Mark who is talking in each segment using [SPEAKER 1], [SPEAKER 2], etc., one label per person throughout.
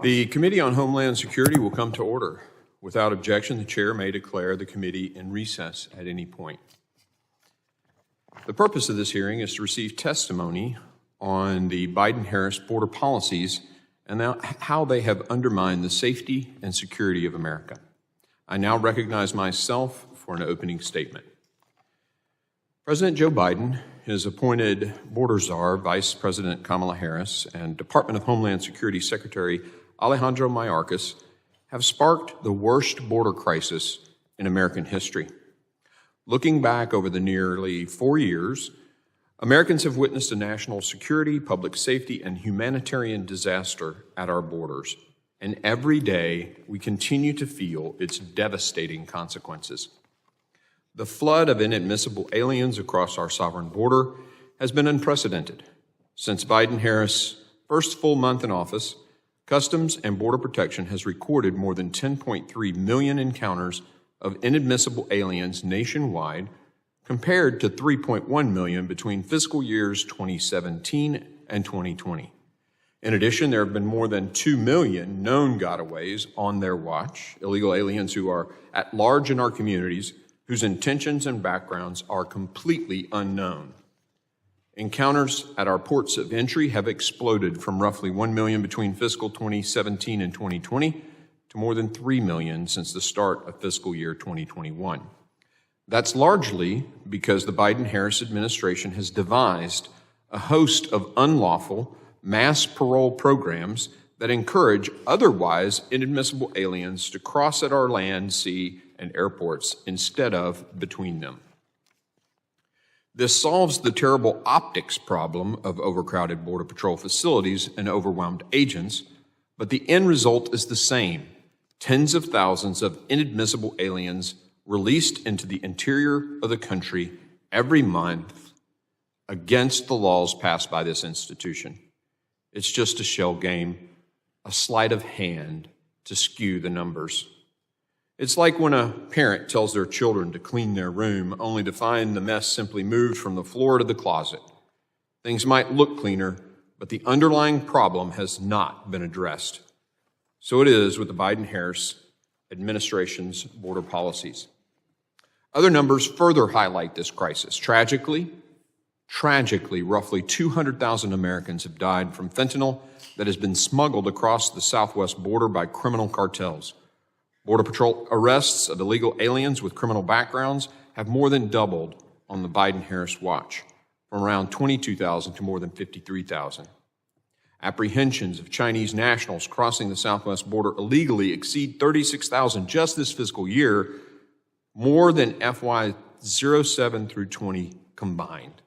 [SPEAKER 1] The Committee on Homeland Security will come to order. Without objection, the chair may declare the committee in recess at any point. The purpose of this hearing is to receive testimony on the Biden-Harris border policies and how they have undermined the safety and security of America. I now recognize myself for an opening statement. President Joe Biden, his appointed border czar, Vice President Kamala Harris, and Department of Homeland Security Secretary Alejandro Mayorkas have sparked the worst border crisis in American history. Looking back over the nearly 4 years, Americans have witnessed a national security, public safety, and humanitarian disaster at our borders, and every day we continue to feel its devastating consequences. The flood of inadmissible aliens across our sovereign border has been unprecedented. Since Biden-Harris' first full month in office, Customs and Border Protection has recorded more than 10.3 million encounters of inadmissible aliens nationwide, compared to 3.1 million between fiscal years 2017 and 2020. In addition, there have been more than 2 million known gotaways on their watch, illegal aliens who are at large in our communities, whose intentions and backgrounds are completely unknown. Encounters at our ports of entry have exploded from roughly 1 million between fiscal 2017 and 2020 to more than 3 million since the start of fiscal year 2021. That's largely because the Biden-Harris administration has devised a host of unlawful mass parole programs that encourage otherwise inadmissible aliens to cross at our land, sea, and airports instead of between them. This solves the terrible optics problem of overcrowded Border Patrol facilities and overwhelmed agents, but the end result is the same: tens of thousands of inadmissible aliens released into the interior of the country every month against the laws passed by this institution. It's just a shell game, a sleight of hand to skew the numbers. It's like when a parent tells their children to clean their room, only to find the mess simply moved from the floor to the closet. Things might look cleaner, but the underlying problem has not been addressed. So it is with the Biden-Harris administration's border policies. Other numbers further highlight this crisis. Tragically, roughly 200,000 Americans have died from fentanyl that has been smuggled across the southwest border by criminal cartels. Border Patrol arrests of illegal aliens with criminal backgrounds have more than doubled on the Biden-Harris watch, from around 22,000 to more than 53,000. Apprehensions of Chinese nationals crossing the southwest border illegally exceed 36,000 just this fiscal year, more than FY07 through 20 combined.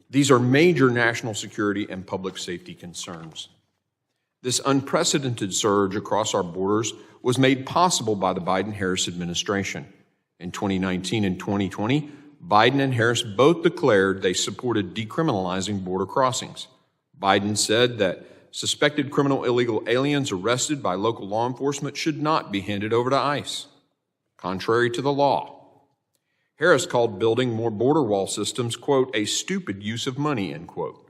[SPEAKER 1] These are major national security and public safety concerns. This unprecedented surge across our borders was made possible by the Biden-Harris administration. In 2019 and 2020, Biden and Harris both declared they supported decriminalizing border crossings. Biden said that suspected criminal illegal aliens arrested by local law enforcement should not be handed over to ICE, contrary to the law. Harris called building more border wall systems, quote, a stupid use of money, end quote.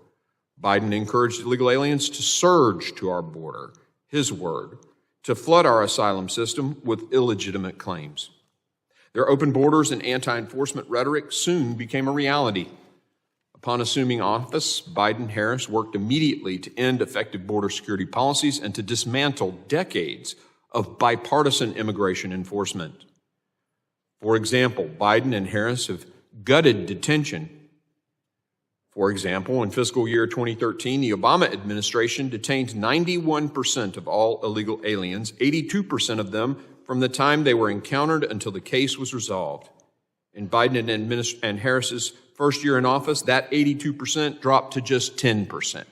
[SPEAKER 1] Biden encouraged illegal aliens to surge to our border, his word, to flood our asylum system with illegitimate claims. Their open borders and anti-enforcement rhetoric soon became a reality. Upon assuming office, Biden-Harris worked immediately to end effective border security policies and to dismantle decades of bipartisan immigration enforcement. For example, Biden and Harris have gutted detention. For example, in fiscal year 2013, the Obama administration detained 91% of all illegal aliens, 82% of them from the time they were encountered until the case was resolved. In Biden and Harris's first year in office, that 82% dropped to just 10%.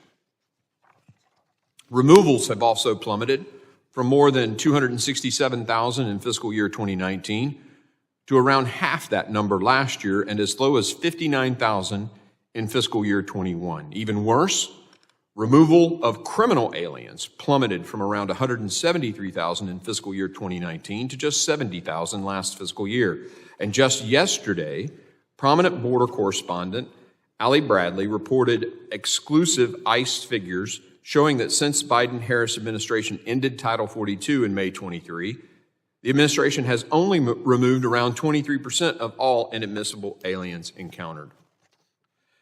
[SPEAKER 1] Removals have also plummeted from more than 267,000 in fiscal year 2019 to around half that number last year and as low as 59,000 in fiscal year 21. Even worse, removal of criminal aliens plummeted from around 173,000 in fiscal year 2019 to just 70,000 last fiscal year. And just yesterday, prominent border correspondent Ali Bradley reported exclusive ICE figures showing that since Biden-Harris administration ended Title 42 in May 23, the administration has only removed around 23% of all inadmissible aliens encountered.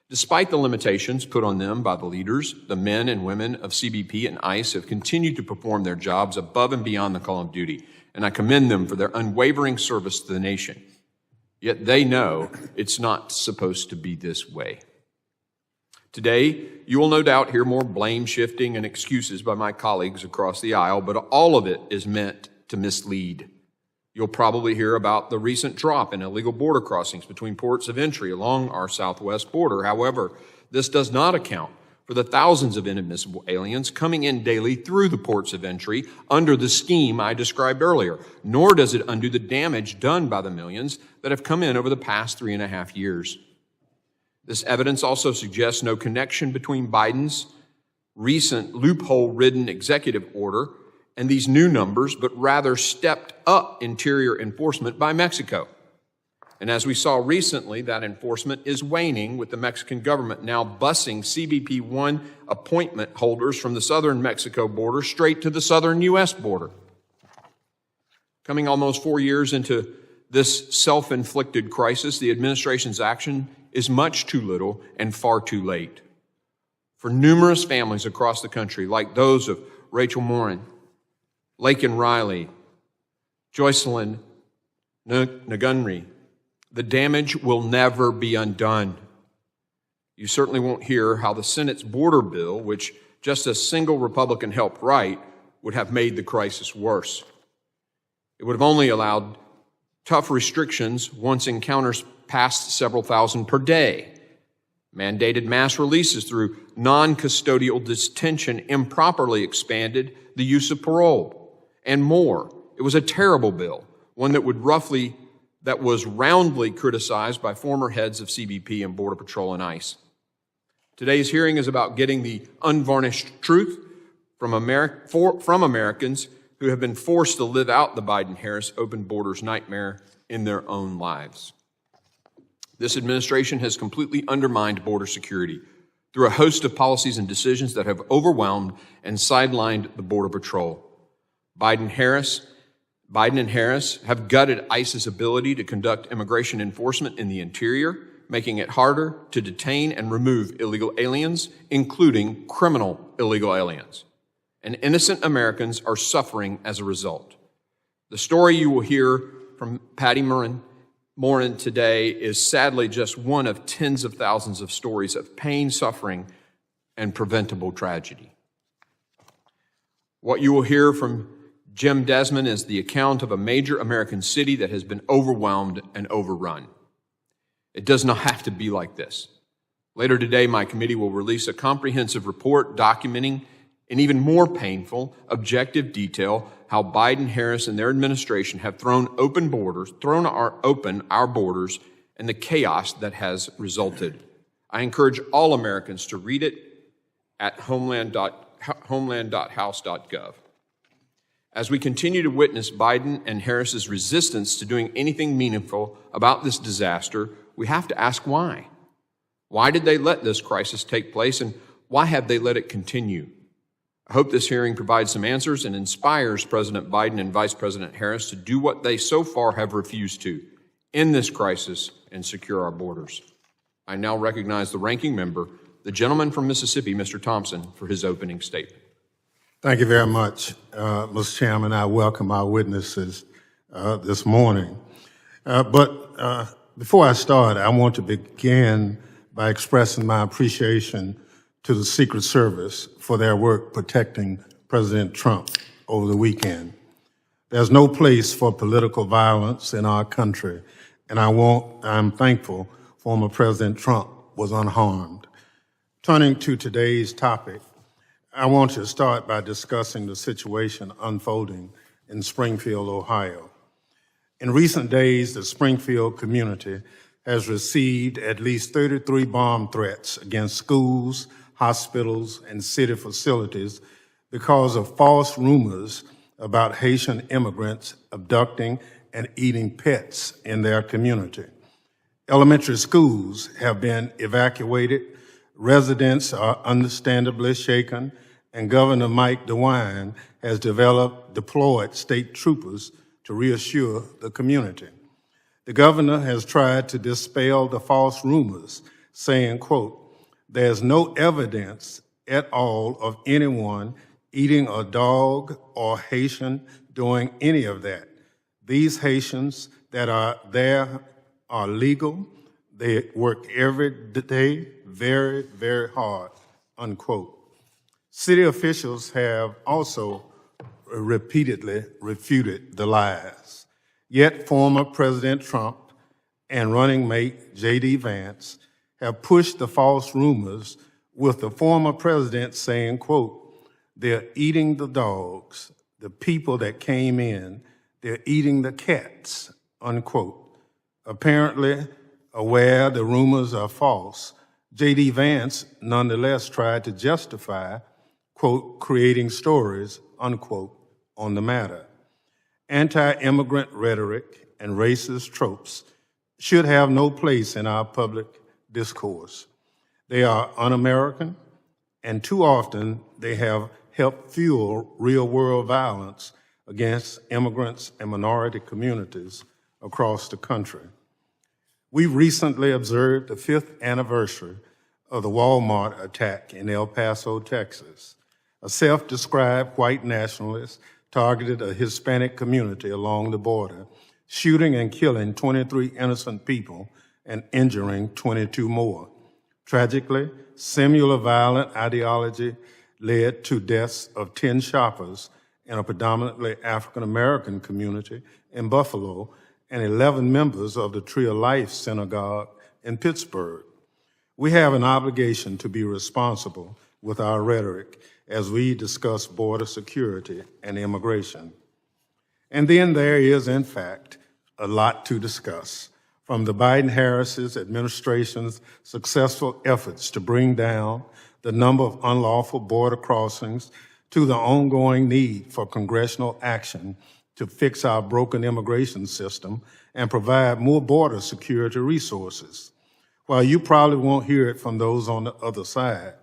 [SPEAKER 1] Despite the limitations put on them by the leaders, the men and women of CBP and ICE have continued to perform their jobs above and beyond the call of duty, and I commend them for their unwavering service to the nation. Yet they know it's not supposed to be this way. Today, you will no doubt hear more blame shifting and excuses by my colleagues across the aisle, but all of it is meant to mislead. You'll probably hear about the recent drop in illegal border crossings between ports of entry along our southwest border. However, this does not account for the thousands of inadmissible aliens coming in daily through the ports of entry under the scheme I described earlier, nor does it undo the damage done by the millions that have come in over the past 3.5 years. This evidence also suggests no connection between Biden's recent loophole-ridden executive order and these new numbers, but rather stepped up interior enforcement by Mexico. And as we saw recently, that enforcement is waning, with the Mexican government now busing CBP-1 appointment holders from the southern Mexico border straight to the southern U.S. border. Coming almost 4 years into this self-inflicted crisis, the administration's action is much too little and far too late. For numerous families across the country, like those of Rachel Morin, Laken Riley, Joycelyn Nagunri, the damage will never be undone. You certainly won't hear how the Senate's border bill, which just a single Republican helped write, would have made the crisis worse. It would have only allowed tough restrictions once encounters passed several thousand per day, mandated mass releases through non-custodial detention, improperly expanded the use of parole, and more. It was a terrible bill, one that was roundly criticized by former heads of CBP and Border Patrol and ICE. Today's hearing is about getting the unvarnished truth from Americans who have been forced to live out the Biden-Harris open borders nightmare in their own lives. This administration has completely undermined border security through a host of policies and decisions that have overwhelmed and sidelined the Border Patrol. Biden and Harris have gutted ICE's ability to conduct immigration enforcement in the interior, making it harder to detain and remove illegal aliens, including criminal illegal aliens. And innocent Americans are suffering as a result. The story you will hear from Patty Morin today is sadly just one of tens of thousands of stories of pain, suffering, and preventable tragedy. What you will hear from Jim Desmond is the account of a major American city that has been overwhelmed and overrun. It does not have to be like this. Later today, my committee will release a comprehensive report documenting in even more painful, objective detail how Biden, Harris, and their administration have thrown open our borders and the chaos that has resulted. I encourage all Americans to read it at homeland.house.gov. As we continue to witness Biden and Harris's resistance to doing anything meaningful about this disaster, we have to ask why. Why did they let this crisis take place, and why have they let it continue? I hope this hearing provides some answers and inspires President Biden and Vice President Harris to do what they so far have refused to, end this crisis and secure our borders. I now recognize the ranking member, the gentleman from Mississippi, Mr. Thompson, for his opening statement.
[SPEAKER 2] Thank you very much, Mr. Chairman. I welcome our witnesses this morning. But before I start, I want to begin by expressing my appreciation to the Secret Service for their work protecting President Trump over the weekend. There's no place for political violence in our country, and I'm thankful former President Trump was unharmed. Turning to today's topic, I want to start by discussing the situation unfolding in Springfield, Ohio. In recent days, the Springfield community has received at least 33 bomb threats against schools, hospitals, and city facilities because of false rumors about Haitian immigrants abducting and eating pets in their community. Elementary schools have been evacuated. Residents are understandably shaken and Governor Mike DeWine has deployed state troopers to reassure the community. The governor has tried to dispel the false rumors, saying, quote, "There's no evidence at all of anyone eating a dog or Haitian doing any of that. These Haitians that are there are legal. They work every day very, very hard," unquote. City officials have also repeatedly refuted the lies. Yet former President Trump and running mate J.D. Vance have pushed the false rumors, with the former president saying, quote, "They're eating the dogs, the people that came in, they're eating the cats," unquote. Apparently aware the rumors are false, J.D. Vance nonetheless tried to justify, quote, "creating stories," unquote, on the matter. Anti-immigrant rhetoric and racist tropes should have no place in our public discourse. They are un-American, and too often they have helped fuel real-world violence against immigrants and minority communities across the country. We recently observed the 5th anniversary of the Walmart attack in El Paso, Texas. A self-described white nationalist targeted a Hispanic community along the border, shooting and killing 23 innocent people and injuring 22 more. Tragically, similar violent ideology led to deaths of 10 shoppers in a predominantly African-American community in Buffalo and 11 members of the Tree of Life Synagogue in Pittsburgh. We have an obligation to be responsible with our rhetoric as we discuss border security and immigration. And then there is, in fact, a lot to discuss, from the Biden-Harris administration's successful efforts to bring down the number of unlawful border crossings to the ongoing need for congressional action to fix our broken immigration system and provide more border security resources. While you probably won't hear it from those on the other side,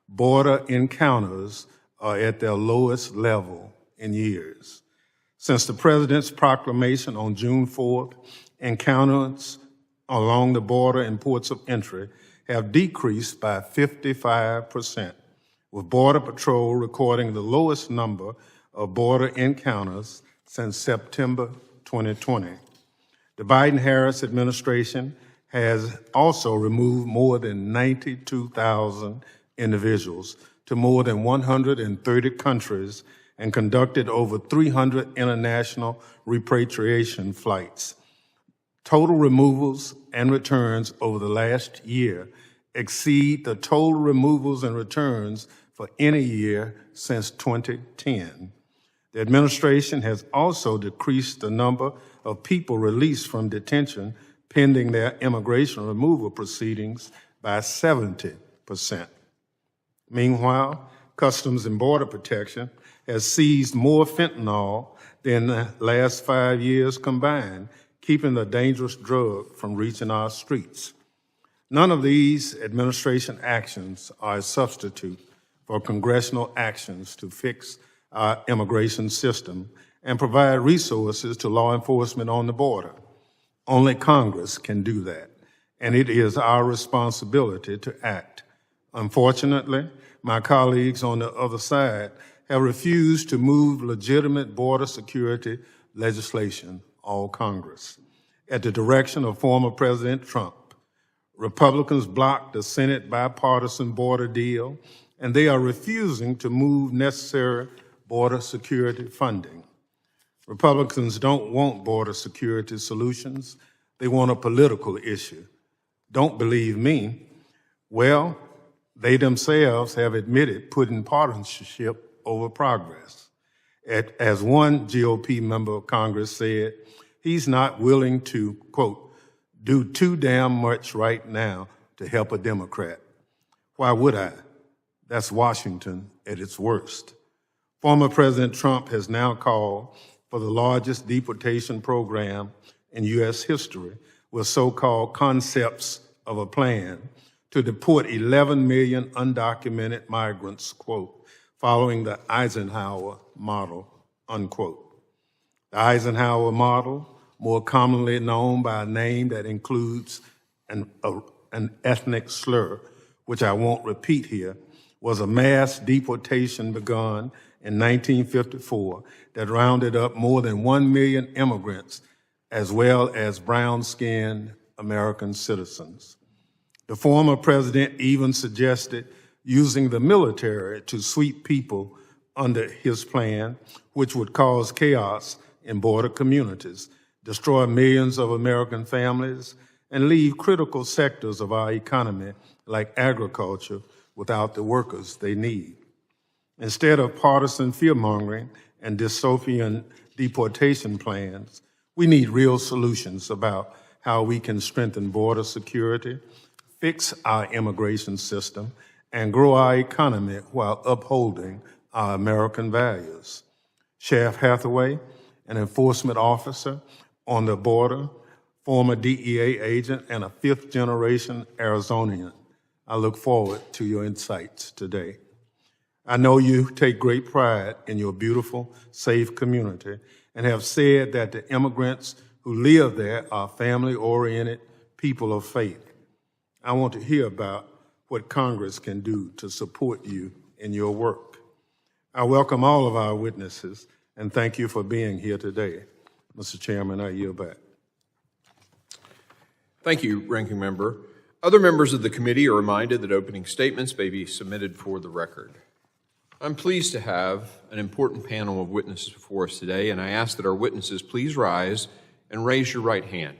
[SPEAKER 2] border encounters are at their lowest level in years. Since the president's proclamation on June 4th, encounters along the border and ports of entry have decreased by 55%, with Border Patrol recording the lowest number of border encounters since September 2020. The Biden-Harris administration has also removed more than 92,000 individuals to more than 130 countries and conducted over 300 international repatriation flights. Total removals and returns over the last year exceed the total removals and returns for any year since 2010. The administration has also decreased the number of people released from detention pending their immigration removal proceedings by 70%. Meanwhile, Customs and Border Protection has seized more fentanyl than the last 5 years combined, keeping the dangerous drug from reaching our streets. None of these administration actions are a substitute for congressional actions to fix our immigration system and provide resources to law enforcement on the border. Only Congress can do that, and it is our responsibility to act. Unfortunately, my colleagues on the other side have refused to move legitimate border security legislation, all Congress. At the direction of former President Trump, Republicans blocked the Senate bipartisan border deal, and they are refusing to move necessary border security funding. Republicans don't want border security solutions. They want a political issue. Don't believe me? Well, they themselves have admitted putting partisanship over progress. As one GOP member of Congress said, he's not willing to, quote, "do too damn much right now to help a Democrat." Why would I? That's Washington at its worst. Former President Trump has now called for the largest deportation program in U.S. history, with so-called concepts of a plan to deport 11 million undocumented migrants, quote, following the Eisenhower model, unquote. The Eisenhower model, more commonly known by a name that includes an ethnic slur, which I won't repeat here, was a mass deportation begun in 1954 that rounded up more than 1 million immigrants as well as brown-skinned American citizens. The former president even suggested using the military to sweep people under his plan, which would cause chaos in border communities, destroy millions of American families, and leave critical sectors of our economy, like agriculture, without the workers they need. Instead of partisan fear-mongering and dystopian deportation plans, we need real solutions about how we can strengthen border security, fix our immigration system, and grow our economy while upholding our American values. Sheriff Hathaway, an enforcement officer on the border, former DEA agent, and a fifth-generation Arizonian, I look forward to your insights today. I know you take great pride in your beautiful, safe community and have said that the immigrants who live there are family-oriented people of faith. I want to hear about what Congress can do to support you in your work. I welcome all of our witnesses and thank you for being here today. Mr. Chairman, I yield back.
[SPEAKER 1] Thank you, Ranking Member. Other members of the committee are reminded that opening statements may be submitted for the record. I'm pleased to have an important panel of witnesses before us today, and I ask that our witnesses please rise and raise your right hand.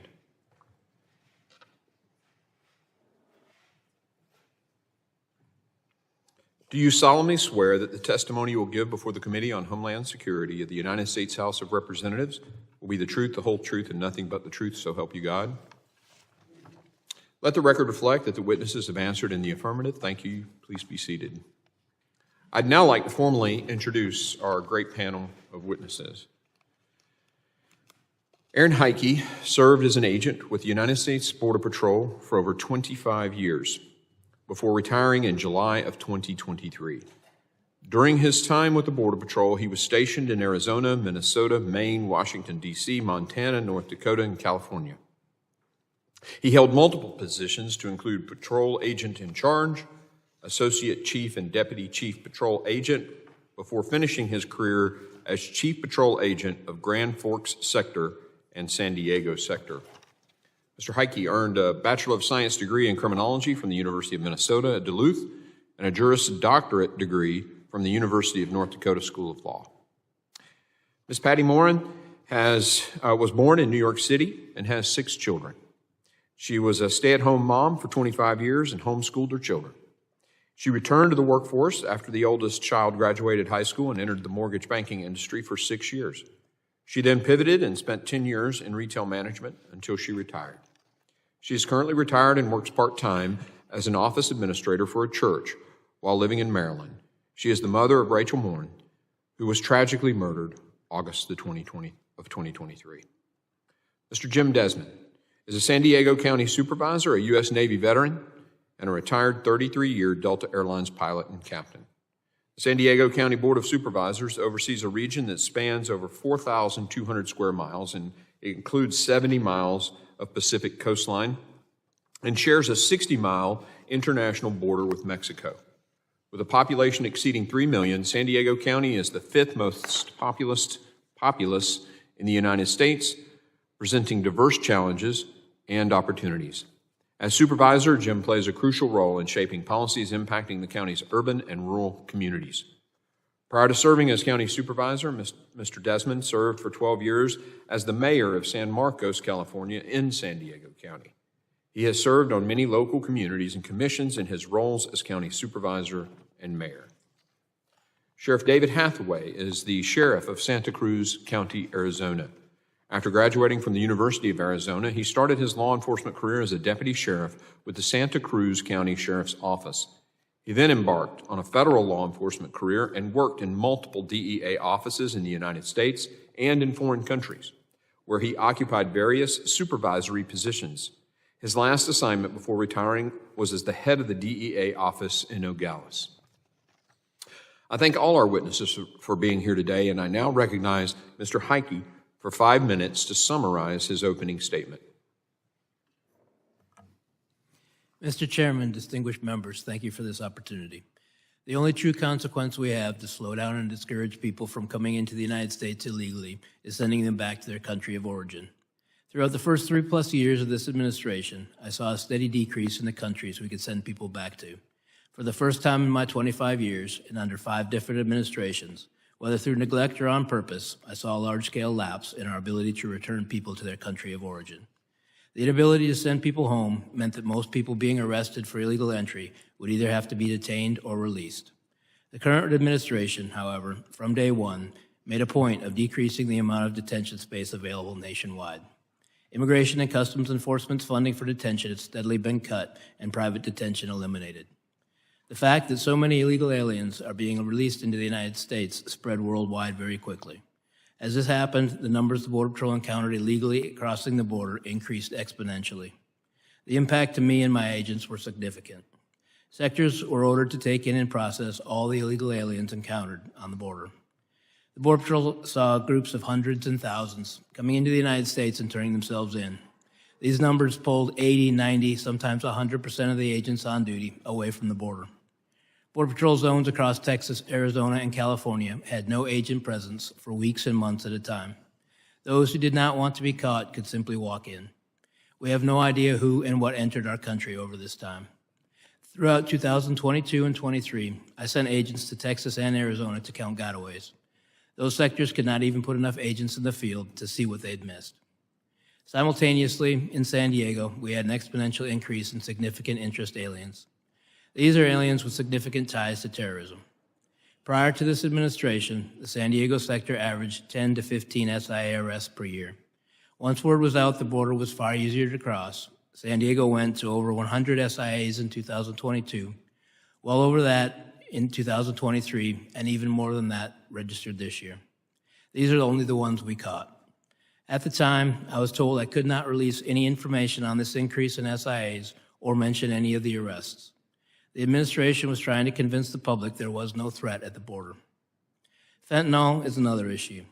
[SPEAKER 1] Do you solemnly swear that the testimony you will give before the Committee on Homeland Security of the United States House of Representatives will be the truth, the whole truth, and nothing but the truth, so help you God? Let the record reflect that the witnesses have answered in the affirmative. Thank you. Please be seated. I'd now like to formally introduce our great panel of witnesses. Aaron Heitke served as an agent with the United States Border Patrol for over 25 years before retiring in July of 2023. During his time with the Border Patrol, he was stationed in Arizona, Minnesota, Maine, Washington, D.C., Montana, North Dakota, and California. He held multiple positions to include Patrol Agent in Charge, Associate Chief and Deputy Chief Patrol Agent, before finishing his career as Chief Patrol Agent of Grand Forks Sector and San Diego Sector. Mr. Heitke earned a Bachelor of Science degree in Criminology from the University of Minnesota at Duluth and a Juris Doctorate degree from the University of North Dakota School of Law. Ms. Patty Morin was born in New York City and has 6 children. She was a stay-at-home mom for 25 years and homeschooled her children. She returned to the workforce after the oldest child graduated high school and entered the mortgage banking industry for 6 years. She then pivoted and spent 10 years in retail management until she retired. She is currently retired and works part-time as an office administrator for a church while living in Maryland. She is the mother of Rachel Morin, who was tragically murdered August 2023. Mr. Jim Desmond is a San Diego County Supervisor, a U.S. Navy veteran, and a retired 33-year Delta Airlines pilot and captain. The San Diego County Board of Supervisors oversees a region that spans over 4,200 square miles, and it includes 70 miles of Pacific coastline and shares a 60-mile international border with Mexico. With a population exceeding 3 million, San Diego County is the 5th most populous in the United States, presenting diverse challenges and opportunities. As supervisor, Jim plays a crucial role in shaping policies impacting the county's urban and rural communities. Prior to serving as county supervisor, Mr. Desmond served for 12 years as the mayor of San Marcos, California, in San Diego County. He has served on many local communities and commissions in his roles as county supervisor and mayor. Sheriff David Hathaway is the sheriff of Santa Cruz County, Arizona. After graduating from the University of Arizona, he started his law enforcement career as a deputy sheriff with the Santa Cruz County Sheriff's Office. He then embarked on a federal law enforcement career and worked in multiple DEA offices in the United States and in foreign countries, where he occupied various supervisory positions. His last assignment before retiring was as the head of the DEA office in Nogales. I thank all our witnesses for being here today, and I now recognize Mr. Heitke for 5 minutes to summarize his opening statement.
[SPEAKER 3] Mr. Chairman, distinguished members, thank you for this opportunity. The only true consequence we have to slow down and discourage people from coming into the United States illegally is sending them back to their country of origin. Throughout the first 3+ years of this administration, I saw a steady decrease in the countries we could send people back to. For the first time in my 25 years, and under 5 different administrations, whether through neglect or on purpose, I saw a large-scale lapse in our ability to return people to their country of origin. The inability to send people home meant that most people being arrested for illegal entry would either have to be detained or released. The current administration, however, from day one, made a point of decreasing the amount of detention space available nationwide. Immigration and Customs Enforcement's funding for detention has steadily been cut and private detention eliminated. The fact that so many illegal aliens are being released into the United States spread worldwide very quickly. As this happened, the numbers the Border Patrol encountered illegally crossing the border increased exponentially. The impact to me and my agents were significant. Sectors were ordered to take in and process all the illegal aliens encountered on the border. The Border Patrol saw groups of hundreds and thousands coming into the United States and turning themselves in. These numbers pulled 80, 90, sometimes 100% of the agents on duty away from the border. Border Patrol zones across Texas, Arizona, and California had no agent presence for weeks and months at a time. Those who did not want to be caught could simply walk in. We have no idea who and what entered our country over this time. Throughout 2022 and 23, I sent agents to Texas and Arizona to count gotaways. Those sectors could not even put enough agents in the field to see what they'd missed. Simultaneously, in San Diego, we had an exponential increase in significant interest aliens. These are aliens with significant ties to terrorism. Prior to this administration, the San Diego sector averaged 10 to 15 SIA arrests per year. Once word was out the border was far easier to cross, San Diego went to over 100 SIAs in 2022, well over that in 2023, and even more than that registered this year. These are only the ones we caught. At the time, I was told I could not release any information on this increase in SIAs or mention any of the arrests. The administration was trying to convince the public there was no threat at the border. Fentanyl is another issue.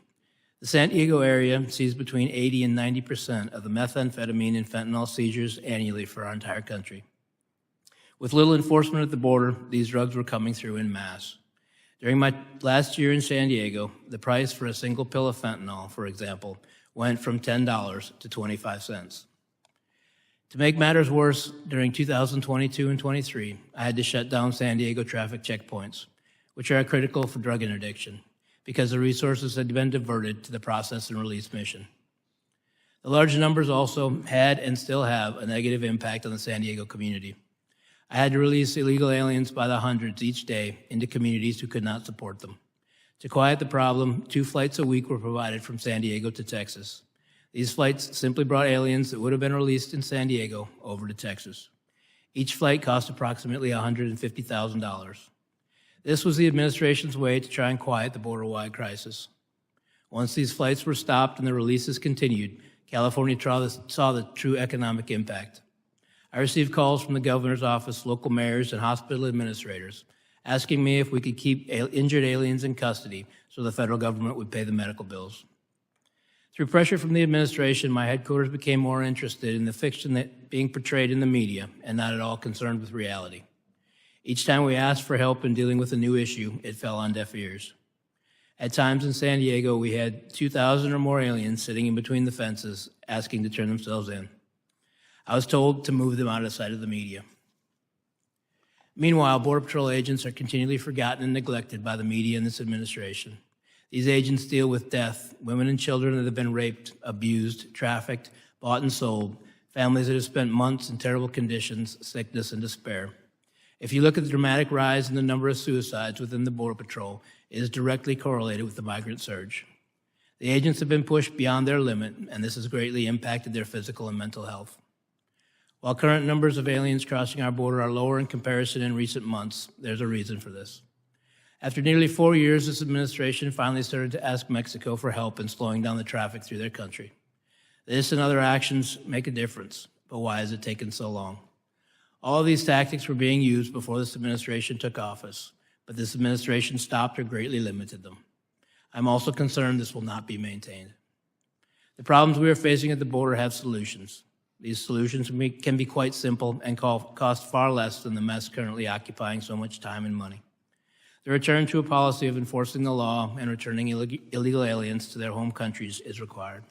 [SPEAKER 3] The San Diego area sees between 80 and 90% of the methamphetamine and fentanyl seizures annually for our entire country. With little enforcement at the border, these drugs were coming through en masse. During my last year in San Diego, the price for a single pill of fentanyl, for example, went from $10 to 25 cents. To make matters worse, during 2022 and 23, I had to shut down San Diego traffic checkpoints, which are critical for drug interdiction, because the resources had been diverted to the process and release mission. The large numbers also had and still have a negative impact on the San Diego community. I had to release illegal aliens by the hundreds each day into communities who could not support them. To quiet the problem, 2 flights a week were provided from San Diego to Texas. These flights simply brought aliens that would have been released in San Diego over to Texas. Each flight cost approximately $150,000. This was the administration's way to try and quiet the border-wide crisis. Once these flights were stopped and the releases continued, California saw the true economic impact. I received calls from the governor's office, local mayors, and hospital administrators asking me if we could keep injured aliens in custody so the federal government would pay the medical bills. Through pressure from the administration, my headquarters became more interested in the fiction that being portrayed in the media and not at all concerned with reality. Each time we asked for help in dealing with a new issue, it fell on deaf ears. At times in San Diego, we had 2,000 or more aliens sitting in between the fences asking to turn themselves in. I was told to move them out of sight of the media. Meanwhile, Border Patrol agents are continually forgotten and neglected by the media and this administration. These agents deal with death, women and children that have been raped, abused, trafficked, bought and sold, families that have spent months in terrible conditions, sickness, and despair. If you look at the dramatic rise in the number of suicides within the Border Patrol, it is directly correlated with the migrant surge. The agents have been pushed beyond their limit, and this has greatly impacted their physical and mental health. While current numbers of aliens crossing our border are lower in comparison in recent months, there's a reason for this. After nearly 4 years, this administration finally started to ask Mexico for help in slowing down the traffic through their country. This and other actions make a difference, but why has it taken so long? All of these tactics were being used before this administration took office, but this administration stopped or greatly limited them. I'm also concerned this will not be maintained. The problems we are facing at the border have solutions. These solutions can be quite simple and cost far less than the mess currently occupying so much time and money. The return to a policy of enforcing the law and returning illegal aliens to their home countries is required.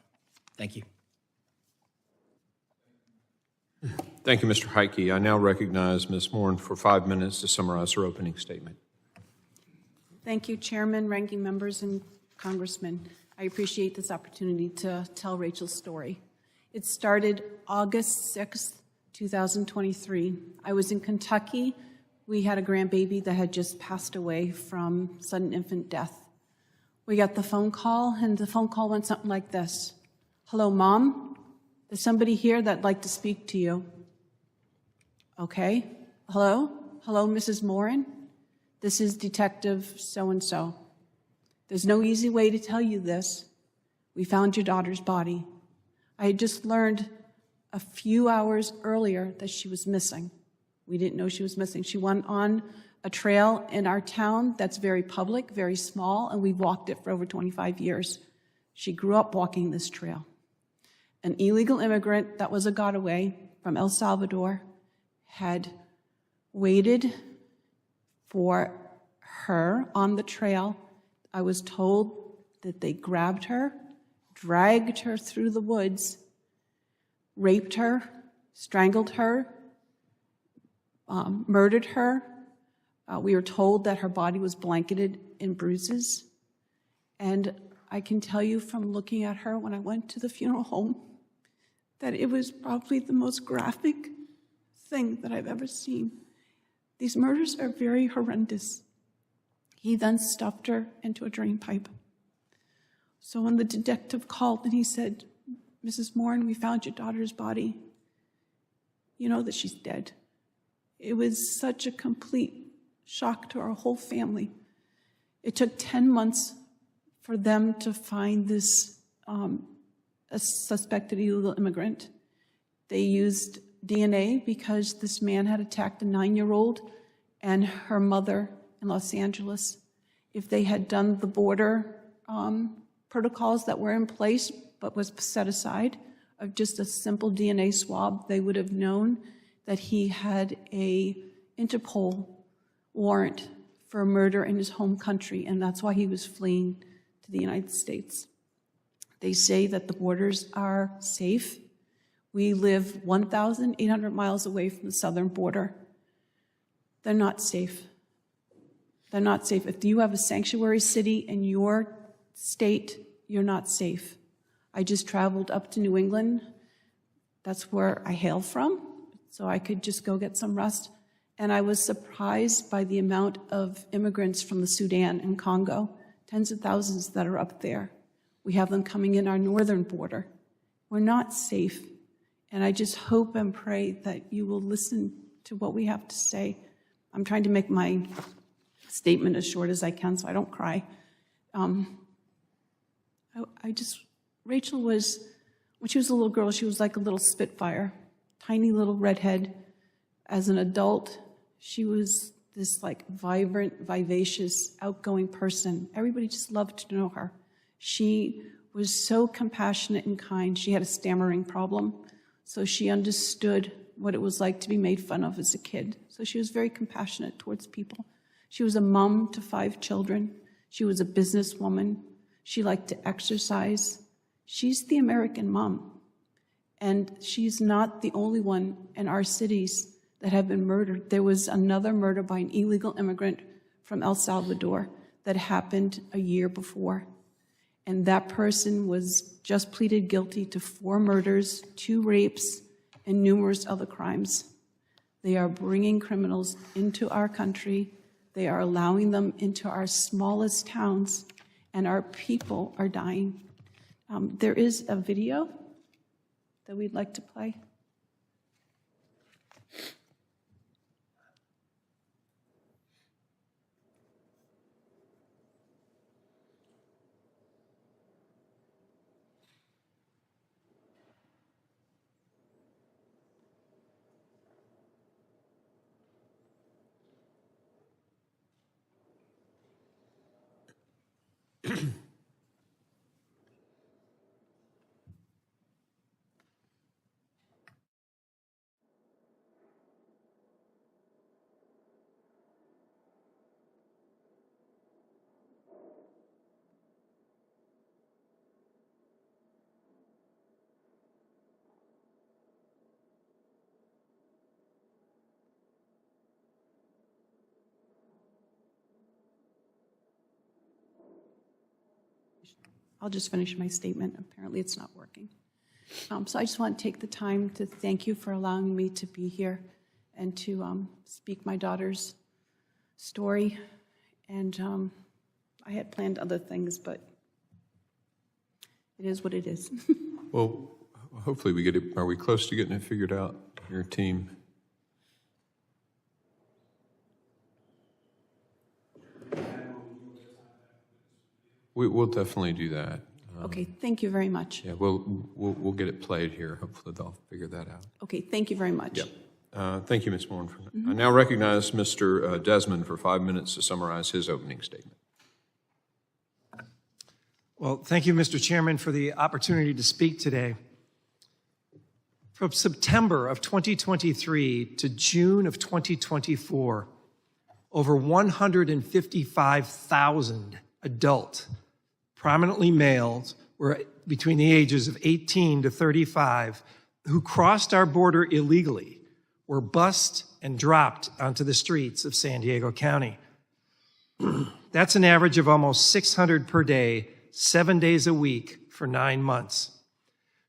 [SPEAKER 3] Thank you.
[SPEAKER 1] Thank you, Mr. Heitke. I now recognize Ms. Morin for 5 minutes to summarize her opening statement.
[SPEAKER 4] Thank you, Chairman, ranking members, and Congressmen. I appreciate this opportunity to tell Rachel's story. It started August 6th, 2023. I was in Kentucky. We had a grandbaby that had just passed away from sudden infant death. We got the phone call, and the phone call went something like this. Hello, Mom. There's somebody here that'd like to speak to you. Okay. Hello? Hello, Mrs. Morin? This is Detective so-and-so. There's no easy way to tell you this. We found your daughter's body. I had just learned a few hours earlier that she was missing. We didn't know she was missing. She went on a trail in our town that's very public, very small, and we've walked it for over 25 years. She grew up walking this trail. An illegal immigrant that was a getaway from El Salvador had waited for her on the trail. I was told that they grabbed her, dragged her through the woods, raped her, strangled her, murdered her. We were told that her body was blanketed in bruises. And I can tell you from looking at her when I went to the funeral home that it was probably the most graphic thing that I've ever seen. These murders are very horrendous. He then stuffed her into a drain pipe. So when the detective called and he said, Mrs. Morin, we found your daughter's body, you know that she's dead. It was such a complete shock to our whole family. It took 10 months for them to find this a suspected illegal immigrant. They used DNA because this man had attacked a 9-year-old and her mother in Los Angeles. If they had done the border protocols that were in place but was set aside of just a simple DNA swab, they would have known that he had a Interpol warrant for a murder in his home country, and that's why he was fleeing to the United States. They say that the borders are safe. We live 1,800 miles away from the southern border. They're not safe. They're not safe. If you have a sanctuary city in your state, you're not safe. I just traveled up to New England. That's where I hail from, so I could just go get some rest. And I was surprised by the amount of immigrants from the Sudan and Congo, tens of thousands that are up there. We have them coming in our northern border. We're not safe. And I just hope and pray that you will listen to what we have to say. I'm trying to make my statement as short as I can so I don't cry. Rachel was, when she was a little girl, she was like a little spitfire, tiny little redhead. As an adult, she was this like vibrant, vivacious, outgoing person. Everybody just loved to know her. She was so compassionate and kind. She had a stammering problem, so she understood what it was like to be made fun of as a kid. So she was very compassionate towards people. She was a mom to 5 children. She was a businesswoman. She liked to exercise. She's the American mom. And she's not the only one in our cities that have been murdered. There was another murder by an illegal immigrant from El Salvador that happened a year before. And that person was just pleaded guilty to 4 murders, 2 rapes, and numerous other crimes. They are bringing criminals into our country. They are allowing them into our smallest towns, and our people are dying. There is a video that we'd like to play. I'll just finish my statement. Apparently it's not working. So I just want to take the time to thank you for allowing me to be here and to speak my daughter's story. And I had planned other things, but it is what it is.
[SPEAKER 1] Well, hopefully we get it. Are we close to getting it figured out, your team? We'll definitely do that.
[SPEAKER 4] Okay, thank you very much.
[SPEAKER 1] Yeah, we'll get it played here. Hopefully they'll figure that out.
[SPEAKER 4] Okay, thank you very much.
[SPEAKER 1] Yep. Thank you, Ms. Morin. I now recognize Mr. Desmond for 5 minutes to summarize his opening statement.
[SPEAKER 5] Well, thank you, Mr. Chairman, for the opportunity to speak today. From September of 2023 to June of 2024, over 155,000 adult, prominently males, were between the ages of 18 to 35 who crossed our border illegally, were bused and dropped onto the streets of San Diego County. That's an average of almost 600 per day, 7 days a week for 9 months.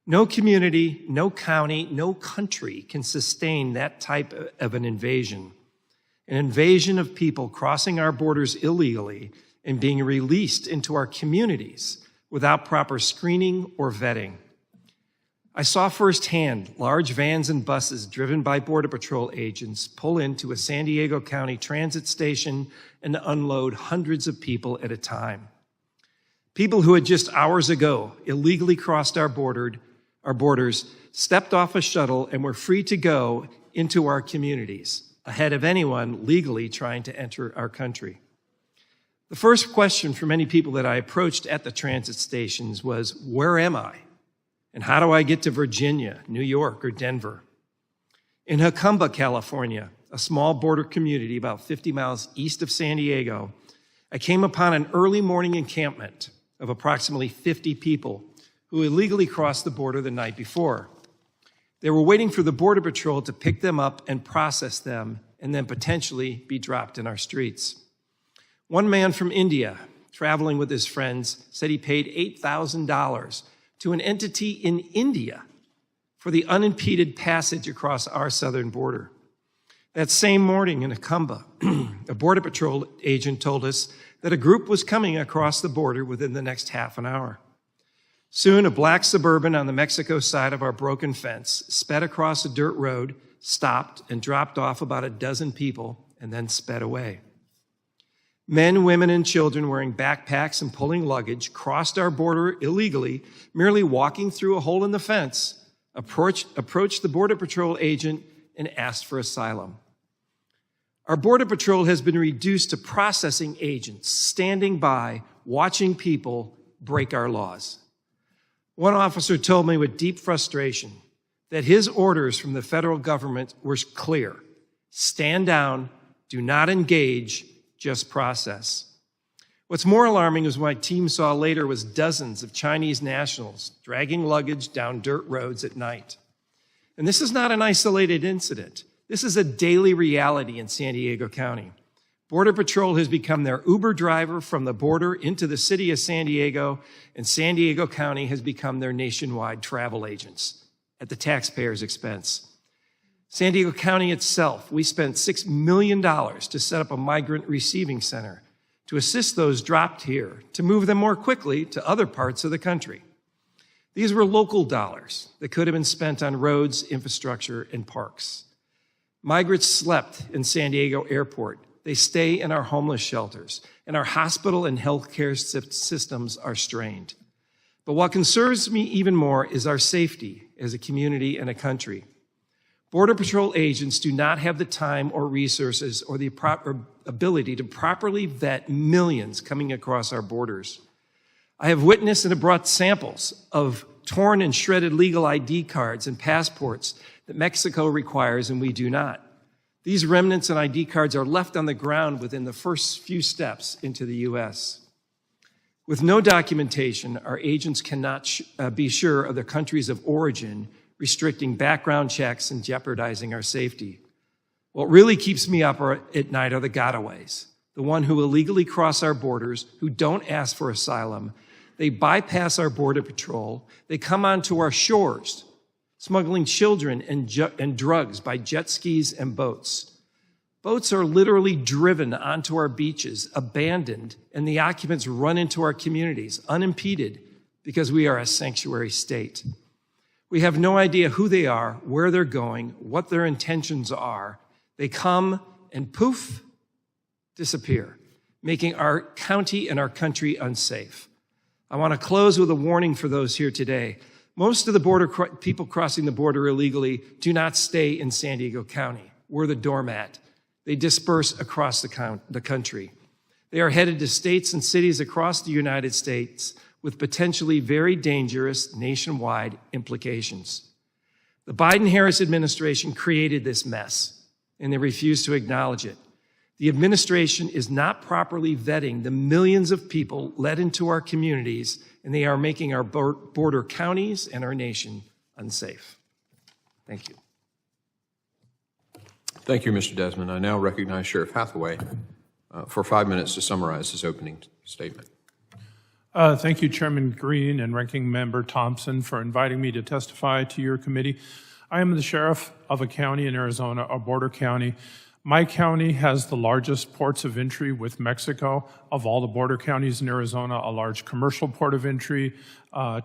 [SPEAKER 5] No community, no county, no country can sustain that type of an invasion of people crossing our borders illegally and being released into our communities without proper screening or vetting. I saw firsthand large vans and buses driven by Border Patrol agents pull into a San Diego County transit station and unload hundreds of people at a time. People who had just hours ago illegally crossed our borders, stepped off a shuttle and were free to go into our communities, ahead of anyone legally trying to enter our country. The first question for many people that I approached at the transit stations was, where am I? And how do I get to Virginia, New York, or Denver? In Hathaway, California, a small border community about 50 miles east of San Diego, I came upon an early morning encampment of approximately 50 people who illegally crossed the border the night before. They were waiting for the Border Patrol to pick them up and process them and then potentially be dropped in our streets. One man from India, traveling with his friends, said he paid $8,000 to an entity in India for the unimpeded passage across our southern border. That same morning in Hathaway, a Border Patrol agent told us that a group was coming across the border within the next half an hour. Soon, a black Suburban on the Mexico side of our broken fence sped across a dirt road, stopped, and dropped off about a dozen people, and then sped away. Men, women, and children wearing backpacks and pulling luggage crossed our border illegally, merely walking through a hole in the fence, approached the Border Patrol agent, and asked for asylum. Our Border Patrol has been reduced to processing agents, standing by, watching people break our laws. One officer told me with deep frustration that his orders from the federal government were clear: stand down, do not engage, just process. What's more alarming is what my team saw later was dozens of Chinese nationals dragging luggage down dirt roads at night. And this is not an isolated incident. This is a daily reality in San Diego County. Border Patrol has become their Uber driver from the border into the city of San Diego, and San Diego County has become their nationwide travel agents at the taxpayers' expense. San Diego County itself, we spent $6 million to set up a migrant receiving center to assist those dropped here, to move them more quickly to other parts of the country. These were local dollars that could have been spent on roads, infrastructure, and parks. Migrants slept in San Diego Airport. They stay in our homeless shelters, and our hospital and healthcare systems are strained. But what concerns me even more is our safety as a community and a country. Border Patrol agents do not have the time or resources or the ability to properly vet millions coming across our borders. I have witnessed and have brought samples of torn and shredded legal ID cards and passports that Mexico requires and we do not. These remnants and ID cards are left on the ground within the first few steps into the U.S. With no documentation, our agents cannot be sure of their countries of origin, restricting background checks and jeopardizing our safety. What really keeps me up at night are the gotaways, the one who illegally cross our borders, who don't ask for asylum, They bypass our Border Patrol. They come onto our shores, smuggling children and drugs by jet skis and boats. Boats are literally driven onto our beaches, abandoned, and the occupants run into our communities unimpeded because we are a sanctuary state. We have no idea who they are, where they're going, what their intentions are. They come and poof, disappear, making our county and our country unsafe. I want to close with a warning for those here today. Most of the people crossing the border illegally do not stay in San Diego County. We're the doormat. They disperse across the country. They are headed to states and cities across the United States with potentially very dangerous nationwide implications. The Biden-Harris administration created this mess, and they refuse to acknowledge it. The administration is not properly vetting the millions of people let into our communities, and they are making our border counties and our nation unsafe. Thank you.
[SPEAKER 1] Thank you, Mr. Desmond. I now recognize Sheriff Hathaway for 5 minutes to summarize his opening statement.
[SPEAKER 6] Thank you, Chairman Green and Ranking Member Thompson, for inviting me to testify to your committee. I am the sheriff of a county in Arizona, a border county. My county has the largest ports of entry with Mexico. Of all the border counties in Arizona, a large commercial port of entry,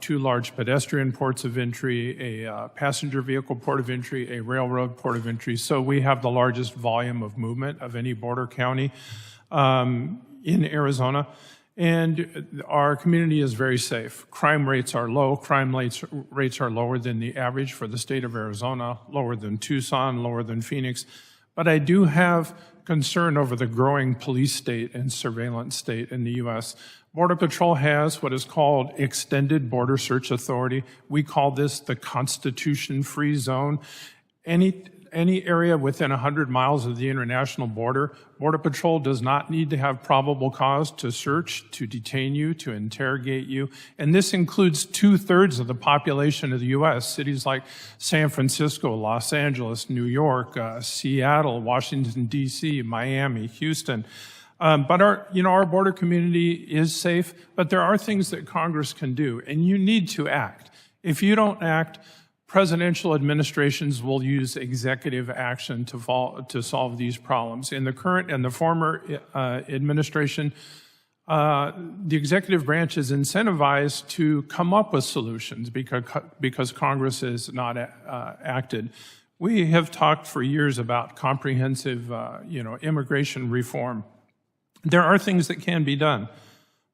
[SPEAKER 6] 2 large pedestrian ports of entry, a passenger vehicle port of entry, a railroad port of entry. So we have the largest volume of movement of any border county in Arizona. And our community is very safe. Crime rates are low. Crime rates are lower than the average for the state of Arizona, lower than Tucson, lower than Phoenix. But I do have concern over the growing police state and surveillance state in the U.S. Border Patrol has what is called extended border search authority. We call this the Constitution-free zone. Any area within 100 miles of the international border, Border Patrol does not need to have probable cause to search, to detain you, to interrogate you. And this includes 2/3 of the population of the U.S., cities like San Francisco, Los Angeles, New York, Seattle, Washington, D.C., Miami, Houston. But our border community is safe, but there are things that Congress can do, and you need to act. If you don't act, presidential administrations will use executive action to solve these problems. In the current and the former administration, the executive branch is incentivized to come up with solutions because Congress has not acted. We have talked for years about comprehensive, immigration reform. There are things that can be done.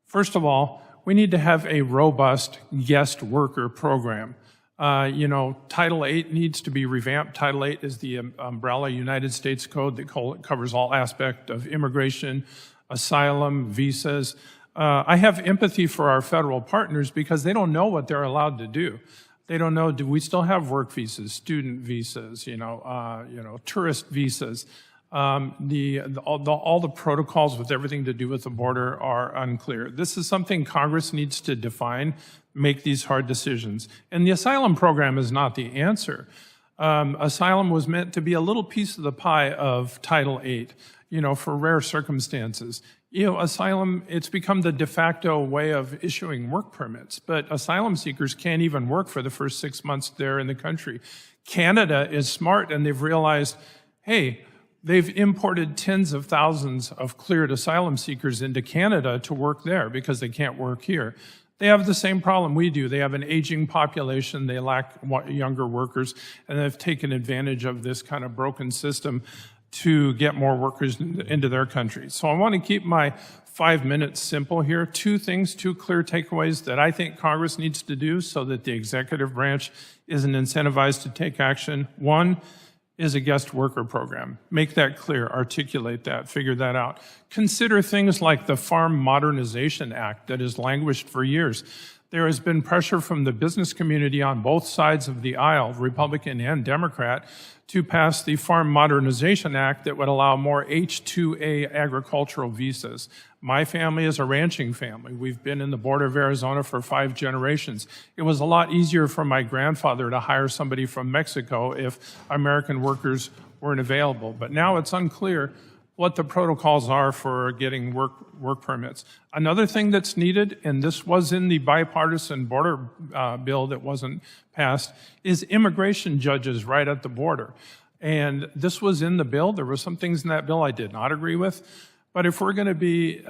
[SPEAKER 6] First of all, we need to have a robust guest worker program. Title VIII needs to be revamped. Title VIII is the umbrella United States code that covers all aspects of immigration, asylum, visas. I have empathy for our federal partners because they don't know what they're allowed to do. They don't know, do we still have work visas, student visas, tourist visas? All the protocols with everything to do with the border are unclear. This is something Congress needs to define, make these hard decisions. And the asylum program is not the answer. Asylum was meant to be a little piece of the pie of Title VIII, for rare circumstances. Asylum, it's become the de facto way of issuing work permits, but asylum seekers can't even work for the first 6 months they're in the country. Canada is smart, and they've realized, hey, they've imported tens of thousands of cleared asylum seekers into Canada to work there because they can't work here. They have the same problem we do. They have an aging population. They lack younger workers, and they've taken advantage of this kind of broken system to get more workers into their country. So I want to keep my 5 minutes simple here. 2 clear takeaways that I think Congress needs to do so that the executive branch isn't incentivized to take action. 1 is a guest worker program. Make that clear, articulate that, figure that out. Consider things like the Farm Modernization Act that has languished for years. There has been pressure from the business community on both sides of the aisle, Republican and Democrat, to pass the Farm Modernization Act that would allow more H-2A agricultural visas. My family is a ranching family. We've been in the border of Arizona for 5 generations. It was a lot easier for my grandfather to hire somebody from Mexico if American workers weren't available. But now it's unclear what the protocols are for getting work permits. Another thing that's needed, and this was in the bipartisan border bill that wasn't passed, is immigration judges right at the border. And this was in the bill. There were some things in that bill I did not agree with. But if we're going to be,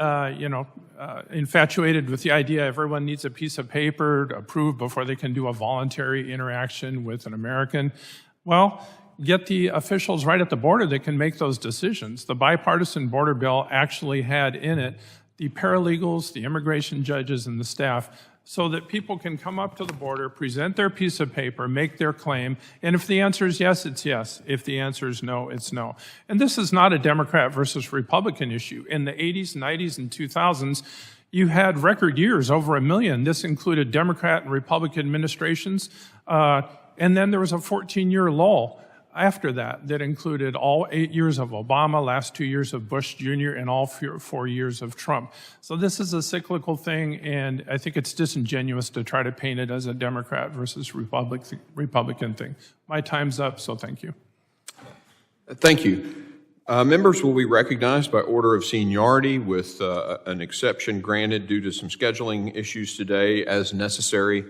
[SPEAKER 6] infatuated with the idea everyone needs a piece of paper to approve before they can do a voluntary interaction with an American, well, get the officials right at the border that can make those decisions. The bipartisan border bill actually had in it the paralegals, the immigration judges, and the staff, so that people can come up to the border, present their piece of paper, make their claim, and if the answer is yes, it's yes. If the answer is no, it's no. And this is not a Democrat versus Republican issue. In the 80s, 90s, and 2000s, you had record years, over 1 million. This included Democrat and Republican administrations, and then there was a 14-year lull after that included all 8 years of Obama, last 2 years of Bush Jr., and all 4 years of Trump. So this is a cyclical thing, and I think it's disingenuous to try to paint it as a Democrat versus Republican thing. My time's up, so thank you.
[SPEAKER 1] Thank you. Members will be recognized by order of seniority with an exception granted due to some scheduling issues today as necessary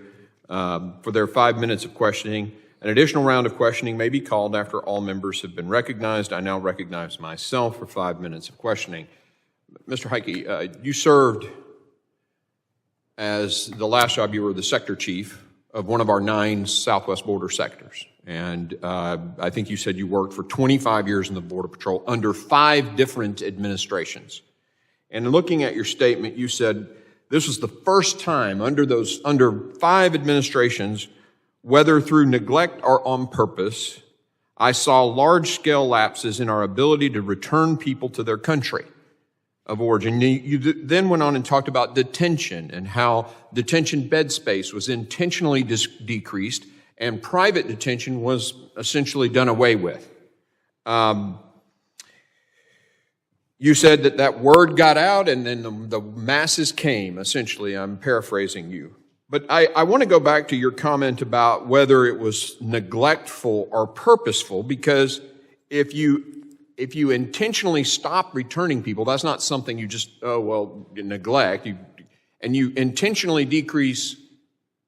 [SPEAKER 1] for their 5 minutes of questioning. An additional round of questioning may be called after all members have been recognized. I now recognize myself for 5 minutes of questioning. Mr. Heitke, you served as the last job, you were the sector chief of one of our 9 southwest border sectors. And I think you said you worked for 25 years in the Border Patrol under 5 different administrations. And looking at your statement, you said this was the first time under 5 administrations, whether through neglect or on purpose, I saw large-scale lapses in our ability to return people to their country of origin. You then went on and talked about detention and how detention bed space was intentionally decreased and private detention was essentially done away with. You said that word got out and then the masses came, essentially. I'm paraphrasing you. But I want to go back to your comment about whether it was neglectful or purposeful, because if you intentionally stop returning people, that's not something you just, neglect. And you intentionally decrease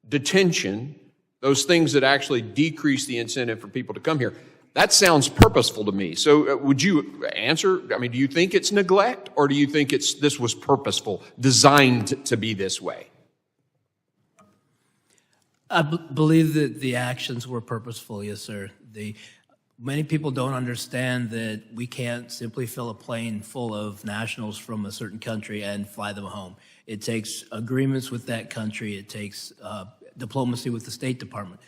[SPEAKER 1] detention, those things that actually decrease the incentive for people to come here. That sounds purposeful to me. So would you answer? I mean, do you think it's neglect, or do you think this was purposeful, designed to be this way?
[SPEAKER 3] I believe that the actions were purposeful, yes, sir. Many people don't understand that we can't simply fill a plane full of nationals from a certain country and fly them home. It takes agreements with that country. It takes diplomacy with the State Department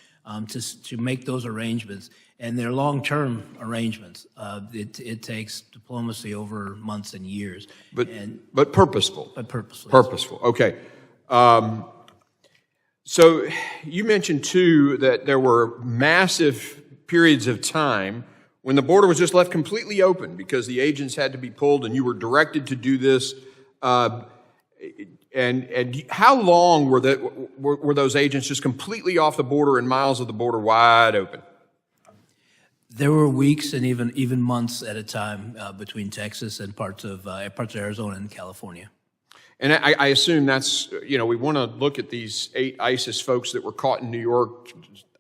[SPEAKER 3] to make those arrangements. And they're long-term arrangements. It takes diplomacy over months and years. But
[SPEAKER 1] purposeful.
[SPEAKER 3] But purposeful.
[SPEAKER 1] Purposeful, okay. So you mentioned, too, that there were massive periods of time when the border was just left completely open because the agents had to be pulled and you were directed to do this. And how long were those agents just completely off the border and miles of the border wide open?
[SPEAKER 3] There were weeks and even months at a time between Texas and parts of Arizona and California.
[SPEAKER 1] And I assume that's, we want to look at these 8 ISIS folks that were caught in New York.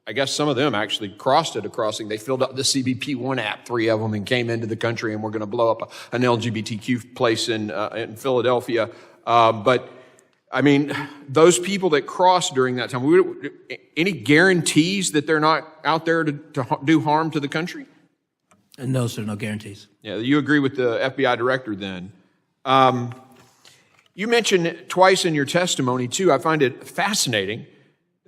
[SPEAKER 1] I guess some of them actually crossed at a crossing. They filled up the CBP-1 app, 3 of them, and came into the country and were going to blow up an LGBTQ place in Philadelphia. But, I mean, those people that crossed during that time, any guarantees that they're not out there to do harm to the country?
[SPEAKER 3] No, sir, no guarantees.
[SPEAKER 1] Yeah, you agree with the FBI director then. You mentioned twice in your testimony, too, I find it fascinating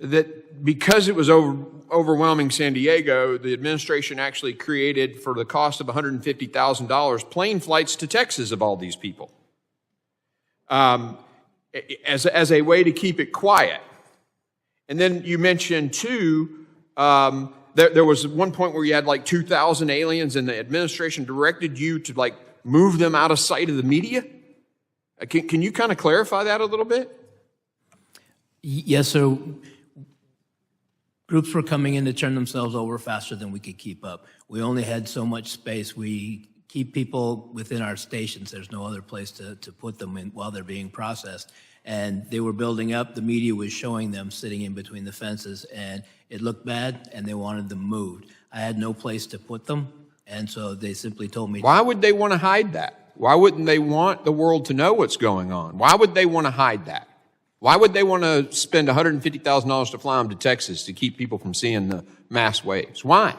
[SPEAKER 1] that because it was overwhelming San Diego, the administration actually created, for the cost of $150,000, plane flights to Texas of all these people as a way to keep it quiet. And then you mentioned, too, there was one point where you had like 2,000 aliens and the administration directed you to move them out of sight of the media. Can you kind of clarify that a little bit?
[SPEAKER 3] Yes, sir. Groups were coming in to turn themselves over faster than we could keep up. We only had so much space. We keep people within our stations. There's no other place to put them in while they're being processed. And they were building up. The media was showing them sitting in between the fences, and it looked bad, and they wanted them moved. I had no place to put them, and so they simply told me.
[SPEAKER 1] Why would they want to hide that? Why wouldn't they want the world to know what's going on? Why would they want to hide that? Why would they want to spend $150,000 to fly them to Texas to keep people from seeing the mass waves? Why?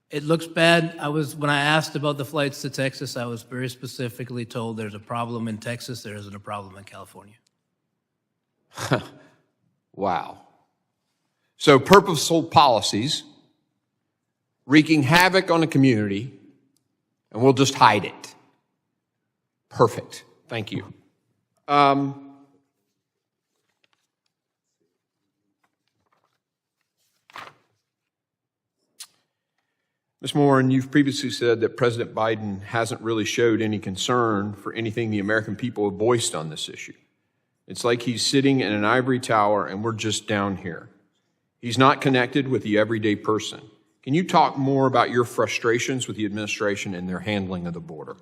[SPEAKER 3] It looks bad. When I asked about the flights to Texas, I was very specifically told there's a problem in Texas, there isn't a problem in California.
[SPEAKER 1] Wow. So purposeful policies wreaking havoc on the community, and we'll just hide it. Perfect. Thank you. Ms. Morin, you've previously said that President Biden hasn't really showed any concern for anything the American people have voiced on this issue. It's like he's sitting in an ivory tower and we're just down here. He's not connected with the everyday person. Can you talk more about your frustrations with the administration and their handling of the border?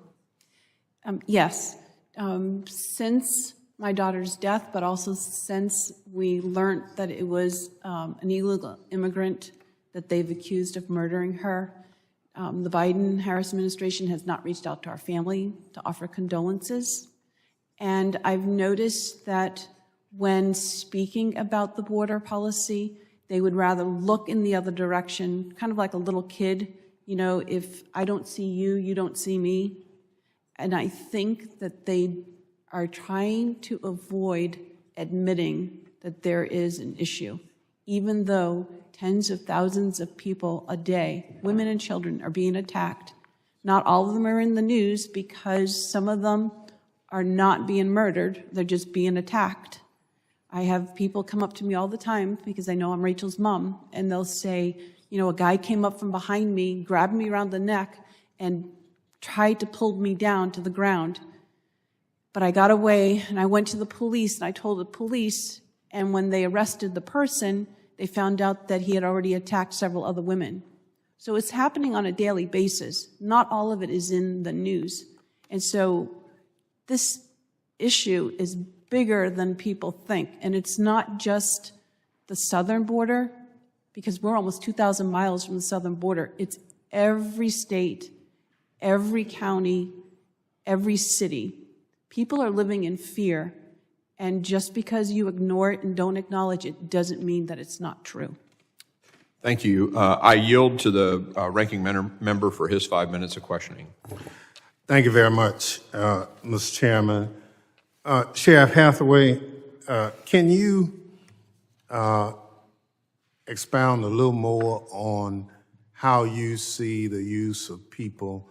[SPEAKER 4] Yes. Since my daughter's death, but also since we learned that it was an illegal immigrant that they've accused of murdering her, the Biden-Harris administration has not reached out to our family to offer condolences. And I've noticed that when speaking about the border policy, they would rather look in the other direction, kind of like a little kid. You know, if I don't see you, you don't see me. And I think that they are trying to avoid admitting that there is an issue, even though tens of thousands of people a day, women and children, are being attacked. Not all of them are in the news because some of them are not being murdered, they're just being attacked. I have people come up to me all the time because they know I'm Rachel's mom, and they'll say, you know, a guy came up from behind me, grabbed me around the neck, and tried to pull me down to the ground. But I got away, and I went to the police, and I told the police, and when they arrested the person, they found out that he had already attacked several other women. So it's happening on a daily basis. Not all of it is in the news. And so this issue is bigger than people think. And it's not just the southern border, because we're almost 2,000 miles from the southern border. It's every state, every county, every city. People are living in fear. And just because you ignore it and don't acknowledge it doesn't mean that it's not true.
[SPEAKER 1] Thank you. I yield to the ranking member for his 5 minutes of questioning.
[SPEAKER 2] Thank you very much, Mr. Chairman. Sheriff Hathaway, can you expound a little more on how you see the use of people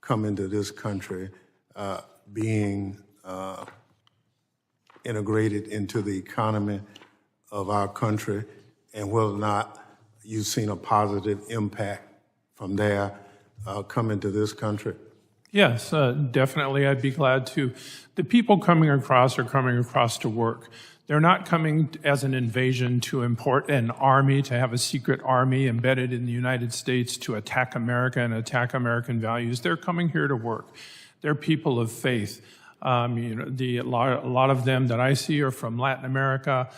[SPEAKER 2] coming to this country being integrated into the economy of our country, and whether or not you've seen a positive impact from their coming to this country?
[SPEAKER 6] Yes, definitely. I'd be glad to. The people coming across are coming across to work. They're not coming as an invasion to import an army, to have a secret army embedded in the United States to attack America and attack American values. They're coming here to work. They're people of faith. A lot of them that I see are from Latin America,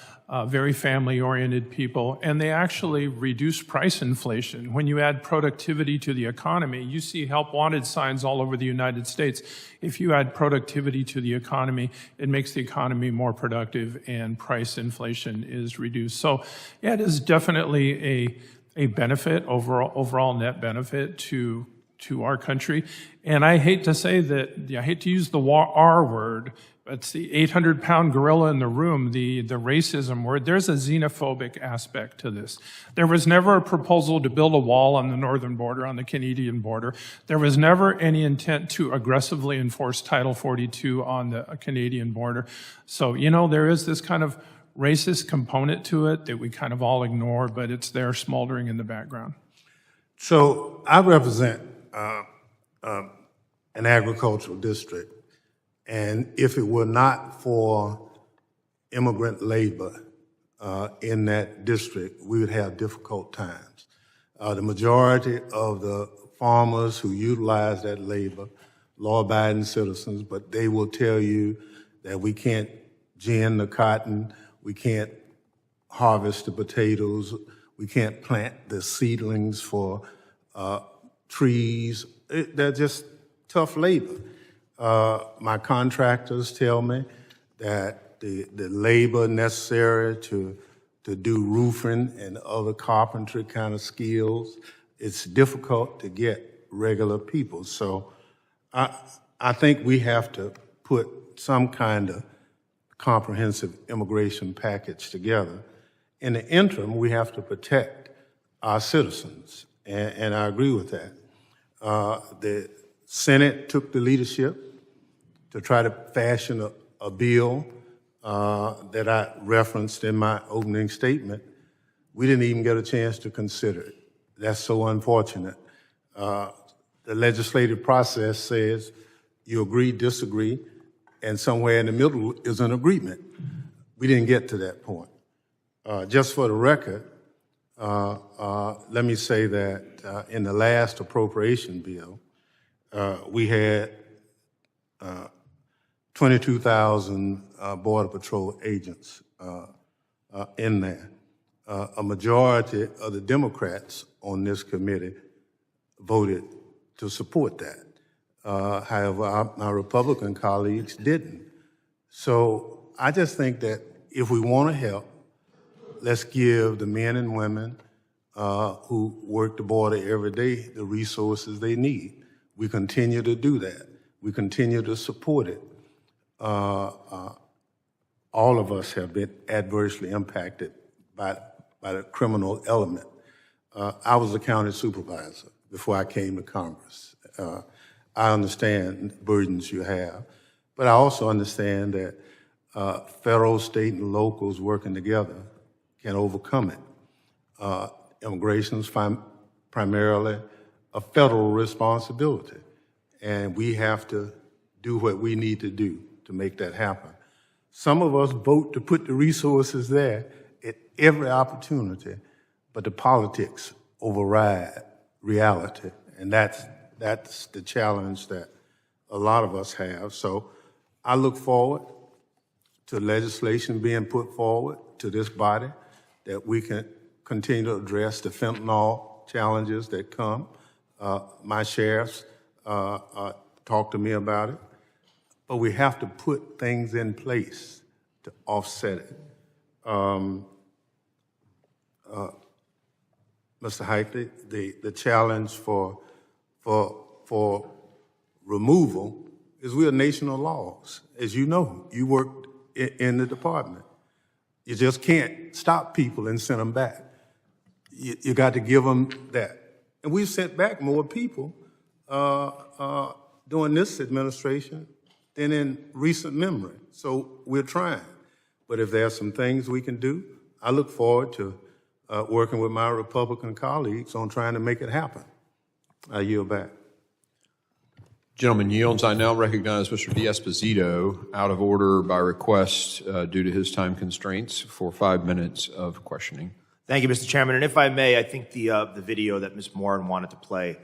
[SPEAKER 6] very family-oriented people, and they actually reduce price inflation. When you add productivity to the economy, you see help wanted signs all over the United States. If you add productivity to the economy, it makes the economy more productive and price inflation is reduced. So yeah, it is definitely a benefit, overall net benefit to our country. And I hate to say that, I hate to use the R word, but it's the 800-pound gorilla in the room, the racism word. There's a xenophobic aspect to this. There was never a proposal to build a wall on the northern border, on the Canadian border. There was never any intent to aggressively enforce Title 42 on the Canadian border. So, you know, there is this kind of racist component to it that we kind of all ignore, but it's there smoldering in the background.
[SPEAKER 2] So I represent an agricultural district, and if it were not for immigrant labor in that district, we would have difficult times. The majority of the farmers who utilize that labor, law-abiding citizens, but they will tell you that we can't gin the cotton, we can't harvest the potatoes, we can't plant the seedlings for trees. They're just tough labor. My contractors tell me that the labor necessary to do roofing and other carpentry kind of skills, it's difficult to get regular people. So I think we have to put some kind of comprehensive immigration package together. In the interim, we have to protect our citizens, and I agree with that. The Senate took the leadership to try to fashion a bill that I referenced in my opening statement. We didn't even get a chance to consider it. That's so unfortunate. The legislative process says you agree, disagree, and somewhere in the middle is an agreement. We didn't get to that point. Just for the record, let me say that in the last appropriation bill, we had 22,000 Border Patrol agents in there. A majority of the Democrats on this committee voted to support that. However, my Republican colleagues didn't. So I just think that if we want to help, let's give the men and women who work the border every day the resources they need. We continue to do that. We continue to support it. All of us have been adversely impacted by the criminal element. I was a county supervisor before I came to Congress. I understand the burdens you have, but I also understand that federal, state, and locals working together can overcome it. Immigration is primarily a federal responsibility, and we have to do what we need to do to make that happen. Some of us vote to put the resources there at every opportunity, but the politics override reality, and that's the challenge that a lot of us have. So I look forward to legislation being put forward to this body that we can continue to address the fentanyl challenges that come. My sheriffs talk to me about it, but we have to put things in place to offset it. Mr. Heitke, the challenge for removal is we're a nation of laws. As you know, you worked in the department. You just can't stop people and send them back. You got to give them that. And we've sent back more people during this administration than in recent memory. So we're trying. But if there are some things we can do, I look forward to working with my Republican colleagues on trying to make it happen. I yield back.
[SPEAKER 1] Gentleman yields. I now recognize Mr. D'Esposito, out of order by request due to his time constraints, for 5 minutes of questioning.
[SPEAKER 7] Thank you, Mr. Chairman. And if I may, I think the video that Ms. Morin wanted to play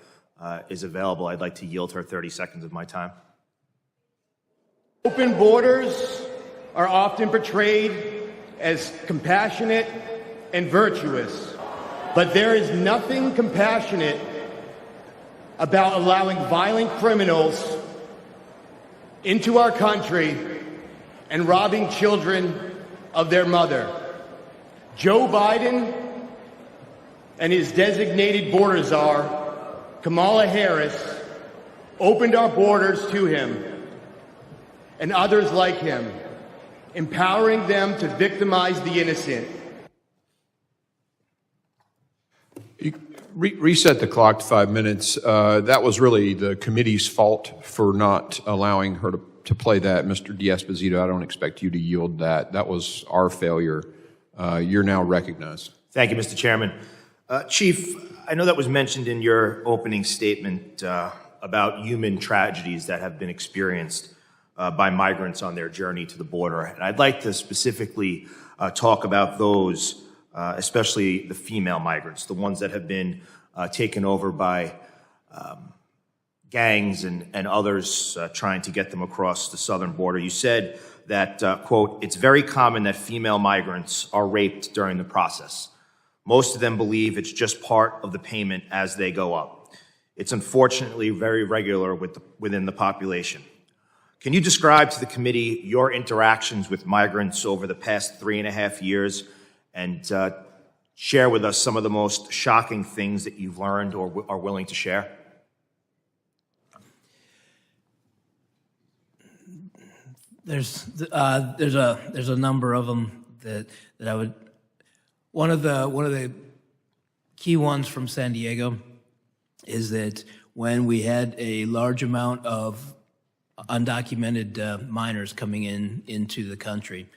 [SPEAKER 7] is available. I'd like to yield her 30 seconds of my time.
[SPEAKER 8] Open borders are often portrayed as compassionate and virtuous, but there is nothing compassionate about allowing violent criminals into our country and robbing children of their mother. Joe Biden and his designated border czar, Kamala Harris, opened our borders to him and others like him, empowering them to victimize the innocent.
[SPEAKER 1] Reset the clock to 5 minutes. That was really the committee's fault for not allowing her to play that. Mr. D'Esposito, I don't expect you to yield that. That was our failure. You're now recognized.
[SPEAKER 7] Thank you, Mr. Chairman. Chief, I know that was mentioned in your opening statement about human tragedies that have been experienced by migrants on their journey to the border. And I'd like to specifically talk about those, especially the female migrants, the ones that have been taken over by gangs and others trying to get them across the southern border. You said that, quote, it's very common that female migrants are raped during the process. Most of them believe it's just part of the payment as they go up. It's unfortunately very regular within the population. Can you describe to the committee your interactions with migrants over the past 3.5 years and share with us some of the most shocking things that you've learned or are willing to share?
[SPEAKER 3] There's a number of them that I would. One of the key ones from San Diego is that when we had a large amount of undocumented minors coming into the country,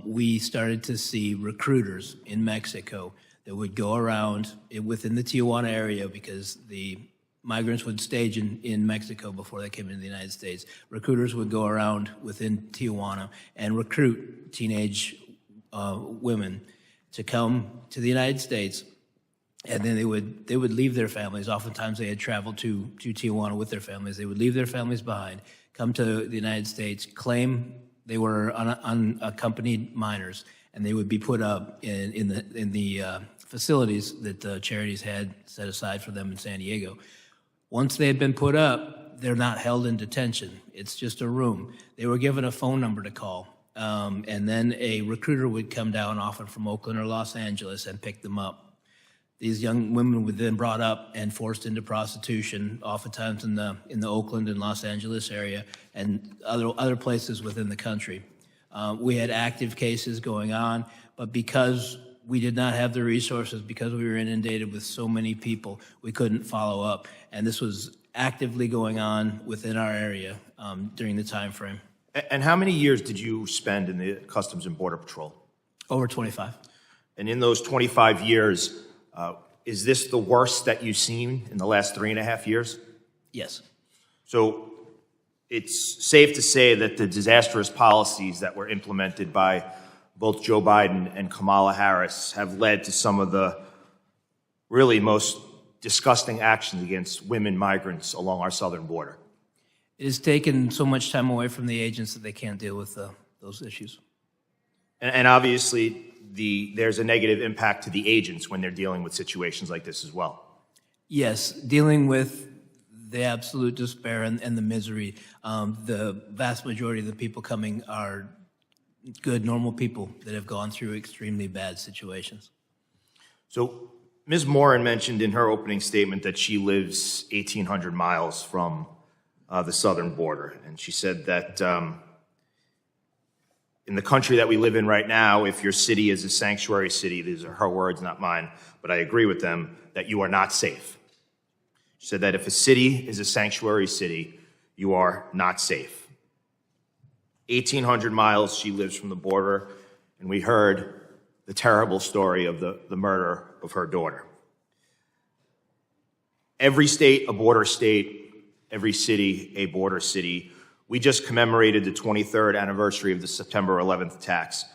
[SPEAKER 3] we started to see recruiters in Mexico that would go around within the Tijuana area because the migrants would stage in Mexico before they came into the United States. Recruiters would go around within Tijuana and recruit teenage women to come to the United States, and then they would leave their families. Oftentimes they had traveled to Tijuana with their families. They would leave their families behind, come to the United States, claim they were unaccompanied minors, and they would be put up in the facilities that the charities had set aside for them in San Diego. Once they had been put up, they're not held in detention. It's just a room. They were given a phone number to call, and then a recruiter would come down, often from Oakland or Los Angeles, and pick them up. These young women were then brought up and forced into prostitution, oftentimes in the Oakland and Los Angeles area, and other places within the country. We had active cases going on, but because we did not have the resources, because we were inundated with so many people, we couldn't follow up. And this was actively going on within our area during the time frame.
[SPEAKER 7] And how many years did you spend in the Customs and Border Patrol?
[SPEAKER 3] Over 25.
[SPEAKER 7] And in those 25 years, is this the worst that you've seen in the last 3.5 years?
[SPEAKER 3] Yes.
[SPEAKER 7] So it's safe to say that the disastrous policies that were implemented by both Joe Biden and Kamala Harris have led to some of the really most disgusting actions against women migrants along our southern border.
[SPEAKER 3] It has taken so much time away from the agents that they can't deal with those issues.
[SPEAKER 7] And obviously, there's a negative impact to the agents when they're dealing with situations like this as well.
[SPEAKER 3] Yes, dealing with the absolute despair and the misery. The vast majority of the people coming are good, normal people that have gone through extremely bad situations. So
[SPEAKER 7] Ms. Morin mentioned in her opening statement that she lives 1,800 miles from the southern border. And she said that in the country that we live in right now, if your city is a sanctuary city, these are her words, not mine, but I agree with them, that you are not safe. She said that if a city is a sanctuary city, you are not safe. 1,800 miles she lives from the border, and we heard the terrible story of the murder of her daughter. Every state, a border state, every city, a border city. We just commemorated the 23rd anniversary of the September 11th attacks.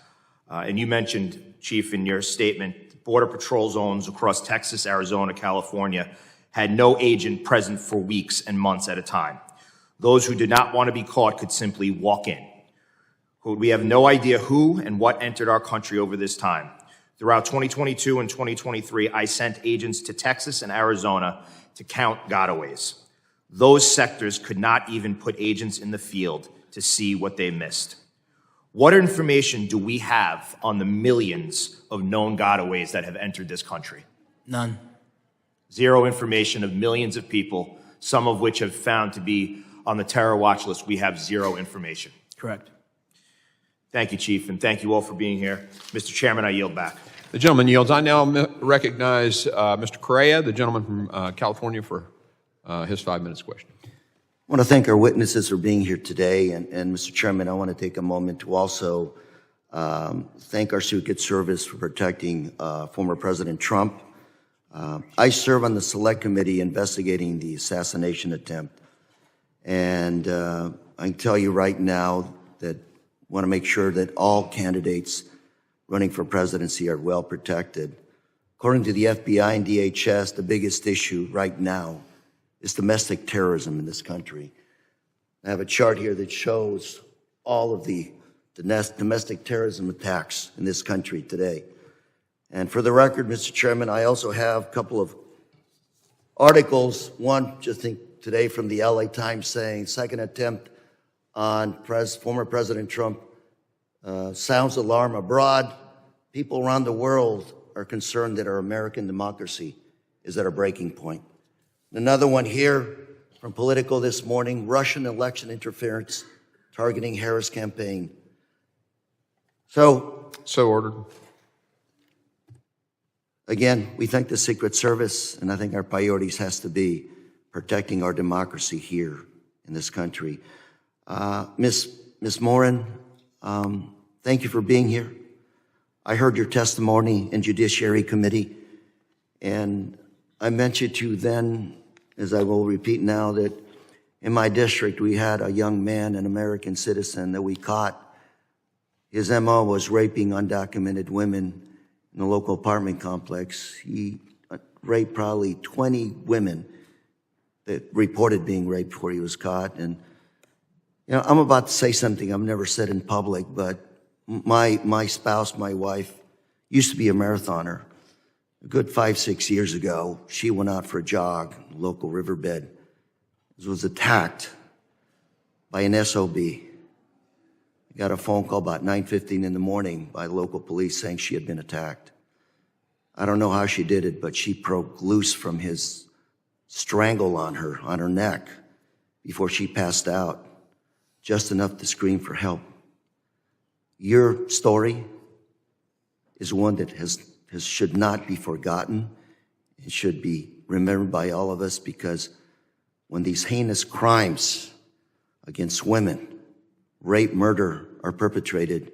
[SPEAKER 7] And you mentioned, Chief, in your statement, Border Patrol zones across Texas, Arizona, California had no agent present for weeks and months at a time. Those who did not want to be caught could simply walk in. We have no idea who and what entered our country over this time. Throughout 2022 and 2023, I sent agents to Texas and Arizona to count gotaways. Those sectors could not even put agents in the field to see what they missed. What information do we have on the millions of known gotaways that have entered this country?
[SPEAKER 3] None.
[SPEAKER 7] Zero information of millions of people, some of which have found to be on the terror watch list. We have zero information.
[SPEAKER 3] Correct.
[SPEAKER 7] Thank you, Chief, and thank you all for being here. Mr. Chairman, I yield back.
[SPEAKER 1] The gentleman yields. I now recognize Mr. Correa, the gentleman from California, for his 5 minutes question.
[SPEAKER 9] I want to thank our witnesses for being here today. And Mr. Chairman, I want to take a moment to also thank our Secret Service for protecting former President Trump. I serve on the Select Committee investigating the assassination attempt. And I can tell you right now that I want to make sure that all candidates running for presidency are well protected. According to the FBI and DHS, the biggest issue right now is domestic terrorism in this country. I have a chart here that shows all of the domestic terrorism attacks in this country today. And for the record, Mr. Chairman, I also have a couple of articles. One, just think today from the LA Times saying second attempt on former President Trump sounds alarm abroad. People around the world are concerned that our American democracy is at a breaking point. Another one here from Politico this morning, Russian election interference targeting Harris campaign. So
[SPEAKER 1] ordered.
[SPEAKER 9] again, we thank the Secret Service, and I think our priorities has to be protecting our democracy here in this country. Ms. Morin, thank you for being here. I heard your testimony in Judiciary Committee, and I mentioned to you then, as I will repeat now, that in my district we had a young man, an American citizen, that we caught. His MO was raping undocumented women in the local apartment complex. He raped probably 20 women that reported being raped before he was caught. And, you know, I'm about to say something I've never said in public, but my spouse, my wife, used to be a marathoner. A good 5-6 years ago, she went out for a jog in the local riverbed. Was attacked by an SOB. I got a phone call about 9:15 in the morning by local police saying she had been attacked. I don't know how she did it, but she broke loose from his strangle on her neck before she passed out, just enough to scream for help. Your story is one that should not be forgotten. It should be remembered by all of us, because when these heinous crimes against women, rape, murder are perpetrated,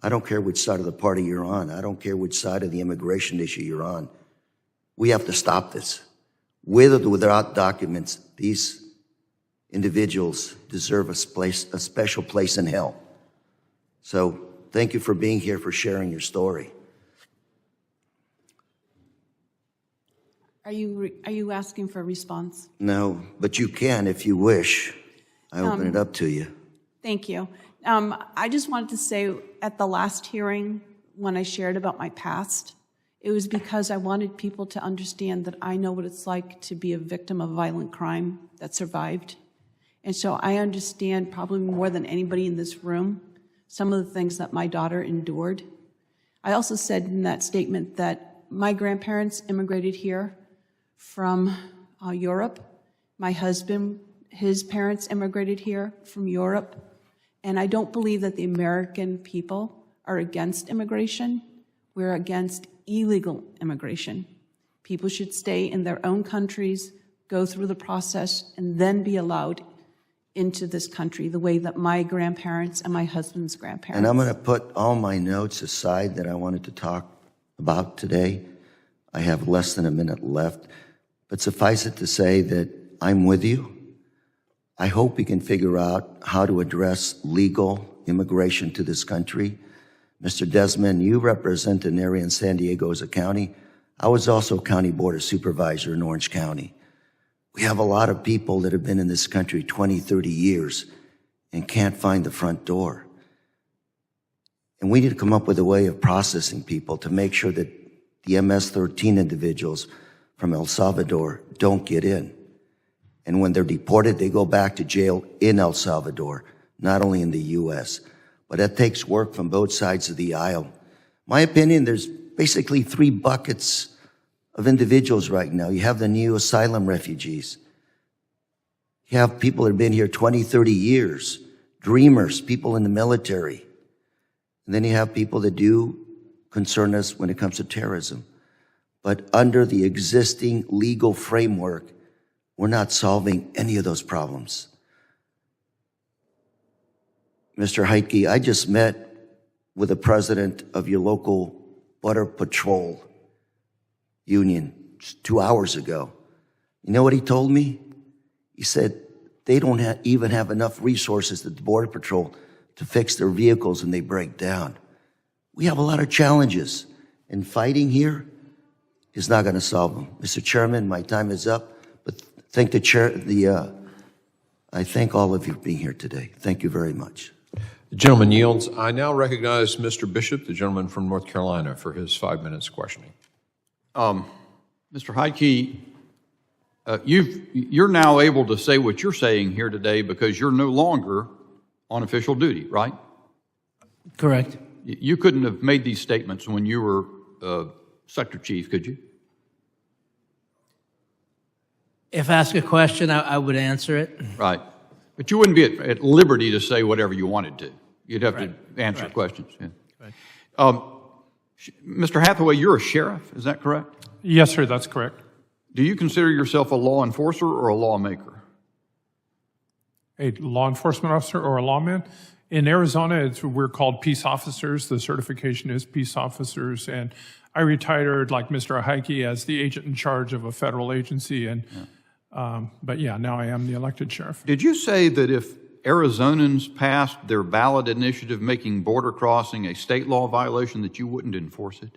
[SPEAKER 9] I don't care which side of the party you're on. I don't care which side of the immigration issue you're on. We have to stop this. With or without documents, these individuals deserve a special place in hell. So thank you for being here, for sharing your story.
[SPEAKER 4] Are you asking for a response?
[SPEAKER 9] No, but you can if you wish. I open it up to you.
[SPEAKER 4] Thank you. I just wanted to say, at the last hearing, when I shared about my past, it was because I wanted people to understand that I know what it's like to be a victim of violent crime that survived. And so I understand, probably more than anybody in this room, some of the things that my daughter endured. I also said in that statement that my grandparents immigrated here from Europe. My husband, his parents immigrated here from Europe. And I don't believe that the American people are against immigration. We're against illegal immigration. People should stay in their own countries, go through the process, and then be allowed into this country the way that my grandparents and my husband's grandparents.
[SPEAKER 9] And I'm going to put all my notes aside that I wanted to talk about today. I have less than a minute left, but suffice it to say that I'm with you. I hope we can figure out how to address legal immigration to this country. Mr. Desmond, you represent an area in San Diego as a county. I was also county board of supervisor in Orange County. We have a lot of people that have been in this country 20, 30 years and can't find the front door. And we need to come up with a way of processing people to make sure that the MS-13 individuals from El Salvador don't get in. And when they're deported, they go back to jail in El Salvador, not only in the U.S. But that takes work from both sides of the aisle. My opinion, there's basically 3 buckets of individuals right now. You have the new asylum refugees. You have people that have been here 20, 30 years, dreamers, people in the military. And then you have people that do concern us when it comes to terrorism. But under the existing legal framework, we're not solving any of those problems. Mr. Heitke, I just met with the president of your local Border Patrol union 2 hours ago. You know what he told me? He said they don't even have enough resources at the Border Patrol to fix their vehicles when they break down. We have a lot of challenges, and fighting here is not going to solve them. Mr. Chairman, my time is up, but Thank the chair, I thank all of you for being here today. Thank you very much.
[SPEAKER 1] The gentleman yields. I now recognize Mr. Bishop, the gentleman from North Carolina, for his 5 minutes questioning.
[SPEAKER 10] Mr. Heitke, you're now able to say what you're saying here today because you're no longer on official duty, right?
[SPEAKER 3] Correct.
[SPEAKER 10] You couldn't have made these statements when you were sector chief, could you?
[SPEAKER 3] If asked a question, I would answer it.
[SPEAKER 10] Right. But you wouldn't be at liberty to say whatever you wanted to. You'd have to answer questions. Yeah.
[SPEAKER 3] Right.
[SPEAKER 10] Mr. Hathaway, you're a sheriff, is that correct?
[SPEAKER 6] Yes, sir, that's correct.
[SPEAKER 10] Do you consider yourself a law enforcer or a lawmaker?
[SPEAKER 6] A law enforcement officer or a lawman? In Arizona, we're called peace officers. The certification is peace officers. And I retired, like Mr. Heitke, as the agent in charge of a federal agency. And but yeah, now I am the elected sheriff.
[SPEAKER 10] Did you say that if Arizonans passed their ballot initiative making border crossing a state law violation that you wouldn't enforce it?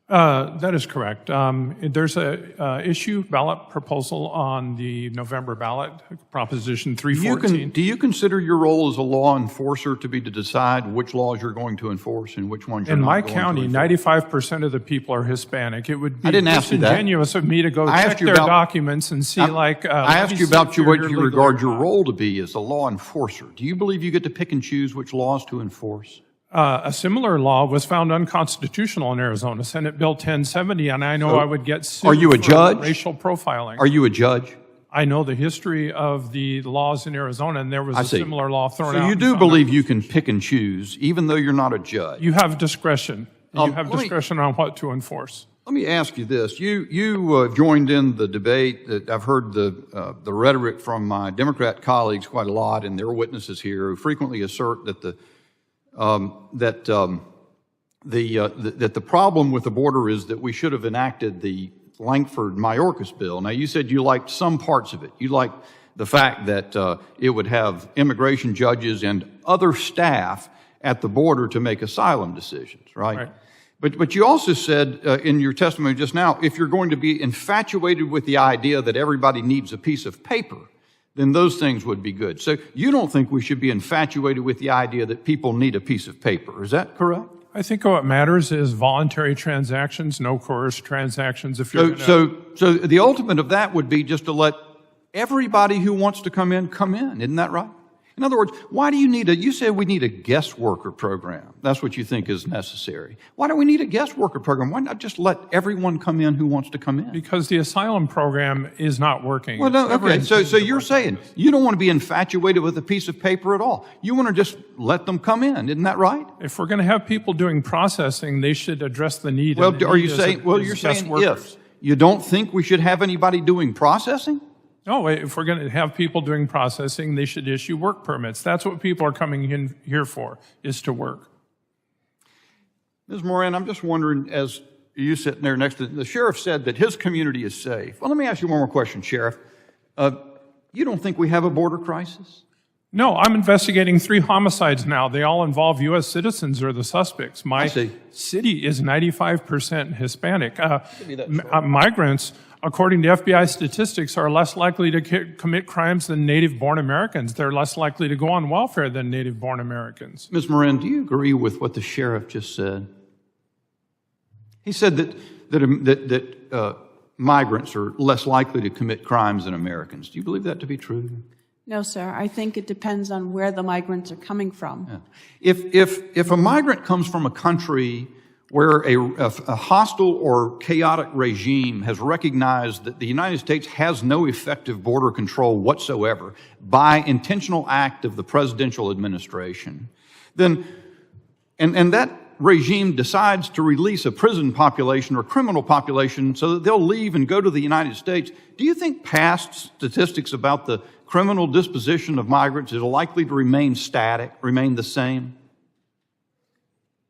[SPEAKER 6] That is correct. There's a issue ballot proposal on the November ballot, Proposition 314.
[SPEAKER 10] Do you consider your role as a law enforcer to be to decide which laws you're going to enforce and which ones you're
[SPEAKER 6] In
[SPEAKER 10] not
[SPEAKER 6] my
[SPEAKER 10] going
[SPEAKER 6] county,
[SPEAKER 10] to enforce?
[SPEAKER 6] 95% of the people are Hispanic. It would be
[SPEAKER 10] I didn't ask you that.
[SPEAKER 6] disingenuous of me to go
[SPEAKER 10] I
[SPEAKER 6] check
[SPEAKER 10] asked you
[SPEAKER 6] their
[SPEAKER 10] about-
[SPEAKER 6] documents and see
[SPEAKER 10] I asked you about what you regard your role to be as a law enforcer. Do you believe you get to pick and choose which laws to enforce?
[SPEAKER 6] A similar law was found unconstitutional in Arizona, Senate Bill 1070, and I know I would get sued
[SPEAKER 10] Are you a
[SPEAKER 6] for
[SPEAKER 10] judge?
[SPEAKER 6] racial profiling.
[SPEAKER 10] Are you a judge?
[SPEAKER 6] I know the history of the laws in Arizona, and there was
[SPEAKER 10] I
[SPEAKER 6] a
[SPEAKER 10] see.
[SPEAKER 6] similar law thrown out.
[SPEAKER 10] So you
[SPEAKER 6] in
[SPEAKER 10] do
[SPEAKER 6] Southern-
[SPEAKER 10] believe you can pick and choose, even though you're not a judge.
[SPEAKER 6] You have discretion. You have
[SPEAKER 10] let me-
[SPEAKER 6] discretion on what to enforce.
[SPEAKER 10] Let me ask you this. You joined in the debate. That I've heard the rhetoric from my Democrat colleagues quite a lot, and there are witnesses here who frequently assert that the problem with the border is that we should have enacted the Langford-Mayorkas bill. Now, you said you liked some parts of it. You liked the fact that it would have immigration judges and other staff at the border to make asylum decisions, right? But you also said in your testimony just now, if you're going to be infatuated with the idea that everybody needs a piece of paper, then those things would be good. So you don't think we should be infatuated with the idea that people need a piece of paper. Is that correct?
[SPEAKER 6] I think what matters is voluntary transactions, no coerced transactions. If you're
[SPEAKER 10] So the ultimate of that would be just to let everybody who wants to come in, isn't that right? In other words, why do you need you said we need a guest worker program. That's what you think is necessary. Why do we need a guest worker program? Why not just let everyone come in who wants to come in?
[SPEAKER 6] because the asylum program is not working.
[SPEAKER 10] Well, no,
[SPEAKER 6] It's never
[SPEAKER 10] okay, so
[SPEAKER 6] intended to
[SPEAKER 10] you're
[SPEAKER 6] work
[SPEAKER 10] saying
[SPEAKER 6] like this.
[SPEAKER 10] you don't want to be infatuated with a piece of paper at all. You want to just let them come in, isn't that right?
[SPEAKER 6] If we're going to have people doing processing, they should address the need.
[SPEAKER 10] Well,
[SPEAKER 6] and the
[SPEAKER 10] are you
[SPEAKER 6] need
[SPEAKER 10] saying,
[SPEAKER 6] is
[SPEAKER 10] well, you're
[SPEAKER 6] guest
[SPEAKER 10] saying
[SPEAKER 6] workers.
[SPEAKER 10] if. You don't think we should have anybody doing processing?
[SPEAKER 6] No, if we're going to have people doing processing, they should issue work permits. That's what people are coming in here for, is to work.
[SPEAKER 10] Ms. Morin, I'm just wondering, as you sitting there next to the sheriff said that his community is safe. Well, let me ask you one more question, Sheriff. You don't think we have a border crisis?
[SPEAKER 6] No, I'm investigating 3 homicides now. They all involve U.S. citizens or the suspects. My
[SPEAKER 10] see.
[SPEAKER 6] city is 95% Hispanic. Migrants, according to FBI statistics, are less likely to commit crimes than native-born Americans. They're less likely to go on welfare than native-born Americans.
[SPEAKER 10] Ms. Morin, do you agree with what the sheriff just said? He said that migrants are less likely to commit crimes than Americans. Do you believe that to be true?
[SPEAKER 4] No, sir. I think it depends on where the migrants are coming from.
[SPEAKER 10] Yeah. If a migrant comes from a country where a hostile or chaotic regime has recognized that the United States has no effective border control whatsoever by intentional act of the presidential administration, then, and that regime decides to release a prison population or criminal population so that they'll leave and go to the United States, do you think past statistics about the criminal disposition of migrants is likely to remain static, remain the same?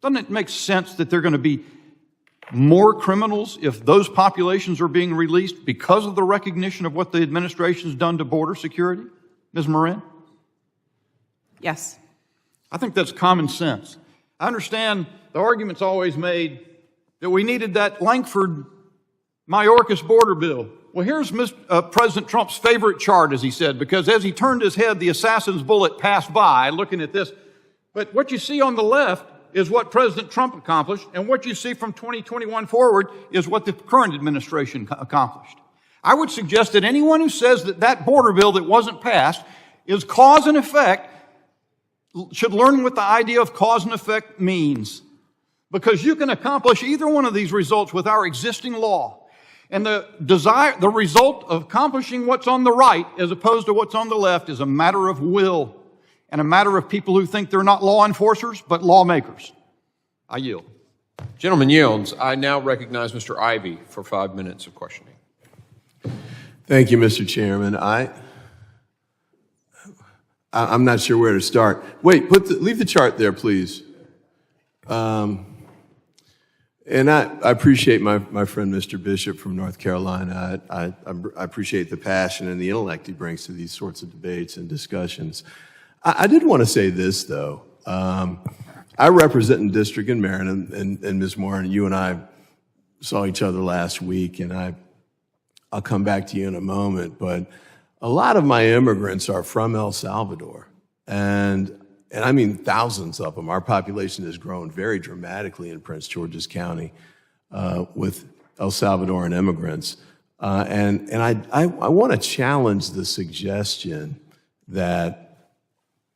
[SPEAKER 10] Doesn't it make sense that there are going to be more criminals if those populations are being released because of the recognition of what the administration's done to border security? Ms. Morin?
[SPEAKER 4] Yes.
[SPEAKER 10] I think that's common sense. I understand the argument's always made that we needed that Langford-Mayorkas border bill. Well, here's President Trump's favorite chart, as he said, because as he turned his head, the assassin's bullet passed by, looking at this. But what you see on the left is what President Trump accomplished, and what you see from 2021 forward is what the current administration accomplished. I would suggest that anyone who says that that border bill that wasn't passed is cause and effect should learn what the idea of cause and effect means. Because you can accomplish either one of these results with our existing law. And the result of accomplishing what's on the right as opposed to what's on the left is a matter of will and a matter of people who think they're not law enforcers but lawmakers. I yield.
[SPEAKER 1] Gentleman yields. I now recognize Mr. Ivey for 5 minutes of questioning.
[SPEAKER 11] Thank you, Mr. Chairman. I'm not sure where to start. Wait, leave the chart there, please. And I appreciate my friend Mr. Bishop from North Carolina. I appreciate the passion and the intellect he brings to these sorts of debates and discussions. I did want to say this, though. I represent a district in Morin, and Ms. Morin, you and I saw each other last week, and I'll come back to you in a moment, but a lot of my immigrants are from El Salvador, and I mean thousands of them. Our population has grown very dramatically in Prince George's County with El Salvadoran immigrants. And I want to challenge the suggestion that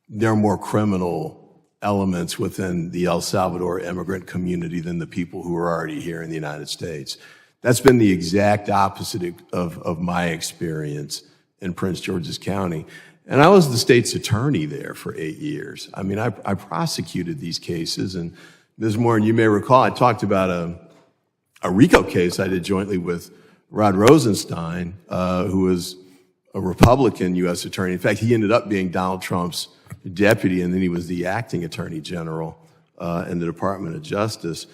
[SPEAKER 11] there are more criminal elements within the El Salvador immigrant community than the people who are already here in the United States. That's been the exact opposite of my experience in Prince George's County. And I was the state's attorney there for 8 years. I mean, I prosecuted these cases. And Ms. Morin, you may recall, I talked about a RICO case I did jointly with Rod Rosenstein, who was a Republican U.S. attorney. In fact, he ended up being Donald Trump's deputy, and then he was the acting attorney general in the Department of Justice.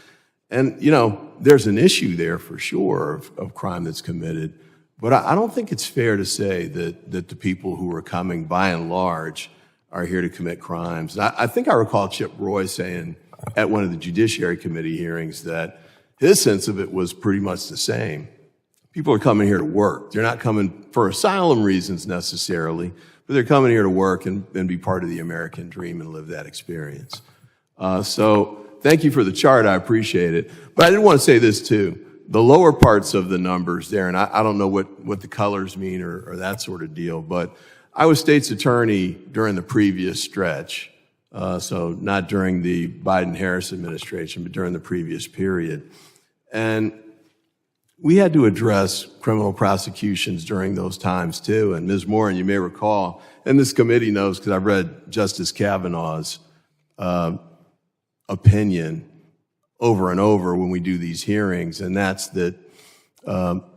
[SPEAKER 11] And, you know, there's an issue there for sure of crime that's committed. But I don't think it's fair to say that the people who are coming, by and large, are here to commit crimes. And I think I recall Chip Roy saying at one of the Judiciary Committee hearings that his sense of it was pretty much the same. People are coming here to work. They're not coming for asylum reasons necessarily, but they're coming here to work and be part of the American dream and live that experience. So thank you for the chart. I appreciate it. But I did want to say this, too. The lower parts of the numbers there, and I don't know what the colors mean or that sort of deal, but I was state's attorney during the previous stretch, so not during the Biden-Harris administration, but during the previous period. And we had to address criminal prosecutions during those times, too. And Ms. Morin, you may recall, and this committee knows because I've read Justice Kavanaugh's opinion over and over when we do these hearings, and that's that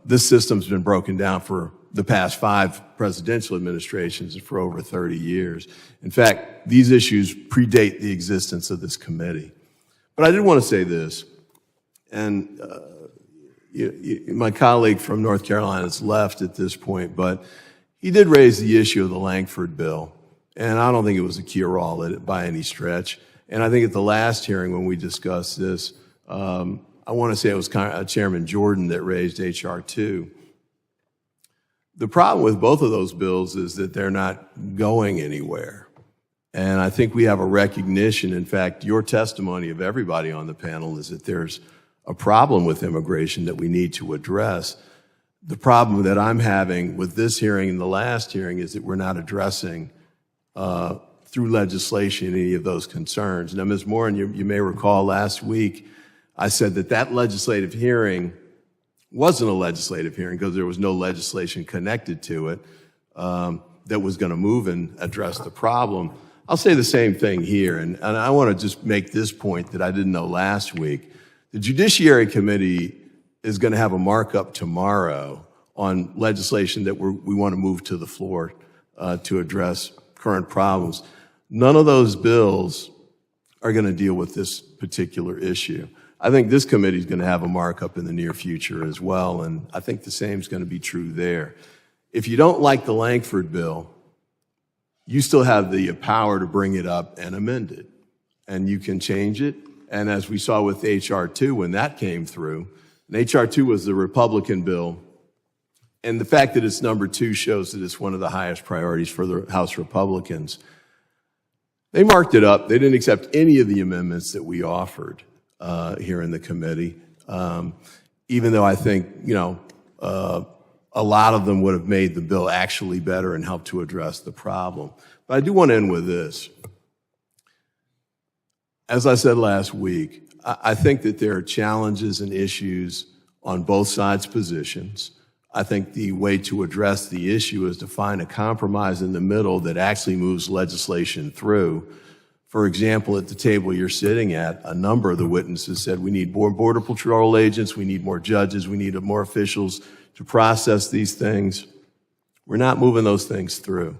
[SPEAKER 11] this system's been broken down for the past 5 presidential administrations and for over 30 years. In fact, these issues predate the existence of this committee. But I did want to say this, and my colleague from North Carolina has left at this point, but he did raise the issue of the Langford bill, and I don't think it was a cure-all by any stretch. And I think at the last hearing when we discussed this, I want to say it was Chairman Jordan that raised H.R. 2. The problem with both of those bills is that they're not going anywhere. And I think we have a recognition, in fact, your testimony of everybody on the panel is that there's a problem with immigration that we need to address. The problem that I'm having with this hearing and the last hearing is that we're not addressing through legislation any of those concerns. Now, Ms. Morin, you may recall last week I said that legislative hearing wasn't a legislative hearing because there was no legislation connected to it that was going to move and address the problem. I'll say the same thing here, and I want to just make this point that I didn't know last week. The Judiciary Committee is going to have a markup tomorrow on legislation that we want to move to the floor to address current problems. None of those bills are going to deal with this particular issue. I think this committee is going to have a markup in the near future as well, and I think the same is going to be true there. If you don't like the Langford bill, you still have the power to bring it up and amend it, and you can change it. And as we saw with H.R. 2 when that came through, and H.R. 2 was the Republican bill And the fact that it's number 2 shows that it's one of the highest priorities for the House Republicans. They marked it up. They didn't accept any of the amendments that we offered here in the committee, even though I think, a lot of them would have made the bill actually better and helped to address the problem. But I do want to end with this. As I said last week, I think that there are challenges and issues on both sides' positions. I think the way to address the issue is to find a compromise in the middle that actually moves legislation through. For example, at the table you're sitting at, a number of the witnesses said we need more Border Patrol agents, we need more judges, we need more officials to process these things. We're not moving those things through.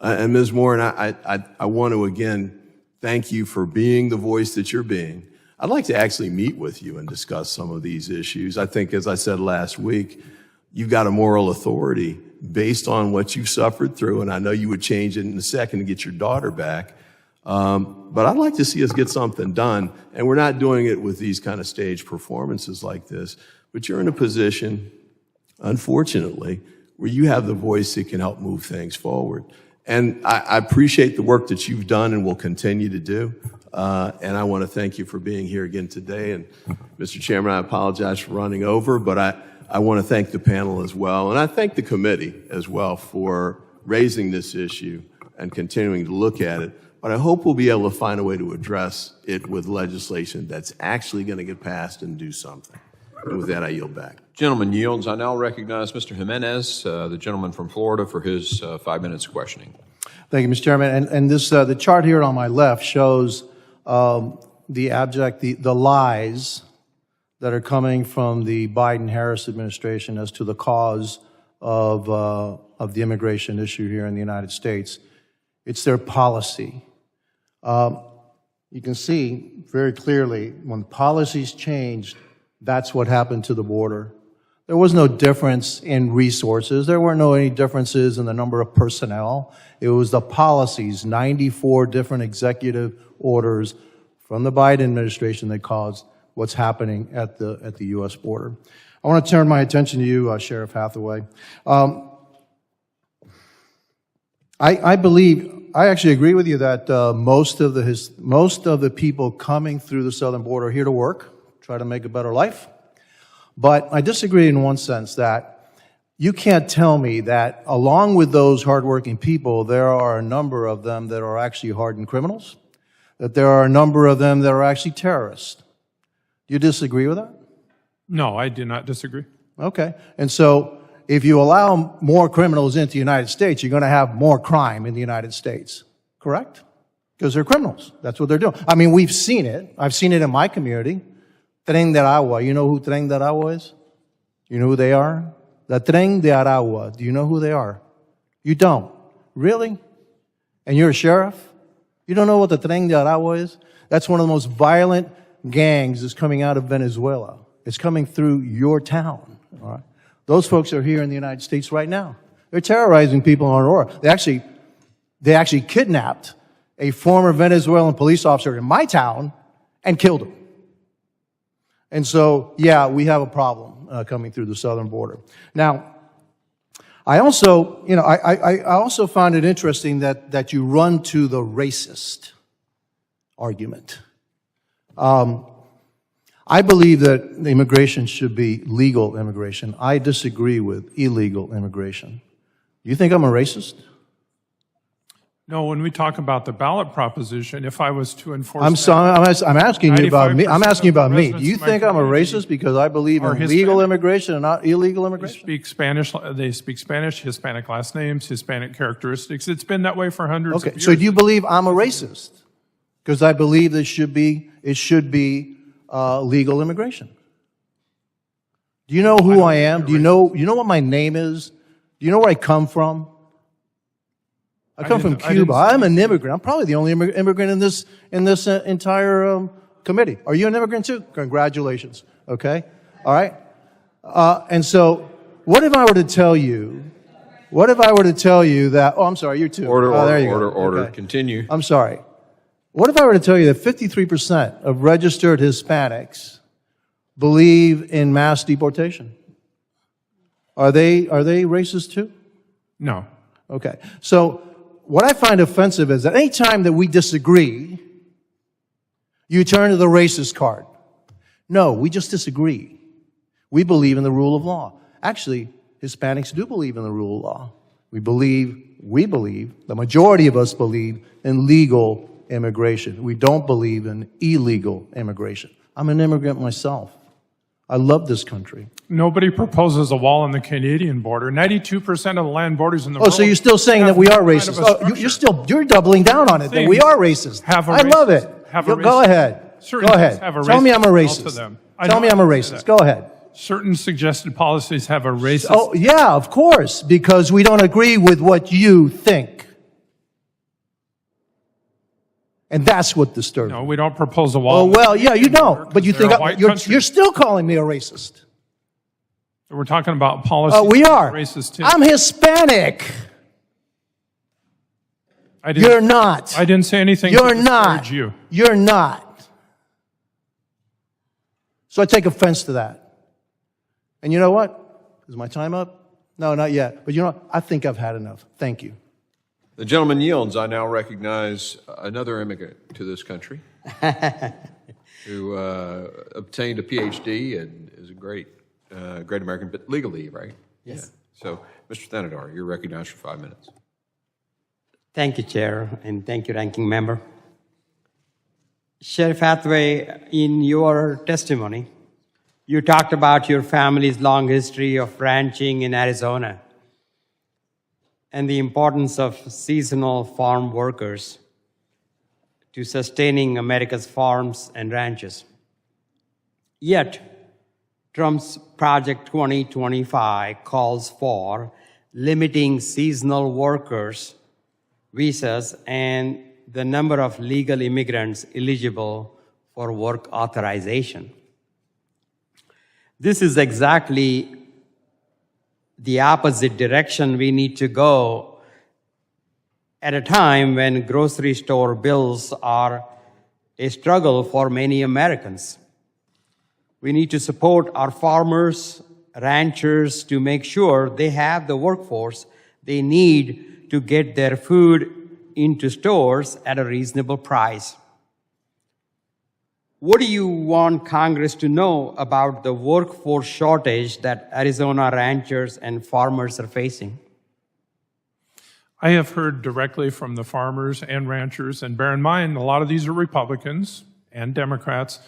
[SPEAKER 11] And Ms. Morin, I want to again thank you for being the voice that you're being. I'd like to actually meet with you and discuss some of these issues. I think, as I said last week, you've got a moral authority based on what you've suffered through, and I know you would change it in a second to get your daughter back. But I'd like to see us get something done, and we're not doing it with these kind of stage performances like this, but you're in a position, unfortunately, where you have the voice that can help move things forward. And I appreciate the work that you've done and will continue to do. And I want to thank you for being here again today. And Mr. Chairman, I apologize for running over, but I want to thank the panel as well. And I thank the committee as well for raising this issue and continuing to look at it. But I hope we'll be able to find a way to address it with legislation that's actually going to get passed and do something. And with that, I yield back.
[SPEAKER 1] Gentleman yields. I now recognize Mr. Jimenez, the gentleman from Florida, for his 5 minutes of questioning.
[SPEAKER 12] Thank you, Mr. Chairman. And this, the chart here on my left shows the lies that are coming from the Biden-Harris administration as to the cause of the immigration issue here in the United States. It's their policy. You can see very clearly when policies changed, that's what happened to the border. There was no difference in resources. There weren't any differences in the number of personnel. It was the policies, 94 different executive orders from the Biden administration that caused what's happening at the U.S. border. I want to turn my attention to you, Sheriff Hathaway. I actually agree with you that most of the people coming through the southern border are here to work, try to make a better life. But I disagree in one sense that you can't tell me that along with those hardworking people, there are a number of them that are actually hardened criminals, that there are a number of them that are actually terrorists. Do you disagree with that?
[SPEAKER 6] No, I do not disagree.
[SPEAKER 12] Okay. And so if you allow more criminals into the United States, you're going to have more crime in the United States. Correct? Because they're criminals. That's what they're doing. I mean, we've seen it. I've seen it in my community. Tren de Aragua. You know who Tren de Aragua is? You know who they are? The Tren de Aragua. Do you know who they are? You don't. Really? And you're a sheriff? You don't know what the Tren de Aragua is? That's one of the most violent gangs that's coming out of Venezuela. It's coming through your town. All right? Those folks are here in the United States right now. They're terrorizing people on Aurora. They actually kidnapped a former Venezuelan police officer in my town and killed him. And so, yeah, we have a problem coming through the southern border. Now, I also, I also find it interesting that you run to the racist argument. I believe that immigration should be legal immigration. I disagree with illegal immigration. Do you think I'm a racist?
[SPEAKER 6] No, when we talk about the ballot proposition, if I was to enforce
[SPEAKER 12] I'm asking you about me. I'm asking you about me. Do you think I'm a
[SPEAKER 6] community
[SPEAKER 12] racist because I believe in legal immigration and not illegal immigration?
[SPEAKER 6] They speak Spanish, Hispanic last names, Hispanic characteristics. It's been that way for hundreds of years.
[SPEAKER 12] So do you believe I'm a racist? Because I believe it should be legal immigration. Do you know who I am? Do you know what my name is? Do you know where I come from? I come from Cuba. I'm an immigrant. I'm probably the only immigrant in this entire committee. Are you an immigrant too? Congratulations. Okay. All right. And so, what if I were to tell you that? Oh, I'm sorry. You too.
[SPEAKER 1] Order.
[SPEAKER 12] Okay.
[SPEAKER 1] Continue.
[SPEAKER 12] I'm sorry. What if I were to tell you that 53% of registered Hispanics believe in mass deportation? Are they racist too?
[SPEAKER 6] No.
[SPEAKER 12] Okay. So what I find offensive is that any time that we disagree, you turn to the racist card. No, we just disagree. We believe in the rule of law. Actually, Hispanics do believe in the rule of law. We believe, the majority of us believe in legal immigration. We don't believe in illegal immigration. I'm an immigrant myself. I love this country.
[SPEAKER 6] Nobody proposes a wall on the Canadian border. 92% of the land borders in the world.
[SPEAKER 12] Oh, so you're still saying that we are racist?
[SPEAKER 6] Kind of
[SPEAKER 12] Oh, you're doubling down on it, that we are racist. I love it. Go ahead.
[SPEAKER 6] Certain
[SPEAKER 12] Go ahead.
[SPEAKER 6] have a
[SPEAKER 12] Tell me I'm a
[SPEAKER 6] racist smell to
[SPEAKER 12] racist.
[SPEAKER 6] them.
[SPEAKER 12] Tell me I'm a racist. Go ahead.
[SPEAKER 6] Certain suggested policies have a racist.
[SPEAKER 12] Oh, yeah, of course, because we don't agree with what you think. And that's what disturbs me.
[SPEAKER 6] No, we don't propose a wall.
[SPEAKER 12] Oh, well, yeah, you don't. But you
[SPEAKER 6] They're
[SPEAKER 12] think
[SPEAKER 6] a white country.
[SPEAKER 12] you're still calling me a racist.
[SPEAKER 6] We're talking about policies.
[SPEAKER 12] We
[SPEAKER 6] that
[SPEAKER 12] are.
[SPEAKER 6] Racist too.
[SPEAKER 12] I'm Hispanic. You're not.
[SPEAKER 6] I didn't say anything
[SPEAKER 12] You're
[SPEAKER 6] to
[SPEAKER 12] not.
[SPEAKER 6] discourage you.
[SPEAKER 12] You're not. So I take offense to that. And you know what? Is my time up? No, not yet. But you know what? I think I've had enough. Thank you.
[SPEAKER 1] The gentleman yields. I now recognize another immigrant to this country who obtained a PhD and is a great American, but legally, right?
[SPEAKER 13] Yes.
[SPEAKER 1] Yeah. So, Mr. Thanadar, you're recognized for 5 minutes.
[SPEAKER 13] Thank you, Chair, and thank you, Ranking Member. Sheriff Hathaway, in your testimony, you talked about your family's long history of ranching in Arizona and the importance of seasonal farm workers to sustaining America's farms and ranches. Yet, Trump's Project 2025 calls for limiting seasonal workers' visas and the number of legal immigrants eligible for work authorization. This is exactly the opposite direction we need to go at a time when grocery store bills are a struggle for many Americans. We need to support our farmers, ranchers to make sure they have the workforce they need to get their food into stores at a reasonable price. What do you want Congress to know about the workforce shortage that Arizona ranchers and farmers are facing?
[SPEAKER 6] I have heard directly from the farmers and ranchers, and bear in mind, a lot of these are Republicans and Democrats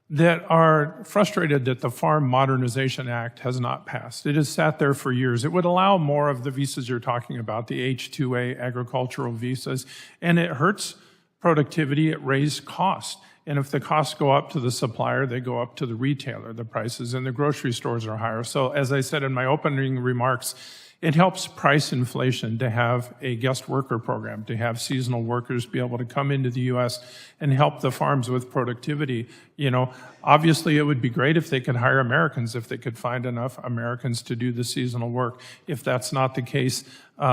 [SPEAKER 6] that are frustrated that the Farm Modernization Act has not passed. It has sat there for years. It would allow more of the visas you're talking about, the H-2A agricultural visas, and it hurts productivity, it raises cost. And if the costs go up to the supplier, they go up to the retailer. The prices in the grocery stores are higher. So as I said in my opening remarks, it helps price inflation to have a guest worker program, to have seasonal workers be able to come into the U.S. and help the farms with productivity. You know, obviously it would be great if they could hire Americans, if they could find enough Americans to do the seasonal work. If that's not the case, we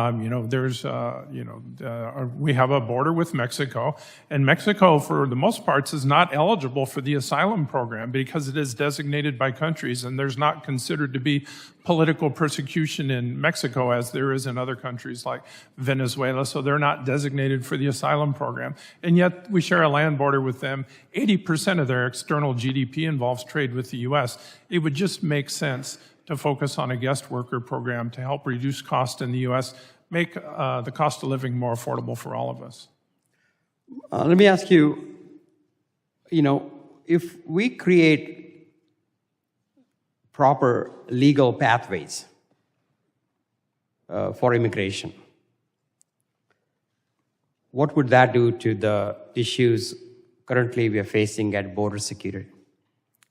[SPEAKER 6] have a border with Mexico, and Mexico, for the most parts, is not eligible for the asylum program because it is designated by countries, and there's not considered to be political persecution in Mexico as there is in other countries like Venezuela, so they're not designated for the asylum program. And yet we share a land border with them. 80% of their external GDP involves trade with the U.S. It would just make sense to focus on a guest worker program to help reduce cost in the U.S., make the cost of living more affordable for all of us.
[SPEAKER 13] Let me ask you, if we create proper legal pathways for immigration, what would that do to the issues currently we are facing at border security?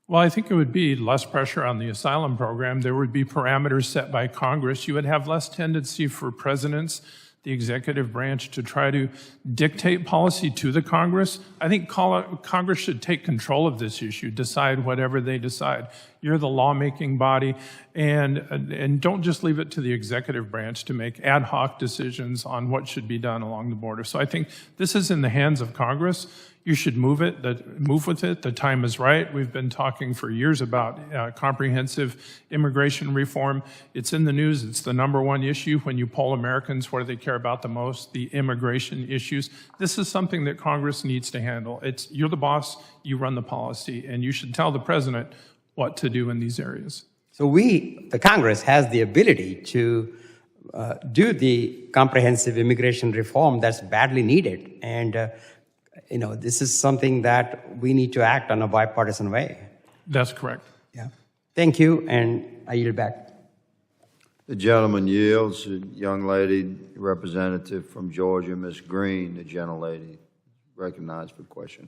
[SPEAKER 6] Well, I think it would be less pressure on the asylum program. There would be parameters set by Congress. You would have less tendency for presidents, the executive branch, to try to dictate policy to the Congress. I think Congress should take control of this issue, decide whatever they decide. You're the lawmaking body, and don't just leave it to the executive branch to make ad hoc decisions on what should be done along the border. So I think this is in the hands of Congress. You should move with it. The time is right. We've been talking for years about comprehensive immigration reform. It's in the news. It's the #1 issue. When you poll Americans, what do they care about the most? The immigration issues. This is something that Congress needs to handle. You're the boss, you run the policy, and you should tell the president what to do in these areas.
[SPEAKER 13] So the Congress has the ability to do the comprehensive immigration reform that's badly needed. And this is something that we need to act on a bipartisan way.
[SPEAKER 6] That's correct.
[SPEAKER 13] Yeah. Thank you, and I yield back.
[SPEAKER 14] The gentleman yields. A young lady representative from Georgia, Ms. Green, the gentlelady, recognized for question.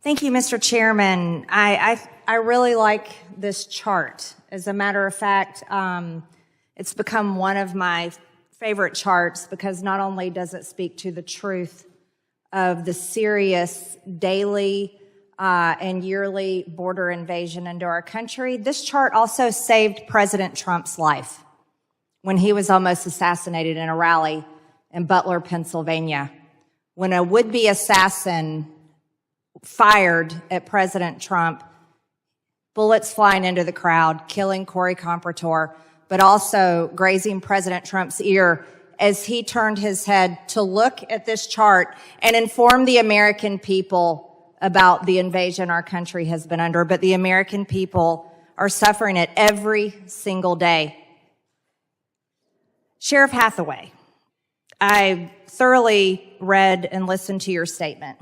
[SPEAKER 15] Thank you, Mr. Chairman. I really like this chart. As a matter of fact, it's become one of my favorite charts because not only does it speak to the truth of the serious daily and yearly border invasion into our country, this chart also saved President Trump's life when he was almost assassinated in a rally in Butler, Pennsylvania, when a would-be assassin fired at President Trump, bullets flying into the crowd, killing Corey Comprator, but also grazing President Trump's ear as he turned his head to look at this chart and inform the American people about the invasion our country has been under. But the American people are suffering it every single day. Sheriff Hathaway, I thoroughly read and listened to your statement.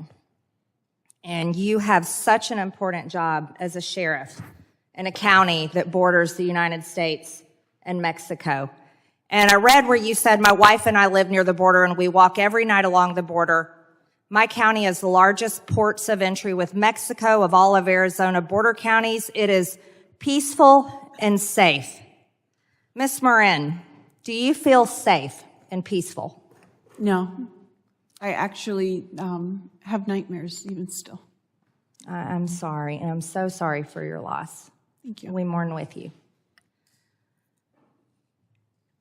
[SPEAKER 15] And you have such an important job as a sheriff in a county that borders the United States and Mexico. And I read where you said, my wife and I live near the border and we walk every night along the border. My county is the largest ports of entry with Mexico of all of Arizona border counties. It is peaceful and safe. Ms. Morin, do you feel safe and peaceful?
[SPEAKER 4] No. I actually have nightmares even still.
[SPEAKER 15] I'm sorry, and I'm so sorry for your loss.
[SPEAKER 4] Thank you.
[SPEAKER 15] We mourn with you.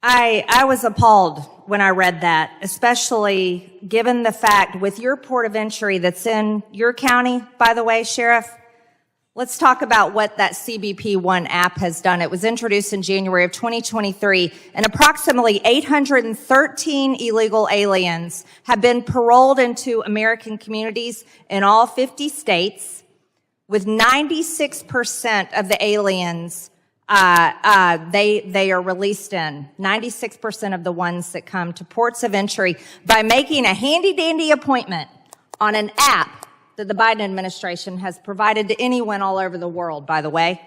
[SPEAKER 15] I was appalled when I read that, especially given the fact with your port of entry that's in your county, by the way, Sheriff. Let's talk about what that CBP One app has done. It was introduced in January of 2023, and approximately 813 illegal aliens have been paroled into American communities in all 50 states, with 96% of the aliens they are released in, 96% of the ones that come to ports of entry by making a handy-dandy appointment on an app that the Biden administration has provided to anyone all over the world, by the way.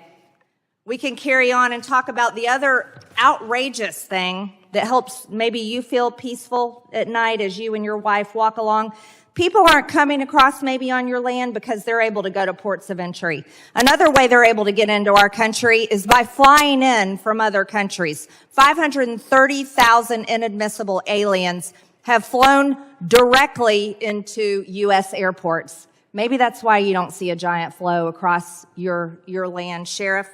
[SPEAKER 15] We can carry on and talk about the other outrageous thing that helps maybe you feel peaceful at night as you and your wife walk along. People aren't coming across maybe on your land because they're able to go to ports of entry. Another way they're able to get into our country is by flying in from other countries. 530,000 inadmissible aliens have flown directly into U.S. airports. Maybe that's why you don't see a giant flow across your land, Sheriff.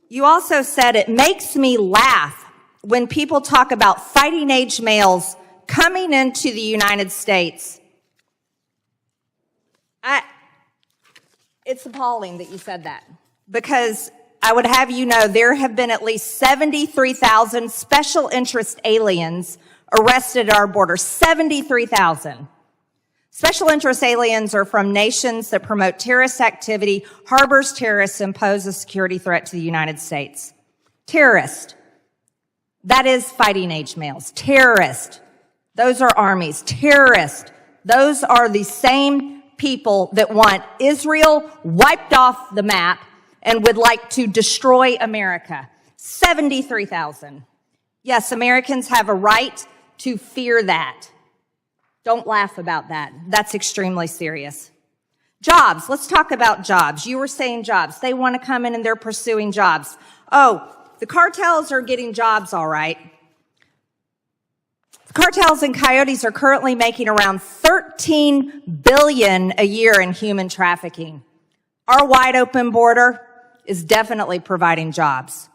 [SPEAKER 15] You also said, it makes me laugh when people talk about fighting age males coming into the United States. It's appalling that you said that, because I would have you know there have been at least 73,000 special interest aliens arrested at our border. 73,000. Special interest aliens are from nations that promote terrorist activity, harbors terrorists, and pose a security threat to the United States. Terrorist. That is fighting age males. Terrorist. Those are armies. Terrorist. Those are the same people that want Israel wiped off the map and would like to destroy America. 73,000. Yes, Americans have a right to fear that. Don't laugh about that. That's extremely serious. Jobs. Let's talk about jobs. You were saying jobs. They want to come in and they're pursuing jobs. Oh, the cartels are getting jobs, all right. The cartels and coyotes are currently making around $13 billion a year in human trafficking. Our wide open border is definitely providing jobs.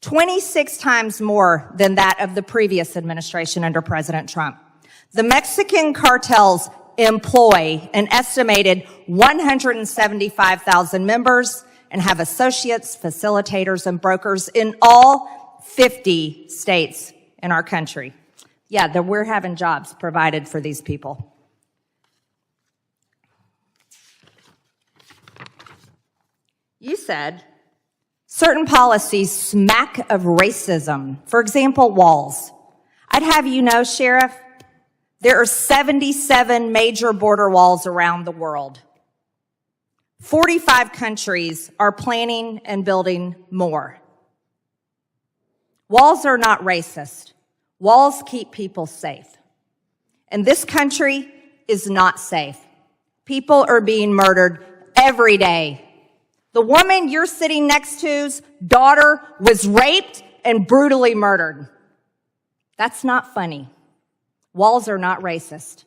[SPEAKER 15] 26 times more than that of the previous administration under President Trump. The Mexican cartels employ an estimated 175,000 members and have associates, facilitators, and brokers in all 50 states in our country. Yeah, we're having jobs provided for these people. You said certain policies smack of racism. For example, walls. I'd have you know, Sheriff, there are 77 major border walls around the world. 45 countries are planning and building more. Walls are not racist. Walls keep people safe. And this country is not safe. People are being murdered every day. The woman you're sitting next to's daughter was raped and brutally murdered. That's not funny. Walls are not racist.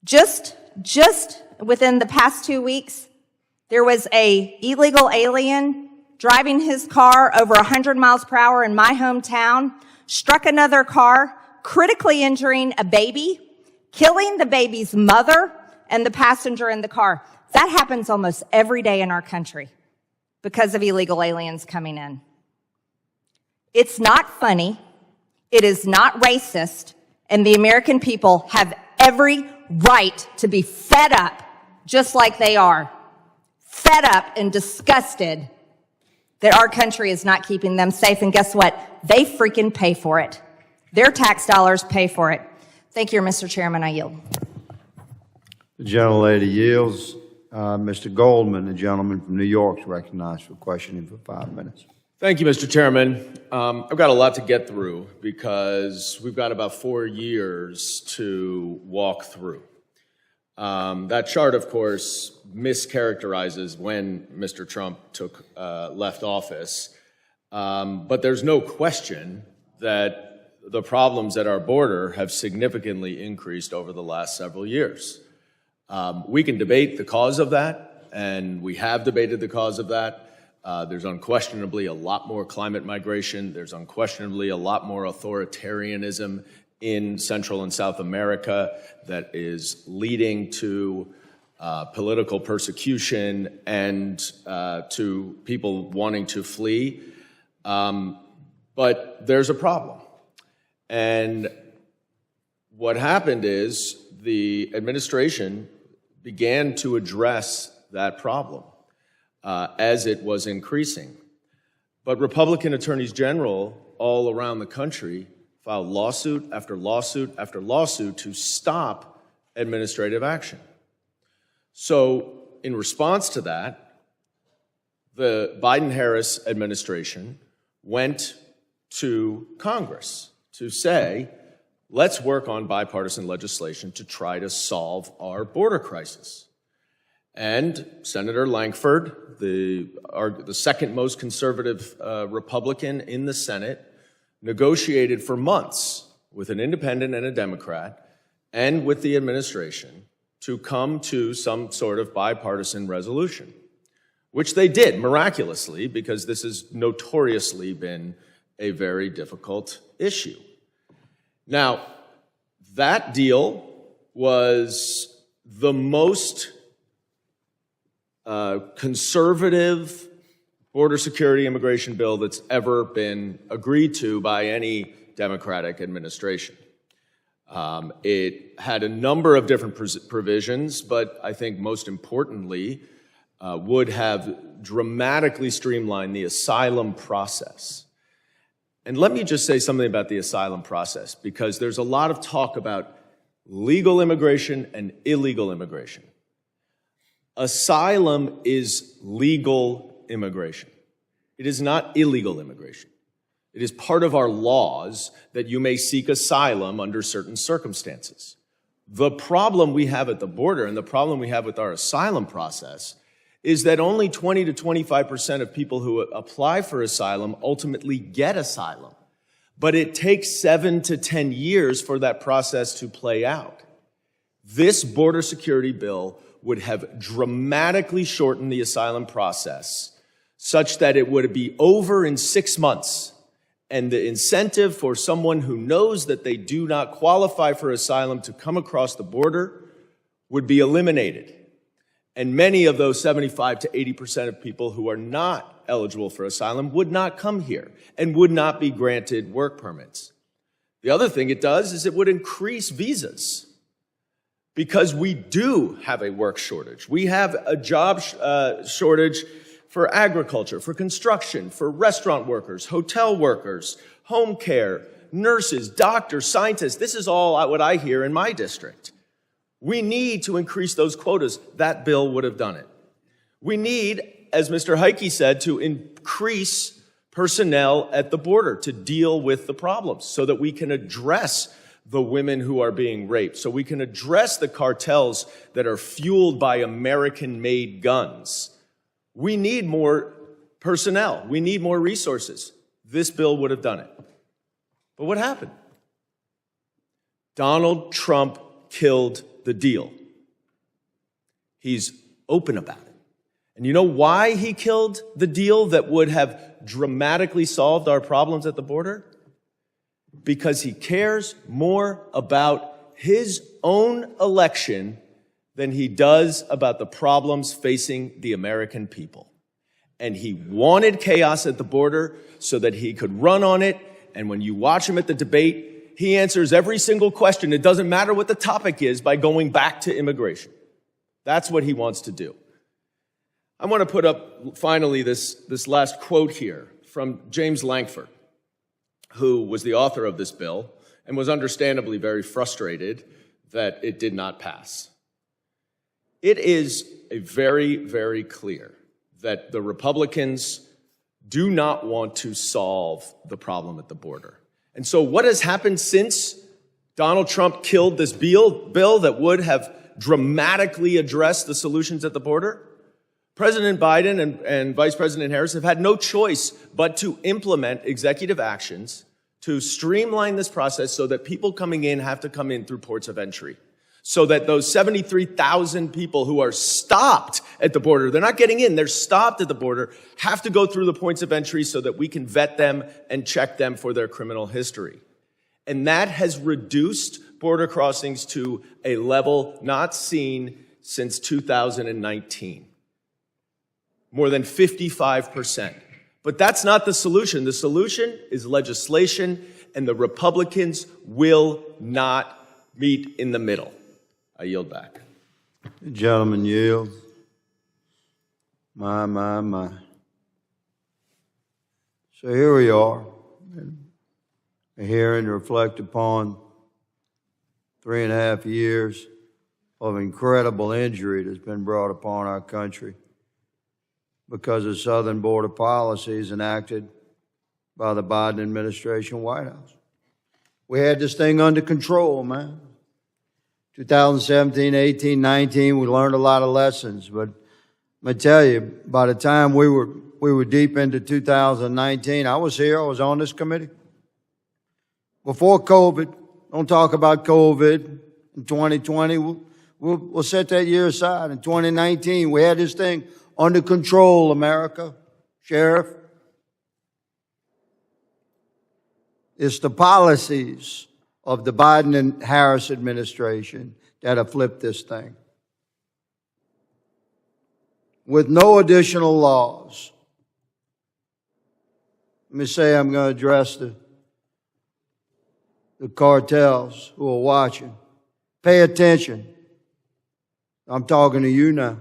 [SPEAKER 15] Just within the past 2 weeks, there was an illegal alien driving his car over 100 miles per hour in my hometown, struck another car, critically injuring a baby, killing the baby's mother and the passenger in the car. That happens almost every day in our country because of illegal aliens coming in. It's not funny. It is not racist. And the American people have every right to be fed up, just like they are. Fed up and disgusted that our country is not keeping them safe. And guess what? They freaking pay for it. Their tax dollars pay for it. Thank you, Mr. Chairman. I yield.
[SPEAKER 14] The gentlelady yields. Mr. Goldman, the gentleman from New York, is recognized for questioning for 5 minutes.
[SPEAKER 16] Thank you, Mr. Chairman. I've got a lot to get through because we've got about 4 years to walk through. That chart, of course, mischaracterizes when Mr. Trump left office. But there's no question that the problems at our border have significantly increased over the last several years. We can debate the cause of that, and we have debated the cause of that. There's unquestionably a lot more climate migration. There's unquestionably a lot more authoritarianism in Central and South America that is leading to political persecution and to people wanting to flee. But there's a problem. And what happened is the administration began to address that problem as it was increasing. But Republican attorneys general all around the country filed lawsuit after lawsuit after lawsuit to stop administrative action. So in response to that, the Biden-Harris administration went to Congress to say, let's work on bipartisan legislation to try to solve our border crisis. And Senator Lankford, the second most conservative Republican in the Senate, negotiated for months with an independent and a Democrat and with the administration to come to some sort of bipartisan resolution, which they did miraculously because this has notoriously been a very difficult issue. Now, that deal was the most conservative border security immigration bill that's ever been agreed to by any Democratic administration. It had a number of different provisions, but I think most importantly would have dramatically streamlined the asylum process. And let me just say something about the asylum process, because there's a lot of talk about legal immigration and illegal immigration. Asylum is legal immigration. It is not illegal immigration. It is part of our laws that you may seek asylum under certain circumstances. The problem we have at the border and the problem we have with our asylum process is that only 20 to 25% of people who apply for asylum ultimately get asylum. But it takes 7 to 10 years for that process to play out. This border security bill would have dramatically shortened the asylum process such that it would be over in 6 months. And the incentive for someone who knows that they do not qualify for asylum to come across the border would be eliminated. And many of those 75 to 80% of people who are not eligible for asylum would not come here and would not be granted work permits. The other thing it does is it would increase visas, because we do have a work shortage. We have a job shortage for agriculture, for construction, for restaurant workers, hotel workers, home care, nurses, doctors, scientists. This is all what I hear in my district. We need to increase those quotas. That bill would have done it. We need, as Mr. Heitke said, to increase personnel at the border to deal with the problems so that we can address the women who are being raped, so we can address the cartels that are fueled by American-made guns. We need more personnel. We need more resources. This bill would have done it. But what happened? Donald Trump killed the deal. He's open about it. And you know why he killed the deal that would have dramatically solved our problems at the border? Because he cares more about his own election than he does about the problems facing the American people. And he wanted chaos at the border so that he could run on it. And when you watch him at the debate, he answers every single question. It doesn't matter what the topic is, by going back to immigration. That's what he wants to do. I want to put up, finally, this last quote here from James Lankford, who was the author of this bill and was understandably very frustrated that it did not pass. It is very, very clear that the Republicans do not want to solve the problem at the border. And so what has happened since Donald Trump killed this bill that would have dramatically addressed the solutions at the border? President Biden and Vice President Harris have had no choice but to implement executive actions to streamline this process so that people coming in have to come in through ports of entry. So that those 73,000 people who are stopped at the border, they're not getting in, they're stopped at the border, have to go through the points of entry so that we can vet them and check them for their criminal history. And that has reduced border crossings to a level not seen since 2019. More than 55%. But that's not the solution. The solution is legislation, and the Republicans will not meet in the middle. I yield back.
[SPEAKER 14] The gentleman yields. My. So here we are, a hearing to reflect upon 3.5 years of incredible injury that's been brought upon our country because of southern border policies enacted by the Biden administration White House. We had this thing under control, man. 2017, 18, 19, we learned a lot of lessons, but I'm going to tell you, by the time we were deep into 2019, I was here, I was on this committee. Before COVID, don't talk about COVID in 2020, we'll set that year aside. In 2019, we had this thing under control, America. Sheriff, it's the policies of the Biden and Harris administration that have flipped this thing. With no additional laws. Let me say I'm going to address the cartels who are watching. Pay attention. I'm talking to you now.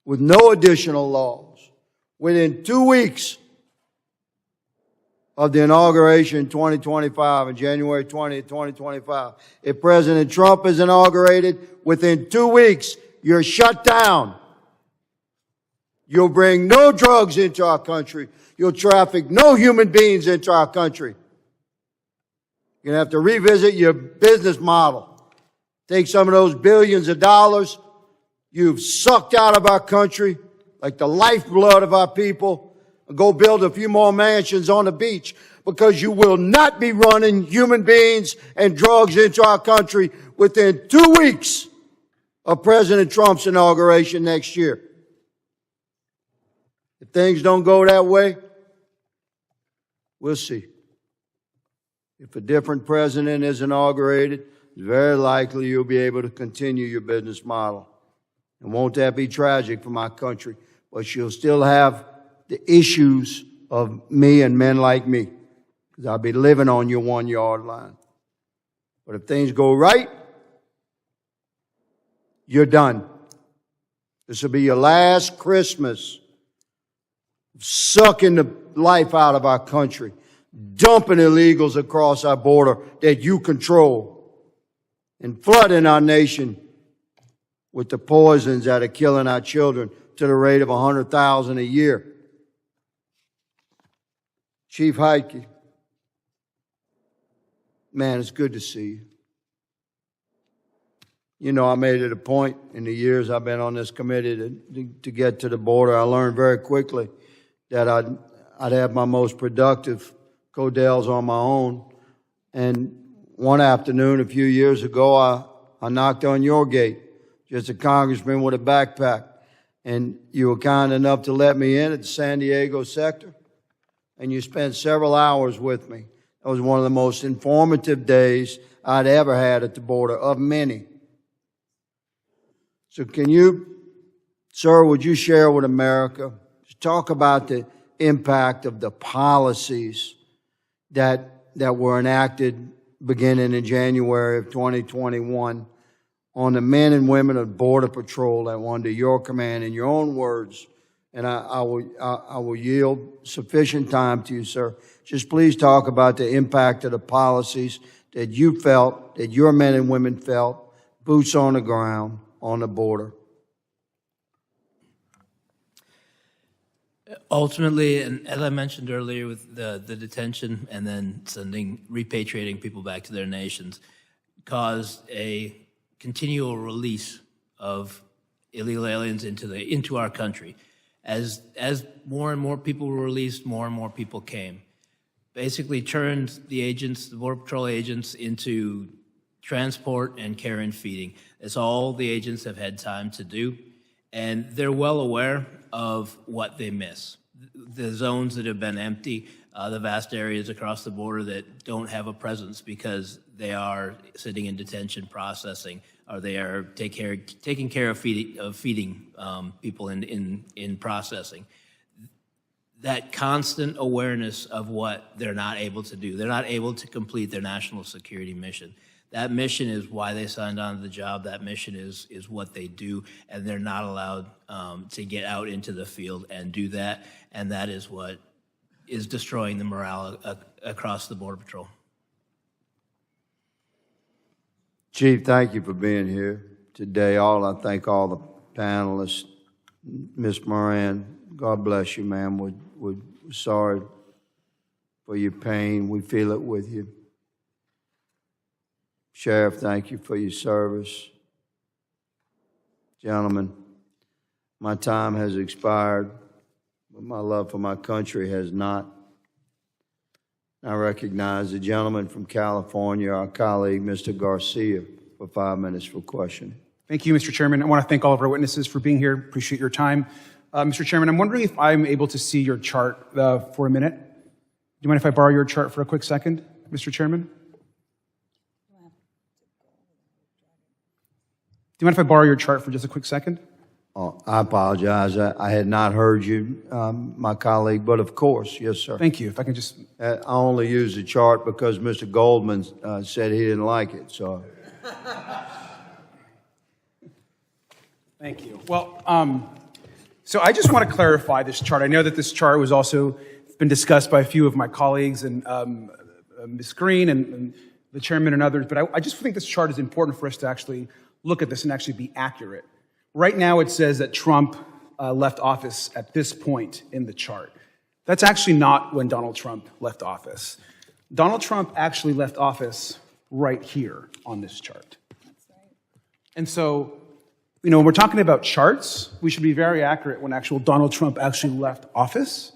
[SPEAKER 14] With no additional laws, within 2 weeks of the inauguration in 2025, on January 20th, 2025, if President Trump is inaugurated, within 2 weeks, you're shut down. You'll bring no drugs into our country. You'll traffic no human beings into our country. You're going to have to revisit your business model. Take some of those billions of dollars you've sucked out of our country, like the lifeblood of our people, and go build a few more mansions on the beach, because you will not be running human beings and drugs into our country within 2 weeks. of President Trump's inauguration next year. If things don't go that way, we'll see. If a different president is inaugurated, it's very likely you'll be able to continue your business model. And won't that be tragic for my country? But you'll still have the issues of me and men like me, because I'll be living on your 1 yard line. But if things go right, you're done. This will be your last Christmas sucking the life out of our country, dumping illegals across our border that you control, and flooding our nation with the poisons that are killing our children to the rate of 100,000 a year. Chief Heitke, man, it's good to see you. You know, I made it a point in the years I've been on this committee to get to the border. I learned very quickly that I'd have my most productive codels on my own. And one afternoon a few years ago, I knocked on your gate, just a congressman with a backpack. And you were kind enough to let me in at the San Diego sector. And you spent several hours with me. That was one of the most informative days I'd ever had at the border, of many. So can you, sir, would you share with America, talk about the impact of the policies that were enacted beginning in January of 2021 on the men and women of Border Patrol that were under your command, in your own words. And I will yield sufficient time to you, sir. Just please talk about the impact of the policies that you felt, that your men and women felt, boots on the ground, on the border.
[SPEAKER 3] Ultimately, and as I mentioned earlier with the detention and then repatriating people back to their nations, caused a continual release of illegal aliens into our country. As more and more people were released, more and more people came. Basically turned the Border Patrol agents into transport and care and feeding. That's all the agents have had time to do. And they're well aware of what they miss. The zones that have been empty, the vast areas across the border that don't have a presence because they are sitting in detention processing, or they are taking care of feeding people in processing. That constant awareness of what they're not able to do. They're not able to complete their national security mission. That mission is why they signed on to the job. That mission is what they do, and they're not allowed to get out into the field and do that, and that is what is destroying the morale across the Border Patrol.
[SPEAKER 14] Chief, thank you for being here today. I thank all the panelists. Ms. Morin, God bless you, ma'am. We're sorry for your pain. We feel it with you. Sheriff, thank you for your service. Gentlemen, my time has expired, but my love for my country has not. I recognize the gentleman from California, our colleague, Mr. Garcia, for 5 minutes for questioning.
[SPEAKER 17] Thank you, Mr. Chairman. I want to thank all of our witnesses for being here. Appreciate your time. Mr. Chairman, I'm wondering if I'm able to see your chart for a minute. Do you mind if I borrow your chart for a quick second, Mr. Chairman? Do you mind if I borrow your chart for just a quick second?
[SPEAKER 14] Oh, I apologize. I had not heard you, my colleague, but of course, yes, sir.
[SPEAKER 17] Thank you. If I can just...
[SPEAKER 14] I only used the chart because Mr. Goldman said he didn't like it, so...
[SPEAKER 17] Thank you. Well, so I just want to clarify this chart. I know that this chart was also been discussed by a few of my colleagues and Ms. Green and the chairman and others, but I just think this chart is important for us to actually look at this and actually be accurate. Right now it says that Trump left office at this point in the chart. That's actually not when Donald Trump left office. Donald Trump actually left office right here on this chart. That's right. And so, when we're talking about charts, we should be very accurate when actual Donald Trump actually left office.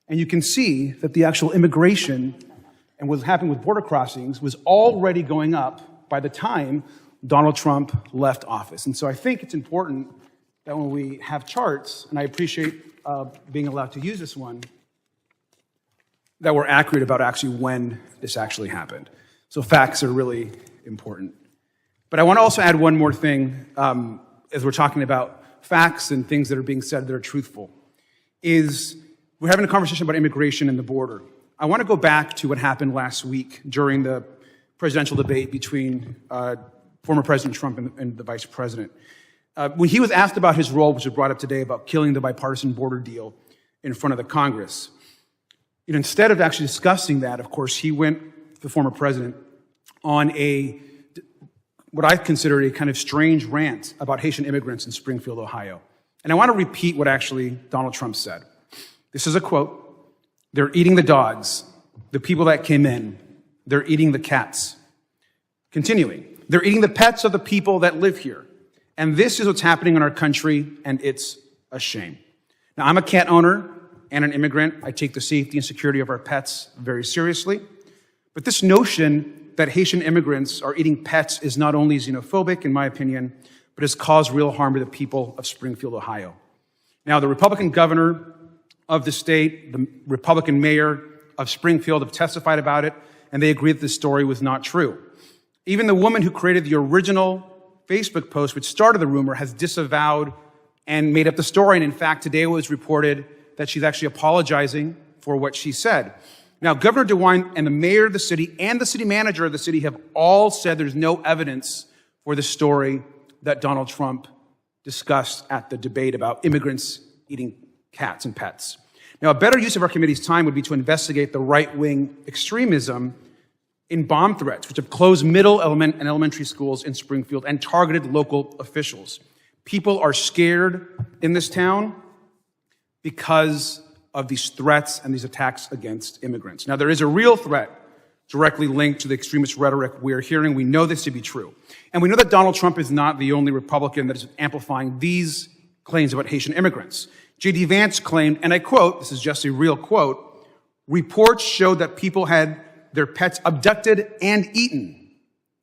[SPEAKER 17] And you can see that the actual immigration and what's happening with border crossings was already going up by the time Donald Trump left office. And so I think it's important that when we have charts, and I appreciate being allowed to use this one, that we're accurate about actually when this actually happened. So facts are really important. But I want to also add one more thing as we're talking about facts and things that are being said that are truthful, is we're having a conversation about immigration and the border. I want to go back to what happened last week during the presidential debate between former President Trump and the vice president. When he was asked about his role, which was brought up today, about killing the bipartisan border deal in front of the Congress, instead of actually discussing that, of course, he went, the former president, on what I consider a kind of strange rant about Haitian immigrants in Springfield, Ohio. And I want to repeat what actually Donald Trump said. This is a quote. "They're eating the dogs, the people that came in. They're eating the cats." Continuing, "They're eating the pets of the people that live here. And this is what's happening in our country, and it's a shame." Now, I'm a cat owner and an immigrant. I take the safety and security of our pets very seriously. But this notion that Haitian immigrants are eating pets is not only xenophobic, in my opinion, but has caused real harm to the people of Springfield, Ohio. Now, the Republican governor of the state, the Republican mayor of Springfield have testified about it, and they agree that this story was not true. Even the woman who created the original Facebook post, which started the rumor, has disavowed and made up the story. And in fact, today it was reported that she's actually apologizing for what she said. Now, Governor DeWine and the mayor of the city and the city manager of the city have all said there's no evidence for the story that Donald Trump discussed at the debate about immigrants eating cats and pets. Now, a better use of our committee's time would be to investigate the right-wing extremism in bomb threats, which have closed middle and elementary schools in Springfield and targeted local officials. People are scared in this town because of these threats and these attacks against immigrants. Now, there is a real threat directly linked to the extremist rhetoric we're hearing. We know this to be true. And we know that Donald Trump is not the only Republican that is amplifying these claims about Haitian immigrants. J.D. Vance claimed, and I quote, this is just a real quote, "Reports showed that people had their pets abducted and eaten,"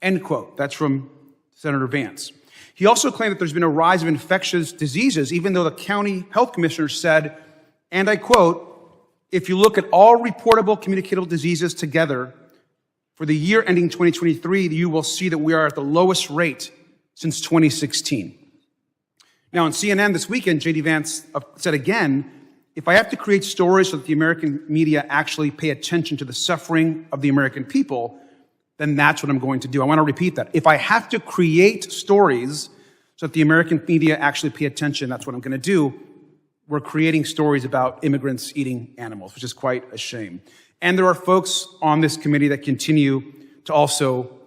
[SPEAKER 17] end quote. That's from Senator Vance. He also claimed that there's been a rise of infectious diseases, even though the county health commissioner said, and I quote, "If you look at all reportable communicable diseases together for the year ending 2023, you will see that we are at the lowest rate since 2016. Now, on CNN this weekend, J.D. Vance said again, "If I have to create stories so that the American media actually pay attention to the suffering of the American people, then that's what I'm going to do." I want to repeat that. If I have to create stories so that the American media actually pay attention, that's what I'm going to do. We're creating stories about immigrants eating animals, which is quite a shame. And there are folks on this committee that continue to also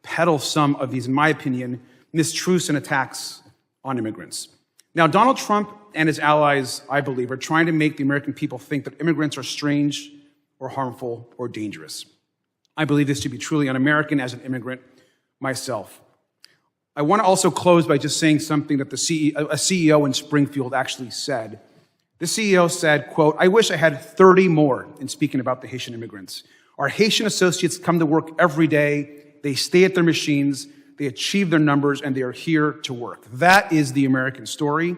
[SPEAKER 17] peddle some of these, in my opinion, mistruths and attacks on immigrants. Now, Donald Trump and his allies, I believe, are trying to make the American people think that immigrants are strange or harmful or dangerous. I believe this to be truly un-American as an immigrant myself. I want to also close by just saying something that a CEO in Springfield actually said. The CEO said, quote, "I wish I had 30 more," in speaking about the Haitian immigrants. "Our Haitian associates come to work every day. They stay at their machines. They achieve their numbers, and they are here to work." That is the American story.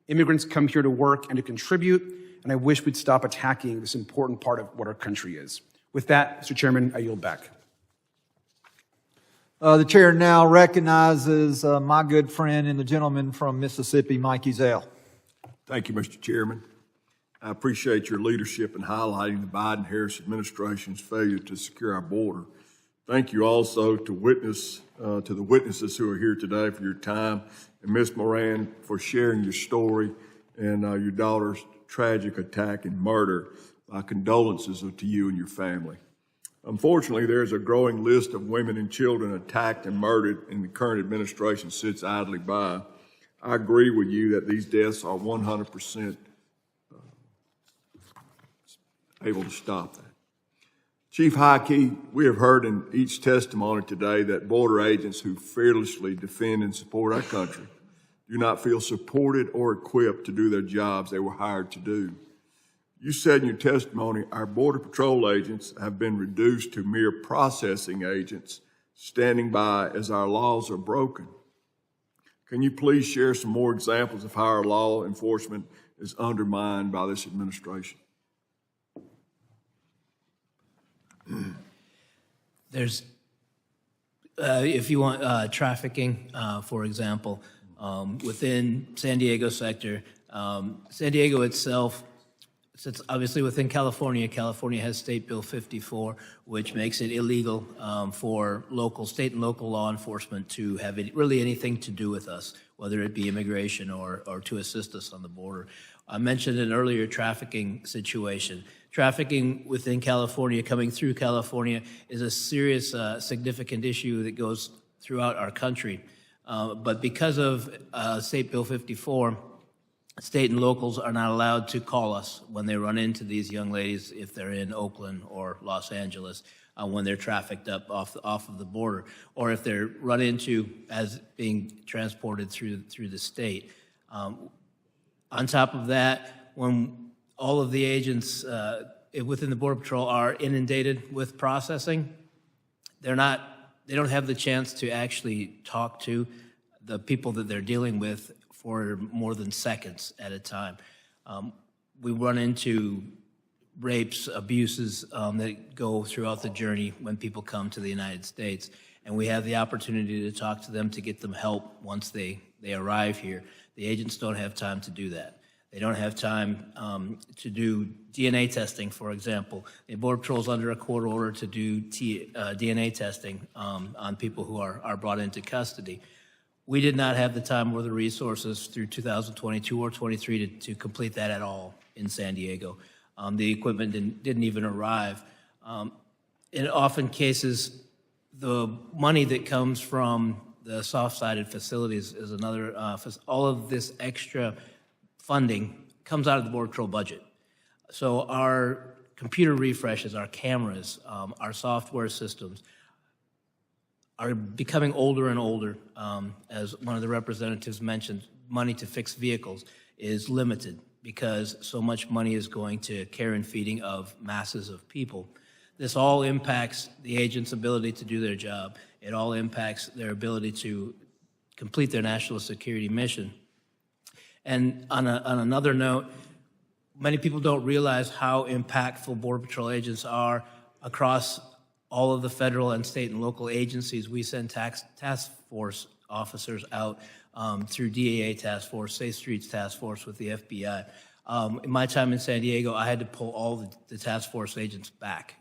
[SPEAKER 17] Immigrants come here to work and to contribute, and I wish we'd stop attacking this important part of what our country is. With that, Mr. Chairman, I yield back.
[SPEAKER 18] The chair now recognizes my good friend and the gentleman from Mississippi, Mike Ezell.
[SPEAKER 19] Thank you, Mr. Chairman. I appreciate your leadership in highlighting the Biden-Harris administration's failure to secure our border. Thank you also to the witnesses who are here today for your time, and Ms. Morin for sharing your story and your daughter's tragic attack and murder. My condolences to you and your family. Unfortunately, there's a growing list of women and children attacked and murdered, and the current administration sits idly by. I agree with you that these deaths are 100% able to stop that. Chief Heitke, we have heard in each testimony today that border agents who fearlessly defend and support our country do not feel supported or equipped to do their jobs they were hired to do. You said in your testimony, our Border Patrol agents have been reduced to mere processing agents standing by as our laws are broken. Can you please share some more examples of how our law enforcement is undermined by this administration?
[SPEAKER 3] There's, if you want trafficking, for example, within San Diego sector, San Diego itself, sits obviously within California. California has State Bill 54, which makes it illegal for state and local law enforcement to have really anything to do with us, whether it be immigration or to assist us on the border. I mentioned an earlier trafficking situation. Trafficking within California, coming through California, is a serious, significant issue that goes throughout our country. But because of State Bill 54, state and locals are not allowed to call us when they run into these young ladies if they're in Oakland or Los Angeles, when they're trafficked up off of the border, or if they're run into as being transported through the state. On top of that, when all of the agents within the Border Patrol are inundated with processing, they don't have the chance to actually talk to the people that they're dealing with for more than seconds at a time. We run into rapes, abuses that go throughout the journey when people come to the United States, and we have the opportunity to talk to them to get them help once they arrive here. The agents don't have time to do that. They don't have time to do DNA testing, for example. The Border Patrol is under a court order to do DNA testing on people who are brought into custody. We did not have the time or the resources through 2022 or 23 to complete that at all in San Diego. The equipment didn't even arrive. In often cases, the money that comes from the soft-sided facilities is another, all of this extra funding comes out of the Border Patrol budget. So our computer refreshes, our cameras, our software systems are becoming older and older. As one of the representatives mentioned, money to fix vehicles is limited because so much money is going to care and feeding of masses of people. This all impacts the agent's ability to do their job. It all impacts their ability to complete their national security mission. And on another note, many people don't realize how impactful Border Patrol agents are across all of the federal and state and local agencies. We send task force officers out through DAA Task Force, Safe Streets Task Force with the FBI. In my time in San Diego, I had to pull all the task force agents back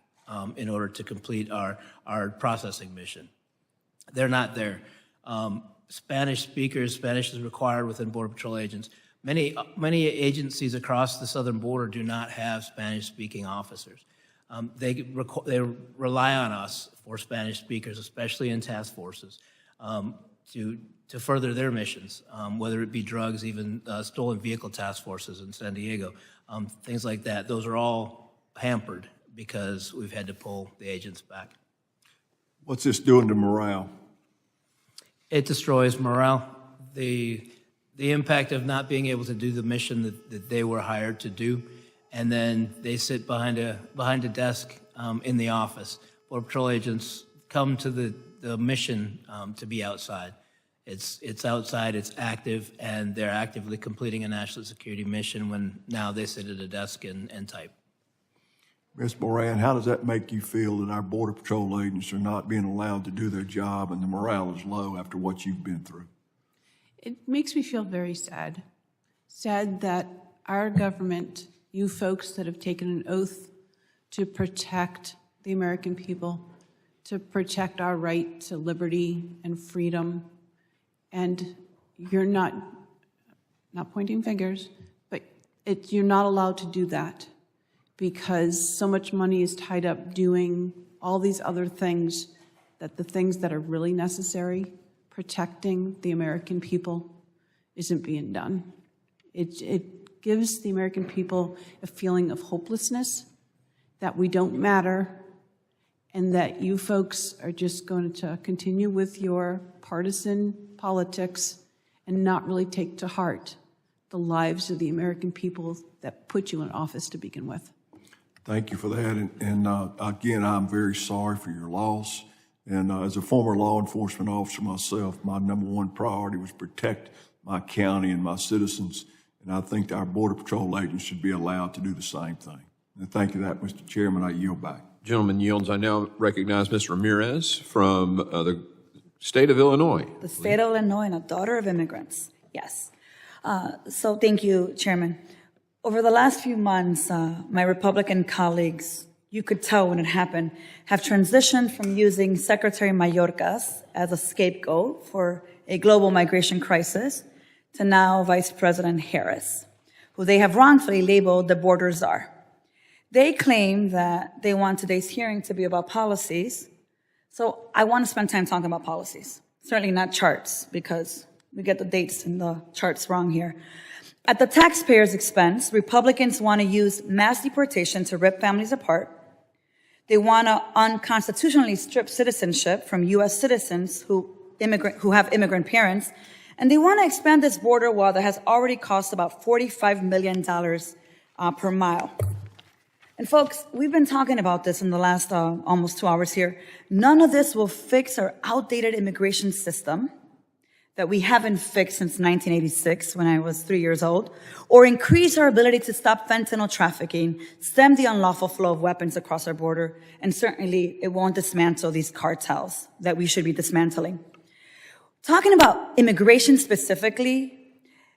[SPEAKER 3] in order to complete our processing mission. They're not there. Spanish speakers, Spanish is required within Border Patrol agents. Many agencies across the southern border do not have Spanish-speaking officers. They rely on us for Spanish speakers, especially in task forces, to further their missions, whether it be drugs, even stolen vehicle task forces in San Diego, things like that. Those are all hampered because we've had to pull the agents back.
[SPEAKER 19] What's this doing to morale?
[SPEAKER 3] It destroys morale. The impact of not being able to do the mission that they were hired to do, and then they sit behind a desk in the office. Border Patrol agents come to the mission to be outside. It's outside, it's active, and they're actively completing a national security mission when now they sit at a desk and type.
[SPEAKER 19] Ms. Morin, how does that make you feel that our Border Patrol agents are not being allowed to do their job and the morale is low after what you've been through?
[SPEAKER 4] It makes me feel very sad. Sad that our government, you folks that have taken an oath to protect the American people, to protect our right to liberty and freedom, and you're not pointing fingers, but you're not allowed to do that because so much money is tied up doing all these other things, that the things that are really necessary, protecting the American people, isn't being done. It gives the American people a feeling of hopelessness, that we don't matter, and that you folks are just going to continue with your partisan politics and not really take to heart the lives of the American people that put you in office to begin with.
[SPEAKER 19] Thank you for that. And again, I'm very sorry for your loss. And as a former law enforcement officer myself, my number one priority was protect my county and my citizens. And I think our Border Patrol agents should be allowed to do the same thing. And thank you for that, Mr. Chairman. I yield back.
[SPEAKER 1] Gentleman yields. I now recognize Ms. Ramirez from the state of Illinois.
[SPEAKER 20] The state of Illinois and a daughter of immigrants. Yes. So thank you, Chairman. Over the last few months, my Republican colleagues, you could tell when it happened, have transitioned from using Secretary Mayorkas as a scapegoat for a global migration crisis to now Vice President Harris, who they have wrongfully labeled the border czar. They claim that they want today's hearing to be about policies. So I want to spend time talking about policies, certainly not charts, because we get the dates and the charts wrong here. At the taxpayer's expense, Republicans want to use mass deportation to rip families apart. They want to unconstitutionally strip citizenship from U.S. citizens who have immigrant parents. And they want to expand this border wall that has already cost about $45 million per mile. And folks, we've been talking about this in the last almost 2 hours here. None of this will fix our outdated immigration system that we haven't fixed since 1986 when I was 3 years old, or increase our ability to stop fentanyl trafficking, stem the unlawful flow of weapons across our border, and certainly it won't dismantle these cartels that we should be dismantling. Talking about immigration specifically,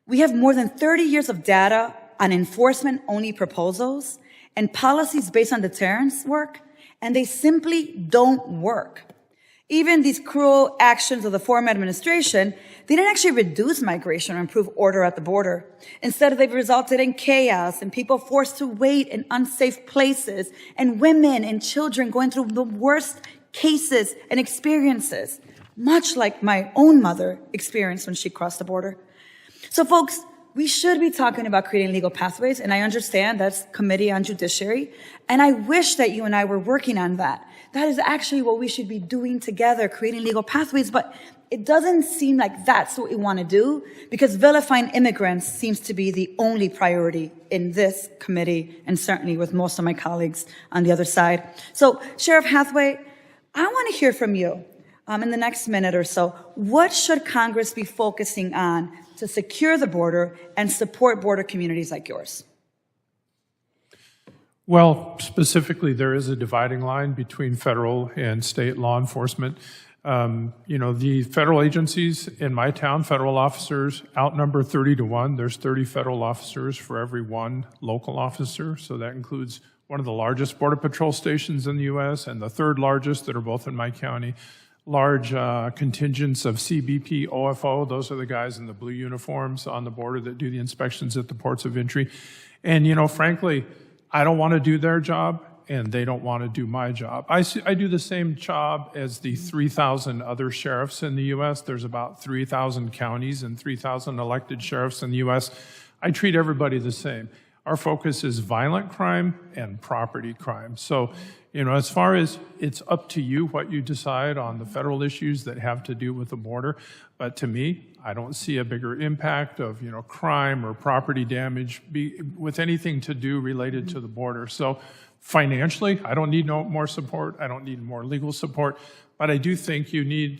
[SPEAKER 20] we have more than 30 years of data on enforcement-only proposals and policies based on deterrence work, and they simply don't work. Even these cruel actions of the former administration, they didn't actually reduce migration or improve order at the border. Instead, they've resulted in chaos and people forced to wait in unsafe places and women and children going through the worst cases and experiences, much like my own mother experienced when she crossed the border. So folks, we should be talking about creating legal pathways, and I understand that's Committee on Judiciary, and I wish that you and I were working on that. That is actually what we should be doing together, creating legal pathways, but it doesn't seem like that's what we want to do, because vilifying immigrants seems to be the only priority in this committee, and certainly with most of my colleagues on the other side. So, Sheriff Hathaway, I want to hear from you in the next minute or so. What should Congress be focusing on to secure the border and support border communities like yours?
[SPEAKER 6] Well, specifically, there is a dividing line between federal and state law enforcement. The federal agencies in my town, federal officers, outnumber 30 to 1. There's 30 federal officers for every one local officer. So that includes one of the largest Border Patrol stations in the U.S. and the third largest that are both in my county. Large contingents of CBP, OFO, those are the guys in the blue uniforms on the border that do the inspections at the ports of entry. And, frankly, I don't want to do their job, and they don't want to do my job. I do the same job as the 3,000 other sheriffs in the U.S. There's about 3,000 counties and 3,000 elected sheriffs in the U.S. I treat everybody the same. Our focus is violent crime and property crime. So, as far as it's up to you what you decide on the federal issues that have to do with the border, but to me, I don't see a bigger impact of, crime or property damage with anything to do related to the border. So financially, I don't need no more support. I don't need more legal support. But I do think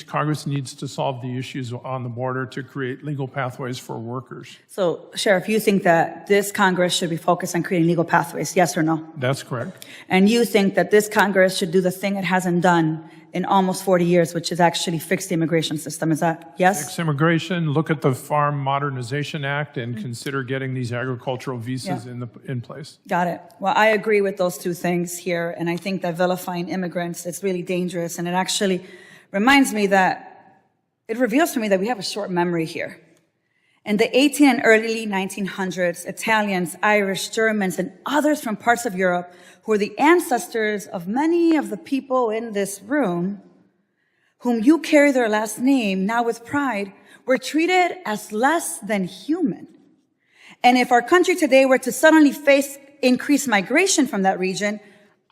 [SPEAKER 6] Congress needs to solve the issues on the border to create legal pathways for workers.
[SPEAKER 20] So, Sheriff, you think that this Congress should be focused on creating legal pathways, yes or no?
[SPEAKER 6] That's correct.
[SPEAKER 20] And you think that this Congress should do the thing it hasn't done in almost 40 years, which is actually fix the immigration system. Is that yes?
[SPEAKER 6] Fix immigration, look at the Farm Modernization Act, and consider getting these agricultural visas in place.
[SPEAKER 20] Got it. Well, I agree with those two things here, and I think that vilifying immigrants is really dangerous, and it actually reminds me that, it reveals to me that we have a short memory here. In the 18 and early 1900s, Italians, Irish, Germans, and others from parts of Europe who are the ancestors of many of the people in this room, whom you carry their last name now with pride, were treated as less than human. And if our country today were to suddenly face increased migration from that region,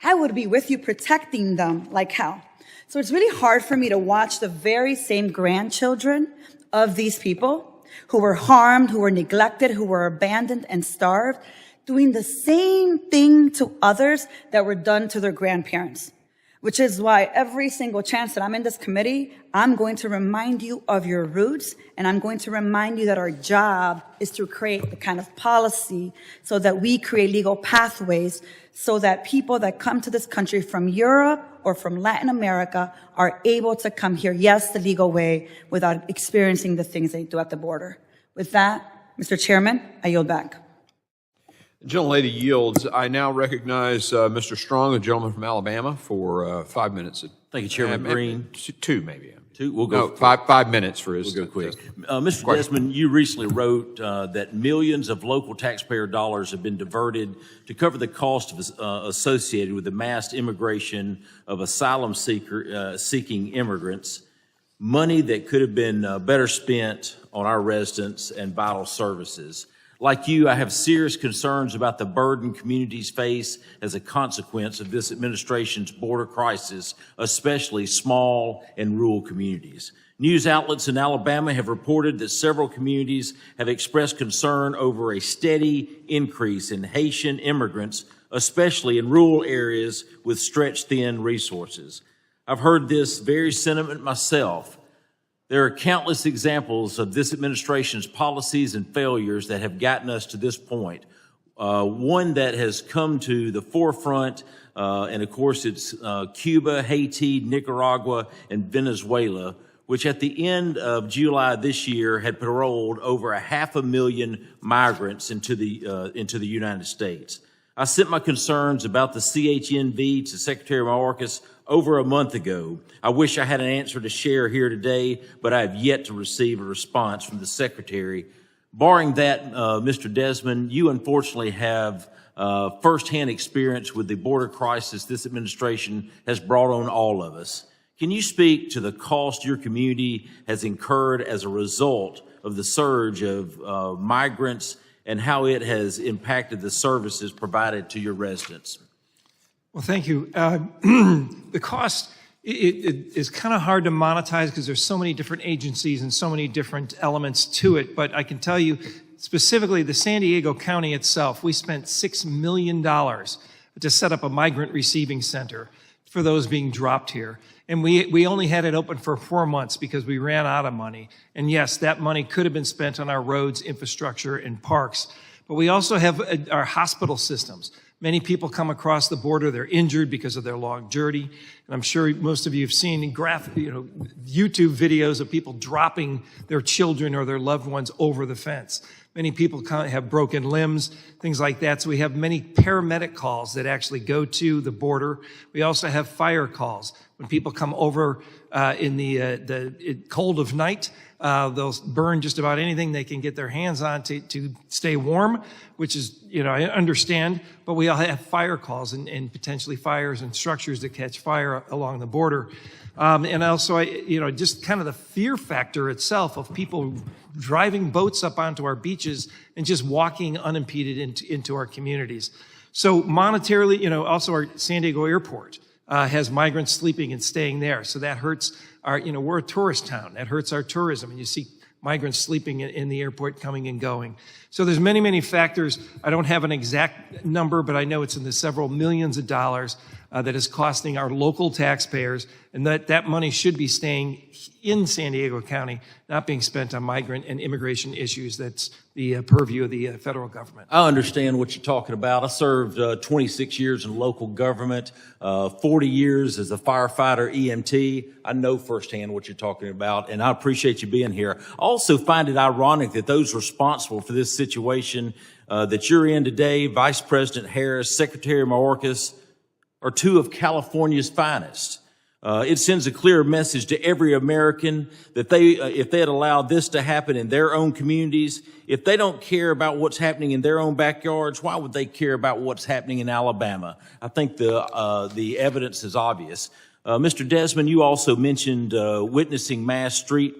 [SPEAKER 20] I would be with you protecting them like hell. So it's really hard for me to watch the very same grandchildren of these people who were harmed, who were neglected, who were abandoned and starved, doing the same thing to others that were done to their grandparents. which is why every single chance that I'm in this committee, I'm going to remind you of your roots, and I'm going to remind you that our job is to create the kind of policy so that we create legal pathways so that people that come to this country from Europe or from Latin America are able to come here, yes, the legal way, without experiencing the things they do at the border. With that, Mr. Chairman, I yield back.
[SPEAKER 1] The gentlelady yields. I now recognize Mr. Strong, a gentleman from Alabama, for 5 minutes.
[SPEAKER 21] Thank you, Chairman Green.
[SPEAKER 1] Two, maybe.
[SPEAKER 21] We'll go
[SPEAKER 1] no, 5 minutes for his.
[SPEAKER 21] We'll go quick. Mr. Desmond, you recently wrote that millions of local taxpayer dollars have been diverted to cover the cost associated with the mass immigration of asylum seeking immigrants, money that could have been better spent on our residents and vital services. Like you, I have serious concerns about the burden communities face as a consequence of this administration's border crisis, especially small and rural communities. News outlets in Alabama have reported that several communities have expressed concern over a steady increase in Haitian immigrants, especially in rural areas with stretched thin resources. I've heard this very sentiment myself. There are countless examples of this administration's policies and failures that have gotten us to this point. One that has come to the forefront, and of course it's Cuba, Haiti, Nicaragua, and Venezuela, which at the end of July this year had paroled over 500,000 migrants into the United States. I sent my concerns about the CHNV to Secretary Mayorkas over a month ago. I wish I had an answer to share here today, but I have yet to receive a response from the Secretary. Barring that, Mr. Desmond, you unfortunately have firsthand experience with the border crisis this administration has brought on all of us. Can you speak to the cost your community has incurred as a result of the surge of migrants and how it has impacted the services provided to your residents?
[SPEAKER 5] Well, thank you. The cost it is kind of hard to monetize because there's so many different agencies and so many different elements to it. But I can tell you specifically the San Diego County itself, we spent $6 million to set up a migrant receiving center for those being dropped here. And we only had it open for 4 months because we ran out of money. And yes, that money could have been spent on our roads, infrastructure, and parks. But we also have our hospital systems. Many people come across the border, they're injured because of their long journey. And I'm sure most of you have seen YouTube videos of people dropping their children or their loved ones over the fence. Many people have broken limbs, things like that. So we have many paramedic calls that actually go to the border. We also have fire calls. When people come over in the cold of night, they'll burn just about anything they can get their hands on to stay warm, which is, I understand, but we all have fire calls and potentially fires and structures that catch fire along the border. And also, just kind of the fear factor itself of people driving boats up onto our beaches and just walking unimpeded into our communities. So monetarily, also our San Diego airport has migrants sleeping and staying there. So that hurts our, we're a tourist town. That hurts our tourism. And you see migrants sleeping in the airport coming and going. So there's many, many factors. I don't have an exact number, but I know it's in the several millions of dollars that is costing our local taxpayers, and that money should be staying in San Diego County, not being spent on migrant and immigration issues. That's the purview of the federal government.
[SPEAKER 21] I understand what you're talking about. I served 26 years in local government, 40 years as a firefighter EMT. I know firsthand what you're talking about, and I appreciate you being here. I also find it ironic that those responsible for this situation that you're in today, Vice President Harris, Secretary Mayorkas, are two of California's finest. It sends a clear message to every American that if they had allowed this to happen in their own communities, if they don't care about what's happening in their own backyards, why would they care about what's happening in Alabama? I think the evidence is obvious. Mr. Desmond, you also mentioned witnessing mass street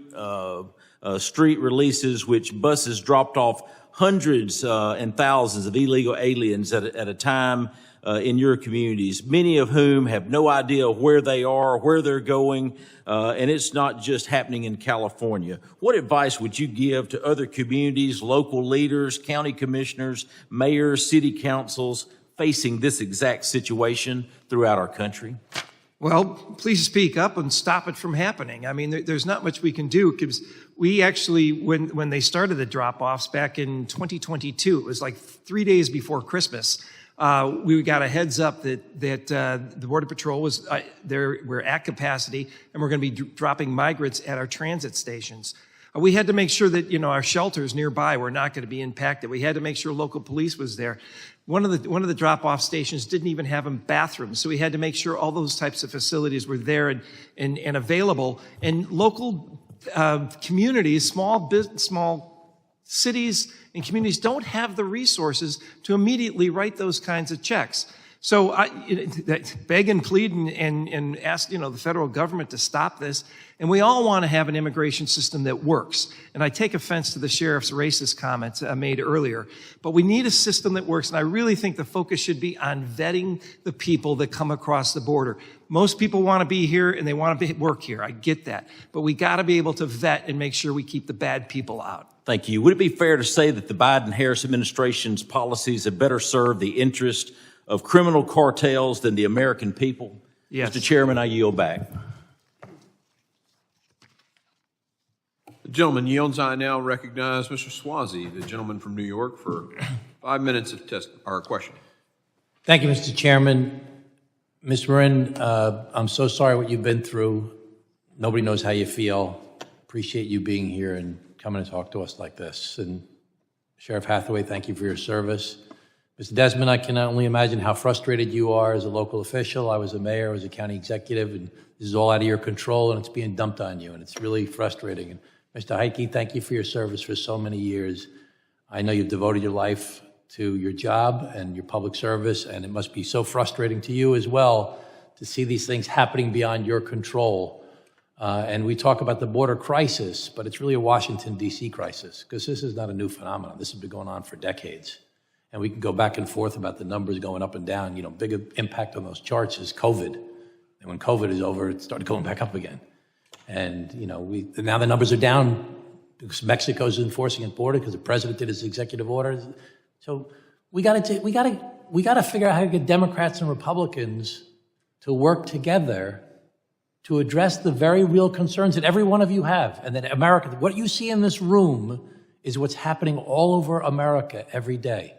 [SPEAKER 21] releases, which buses dropped off hundreds and thousands of illegal aliens at a time in your communities, many of whom have no idea where they are, where they're going, and it's not just happening in California. What advice would you give to other communities, local leaders, county commissioners, mayors, city councils facing this exact situation throughout our country?
[SPEAKER 5] Well, please speak up and stop it from happening. I mean, there's not much we can do because we actually, when they started the drop-offs back in 2022, it was like 3 days before Christmas, we got a heads up that the Border Patrol was, we're at capacity and we're going to be dropping migrants at our transit stations. We had to make sure that, our shelters nearby were not going to be impacted. We had to make sure local police was there. One of the drop-off stations didn't even have bathrooms, so we had to make sure all those types of facilities were there and available. And local communities, small cities and communities don't have the resources to immediately write those kinds of checks. So I beg and plead and ask, the federal government to stop this. And we all want to have an immigration system that works. And I take offense to the sheriff's racist comments made earlier. But we need a system that works. And I really think the focus should be on vetting the people that come across the border. Most people want to be here and they want to work here. I get that. But we got to be able to vet and make sure we keep the bad people out.
[SPEAKER 21] Thank you. Would it be fair to say that the Biden-Harris administration's policies have better served the interest of criminal cartels than the American people?
[SPEAKER 5] Yes.
[SPEAKER 21] Mr. Chairman, I yield back.
[SPEAKER 1] The gentleman yields. I now recognize Mr. Swazi, the gentleman from New York, for 5 minutes of question.
[SPEAKER 3] Thank you, Mr. Chairman. Ms. Morin, I'm so sorry what you've been through. Nobody knows how you feel. Appreciate you being here and coming to talk to us like this. And Sheriff Hathaway, thank you for your service. Mr. Desmond, I can only imagine how frustrated you are as a local official. I was a mayor, I was a county executive, and this is all out of your control, and it's being dumped on you, and it's really frustrating. And Mr. Heitke, thank you for your service for so many years. I know you've devoted your life to your job and your public service, and it must be so frustrating to you as well to see these things happening beyond your control. And we talk about the border crisis, but it's really a Washington, D.C. crisis, because this is not a new phenomenon. This has been going on for decades. And we can go back and forth about the numbers going up and down. Big impact on those charts is COVID. And when COVID is over, it started going back up again. And, now the numbers are down because Mexico's enforcing its border because the president did his executive order. So we got to figure out how to get Democrats and Republicans to work together to address the very real concerns that every one of you have. And that America, what you see in this room is what's happening all over America every day.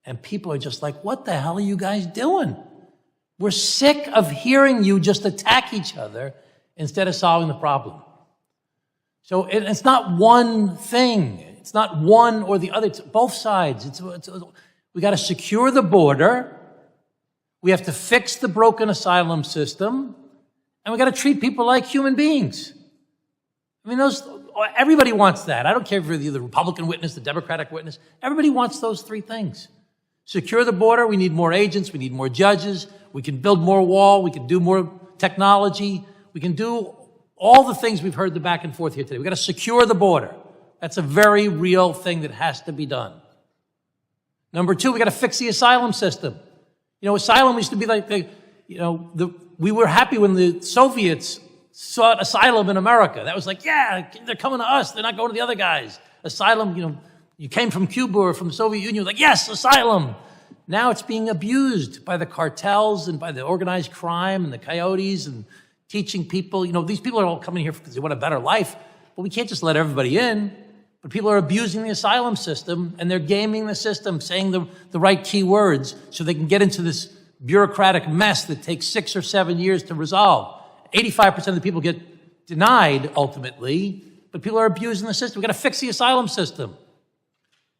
[SPEAKER 3] And people are just like, what the hell are you guys doing? We're sick of hearing you just attack each other instead of solving the problem. So it's not one thing. It's not one or the other. It's both sides. We got to secure the border. We have to fix the broken asylum system. And we got to treat people like human beings. I mean, everybody wants that. I don't care if you're the Republican witness, the Democratic witness. Everybody wants those three things. Secure the border. We need more agents. We need more judges. We can build more wall. We can do more technology. We can do all the things we've heard the back and forth here today. We've got to secure the border. That's a very real thing that has to be done. Number two, we got to fix the asylum system. Asylum used to be like we were happy when the Soviets sought asylum in America. That was like, yeah, they're coming to us. They're not going to the other guys. Asylum, you came from Cuba or from the Soviet Union, like, yes, asylum. Now it's being abused by the cartels and by the organized crime and the coyotes and teaching people. These people are all coming here because they want a better life, but we can't just let everybody in. But people are abusing the asylum system, and they're gaming the system, saying the right key words so they can get into this bureaucratic mess that takes 6 or 7 years to resolve. 85% of the people get denied ultimately, but people are abusing the system. We've got to fix the asylum system.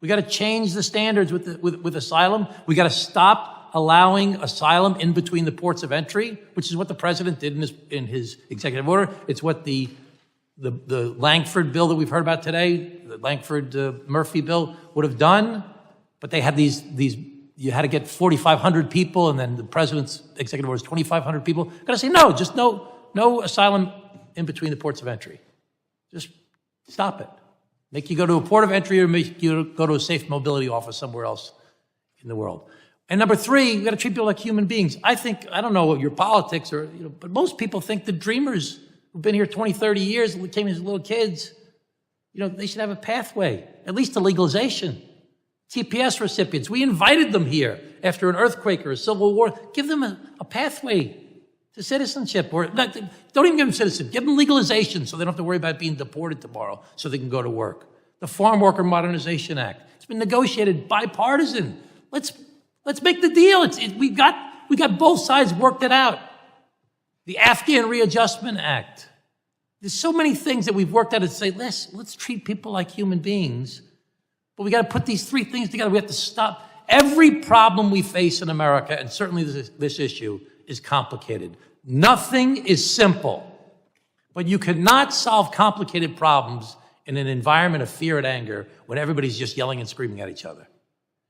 [SPEAKER 3] We got to change the standards with asylum. We got to stop allowing asylum in between the ports of entry, which is what the president did in his executive order. It's what the Langford bill that we've heard about today, the Langford Murphy bill, would have done. But they had these. You had to get 4,500 people, and then the president's executive order is 2,500 people. Got to say no, just no asylum in between the ports of entry. Just stop it. Make you go to a port of entry or make you go to a safe mobility office somewhere else in the world. And number three, we got to treat people like human beings. I don't know what your politics are, but most people think the dreamers who've been here 20, 30 years, and came as little kids, they should have a pathway, at least to legalization. TPS recipients, we invited them here after an earthquake or a civil war. Give them a pathway
[SPEAKER 2] to citizenship, or not, don't even give them citizenship. Give them legalization so they don't have to worry about being deported tomorrow, so they can go to work. The Farm Worker Modernization Act. It's been negotiated bipartisan. Let's make the deal. We got both sides worked it out. The Afghan Readjustment Act. There's so many things that we've worked out to say, let's treat people like human beings. But we got to put these three things together. We have to stop. Every problem we face in America, and certainly this issue, is complicated. Nothing is simple. But you cannot solve complicated problems in an environment of fear and anger when everybody's just yelling and screaming at each other.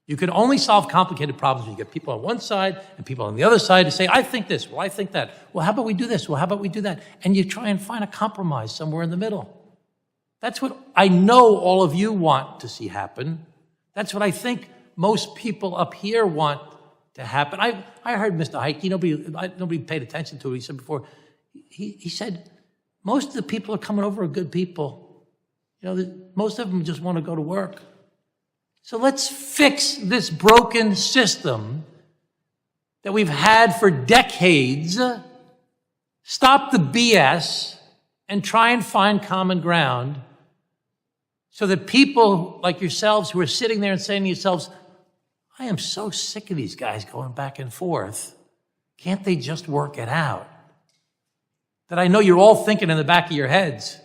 [SPEAKER 2] You can only solve complicated problems when you get people on one side and people on the other side to say, I think this, well, I think that. Well, how about we do this? Well, how about we do that? And you try and find a compromise somewhere in the middle. That's what I know all of you want to see happen. That's what I think most people up here want to happen. I heard Mr. Heitke, nobody paid attention to it. He said before, he said, most of the people are coming over are good people. Most of them just want to go to work. So let's fix this broken system that we've had for decades, stop the BS, and try and find common ground so that people like yourselves who are sitting there and saying to yourselves, I am so sick of these guys going back and forth. Can't they just work it out? That I know you're all thinking in the back of your heads,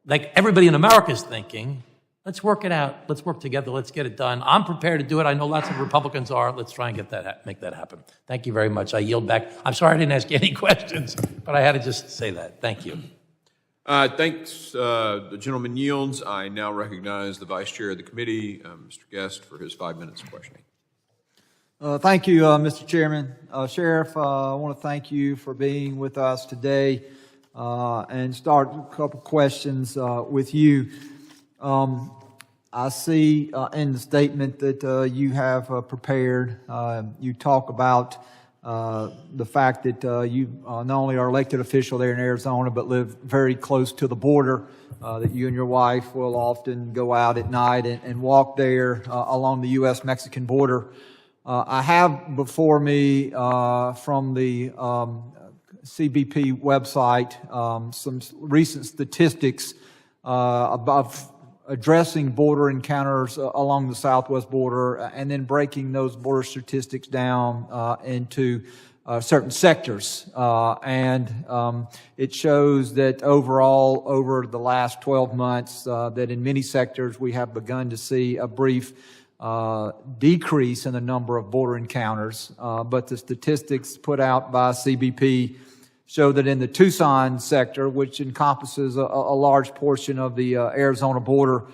[SPEAKER 2] like everybody in America is thinking, let's work it out. Let's work together. Let's get it done. I'm prepared to do it. I know lots of Republicans are. Let's try and make that happen. Thank you very much. I yield back. I'm sorry I didn't ask you any questions, but I had to just say that. Thank you.
[SPEAKER 1] Thanks. The gentleman yields. I now recognize the Vice Chair of the committee, Mr. Guest, for his 5 minutes of questioning.
[SPEAKER 18] Thank you, Mr. Chairman. Sheriff, I want to thank you for being with us today and start a couple questions with you. I see in the statement that you have prepared, you talk about the fact that you not only are elected official there in Arizona, but live very close to the border, that you and your wife will often go out at night and walk there along the U.S.-Mexican border. I have before me from the CBP website some recent statistics about addressing border encounters along the southwest border and then breaking those border statistics down into certain sectors. And it shows that overall, over the last 12 months, that in many sectors we have begun to see a brief decrease in the number of border encounters. But the statistics put out by CBP show that in the Tucson sector, which encompasses a large portion of the Arizona border,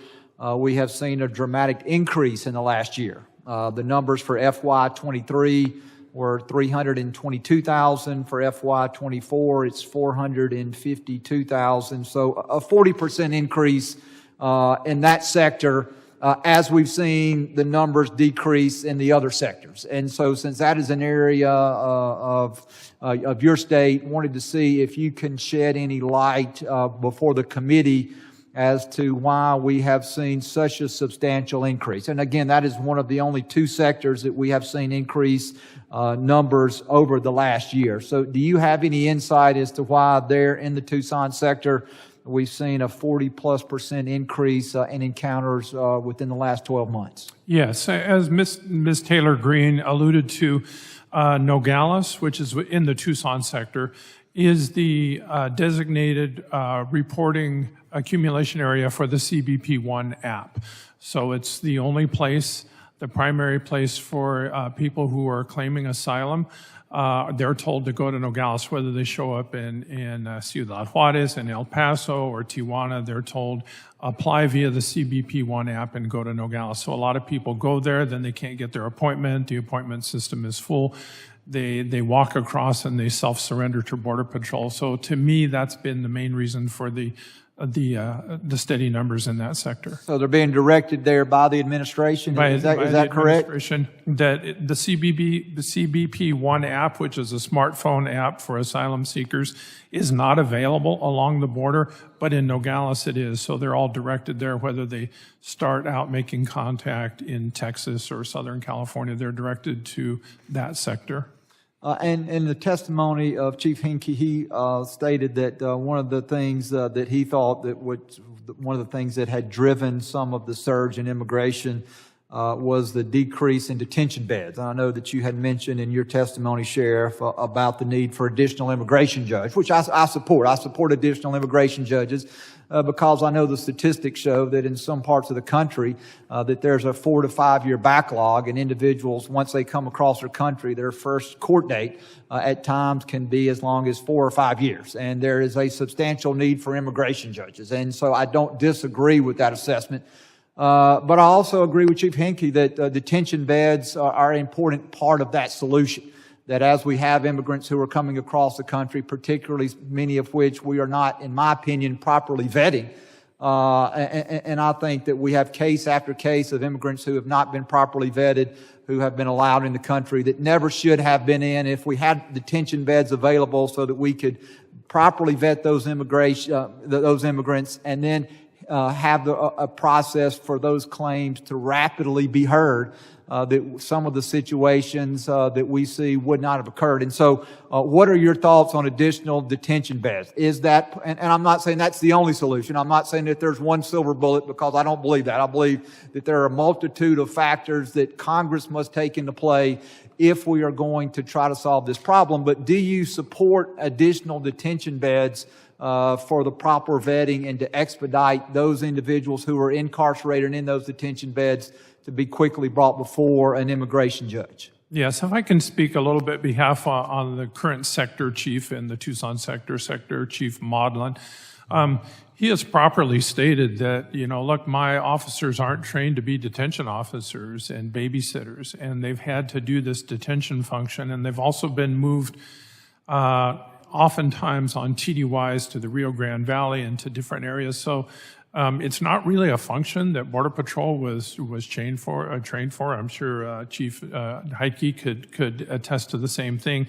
[SPEAKER 18] we have seen a dramatic increase in the last year. The numbers for FY23 were 322,000. For FY24, it's 452,000. So a 40% increase in that sector, as we've seen the numbers decrease in the other sectors. And so since that is an area of your state, wanted to see if you can shed any light before the committee as to why we have seen such a substantial increase. And again, that is one of the only two sectors that we have seen increase numbers over the last year. So do you have any insight as to why there in the Tucson sector we've seen a 40+% increase in encounters within the last 12 months?
[SPEAKER 6] Yes, as Ms. Taylor-Greene alluded to, Nogales, which is in the Tucson sector, is the designated reporting accumulation area for the CBP-1 app. So it's the only place, the primary place for people who are claiming asylum. They're told to go to Nogales, whether they show up in Ciudad Juarez, in El Paso, or Tijuana. They're told, apply via the CBP-1 app and go to Nogales. So a lot of people go there, then they can't get their appointment. The appointment system is full. They walk across and they self-surrender to Border Patrol. So to me, that's been the main reason for the steady numbers in that sector.
[SPEAKER 18] So they're being directed there by the administration? Is that correct?
[SPEAKER 6] That the CBP-1 app, which is a smartphone app for asylum seekers, is not available along the border, but in Nogales it is. So they're all directed there, whether they start out making contact in Texas or Southern California, they're directed to that sector.
[SPEAKER 18] And in the testimony of Chief Heitke, he stated that one of the things that he thought that one of the things that had driven some of the surge in immigration was the decrease in detention beds. And I know that you had mentioned in your testimony, Sheriff, about the need for additional immigration judges, which I support. I support additional immigration judges because I know the statistics show that in some parts of the country that there's a 4 to 5 year backlog, and individuals, once they come across our country, their first court date at times can be as long as 4 or 5 years. And there is a substantial need for immigration judges. And so I don't disagree with that assessment. But I also agree with Chief Heitke that detention beds are an important part of that solution. That as we have immigrants who are coming across the country, particularly many of which we are not, in my opinion, properly vetting, and I think that we have case after case of immigrants who have not been properly vetted, who have been allowed in the country that never should have been in. If we had detention beds available so that we could properly vet those immigrants, and then have a process for those claims to rapidly be heard, that some of the situations that we see would not have occurred. And so what are your thoughts on additional detention beds? Is that, and I'm not saying that's the only solution. I'm not saying that there's one silver bullet, because I don't believe that. I believe that there are a multitude of factors that Congress must take into play if we are going to try to solve this problem. But do you support additional detention beds for the proper vetting and to expedite those individuals who are incarcerated and in those detention beds to be quickly brought before an immigration judge?
[SPEAKER 6] Yes, if I can speak a little bit behalf on the current sector chief in the Tucson sector, Chief Maudlin. He has properly stated that, look, my officers aren't trained to be detention officers and babysitters, and they've had to do this detention function, and they've also been moved oftentimes on TDYs to the Rio Grande Valley and to different areas. So it's not really a function that Border Patrol was trained for. I'm sure Chief Heitke could attest to the same thing.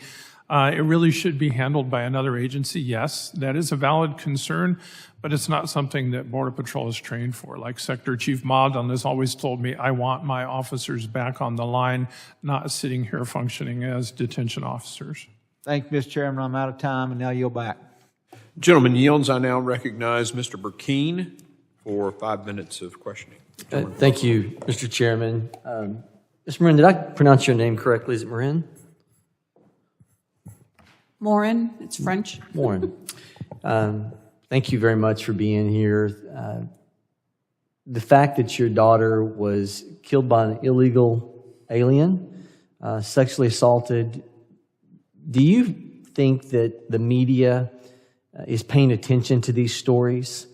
[SPEAKER 6] It really should be handled by another agency. Yes, that is a valid concern, but it's not something that Border Patrol is trained for. Like Sector Chief Maudlin has always told me, I want my officers back on the line, not sitting here functioning as detention officers.
[SPEAKER 18] Thank you, Mr. Chairman. I'm out of time, and now yield back.
[SPEAKER 1] Gentleman yields. I now recognize Mr. Burkeen for 5 minutes of questioning.
[SPEAKER 8] Thank you, Mr. Chairman. Ms. Morin, did I pronounce your name correctly? Is it Morin?
[SPEAKER 4] Morin, it's French.
[SPEAKER 8] Morin. Thank you very much for being here. The fact that your daughter was killed by an illegal alien, sexually assaulted, do you think that the media is paying attention to these stories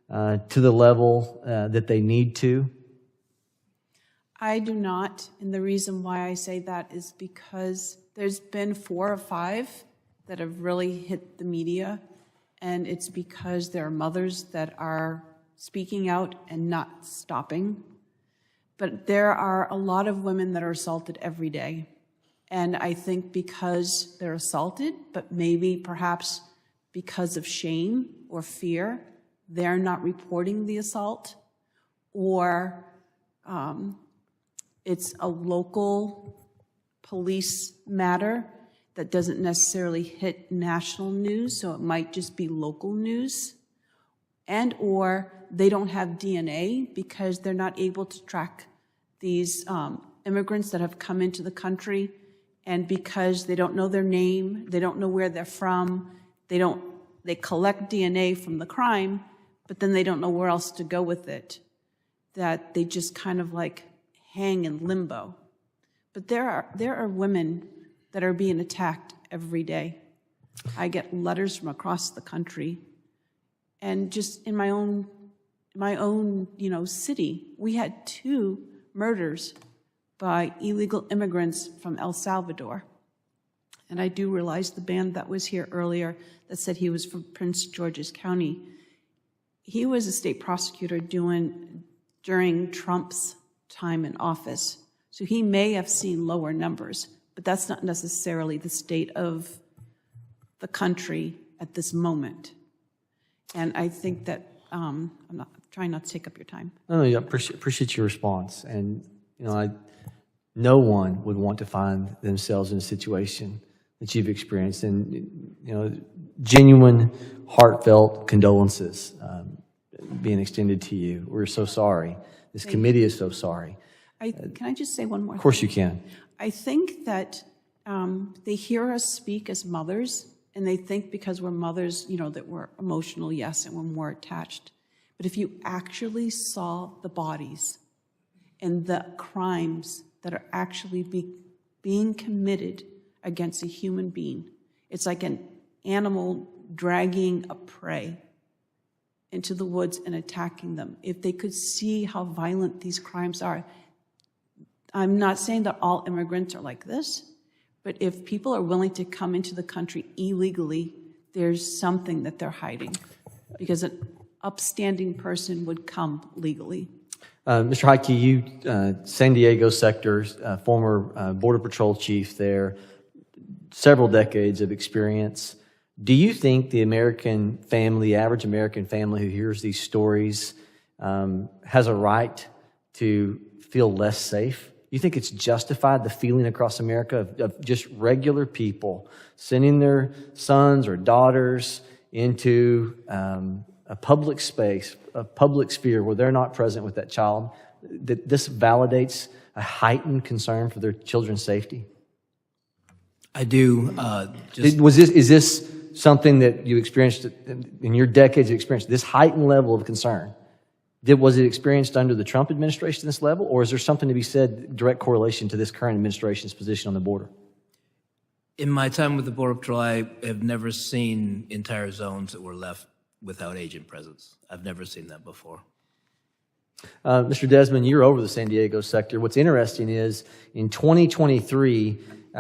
[SPEAKER 8] to the level that they need to?
[SPEAKER 4] I do not, and the reason why I say that is because there's been 4 or 5 that have really hit the media, and it's because there are mothers that are speaking out and not stopping. But there are a lot of women that are assaulted every day, and I think because they're assaulted, but maybe perhaps because of shame or fear, they're not reporting the assault, or it's a local police matter that doesn't necessarily hit national news, so it might just be local news, and or they don't have DNA because they're not able to track these immigrants that have come into the country, and because they don't know their name, they don't know where they're from, they collect DNA from the crime, but then they don't know where else to go with it, that they just kind of like hang in limbo. But there are women that are being attacked every day. I get letters from across the country, and just in my own city, we had 2 murders by illegal immigrants from El Salvador. And I do realize the band that was here earlier that said he was from Prince George's County. He was a state prosecutor during Trump's time in office. So he may have seen lower numbers, but that's not necessarily the state of the country at this moment. And I think that, I'm trying not to take up your time.
[SPEAKER 8] No, I appreciate your response. And, no one would want to find themselves in a situation that you've experienced, and genuine, heartfelt condolences being extended to you. We're so sorry. This committee is so sorry.
[SPEAKER 4] Can I just say one more thing?
[SPEAKER 8] Of course you can.
[SPEAKER 4] I think that they hear us speak as mothers, and they think because we're mothers, that we're emotional, yes, and we're more attached. But if you actually saw the bodies and the crimes that are actually being committed against a human being, it's like an animal dragging a prey into the woods and attacking them. If they could see how violent these crimes are, I'm not saying that all immigrants are like this, but if people are willing to come into the country illegally, there's something that they're hiding, because an upstanding person would come legally.
[SPEAKER 8] Mr. Heitke, you, San Diego sector, former Border Patrol chief there, several decades of experience. Do you think the American family, the average American family who hears these stories, has a right to feel less safe? You think it's justified, the feeling across America of just regular people sending their sons or daughters into a public space, a public sphere where they're not present with that child, that this validates a heightened concern for their children's safety?
[SPEAKER 3] I do.
[SPEAKER 8] Is this something that you experienced in your decades of experience, this heightened level of concern? Was it experienced under the Trump administration, this level, or is there something to be said, direct correlation to this current administration's position on the border?
[SPEAKER 3] In my time with the Border Patrol, I have never seen entire zones that were left without agent presence. I've never seen that before.
[SPEAKER 8] Mr. Desmond, you're over the San Diego sector. What's interesting is in 2023,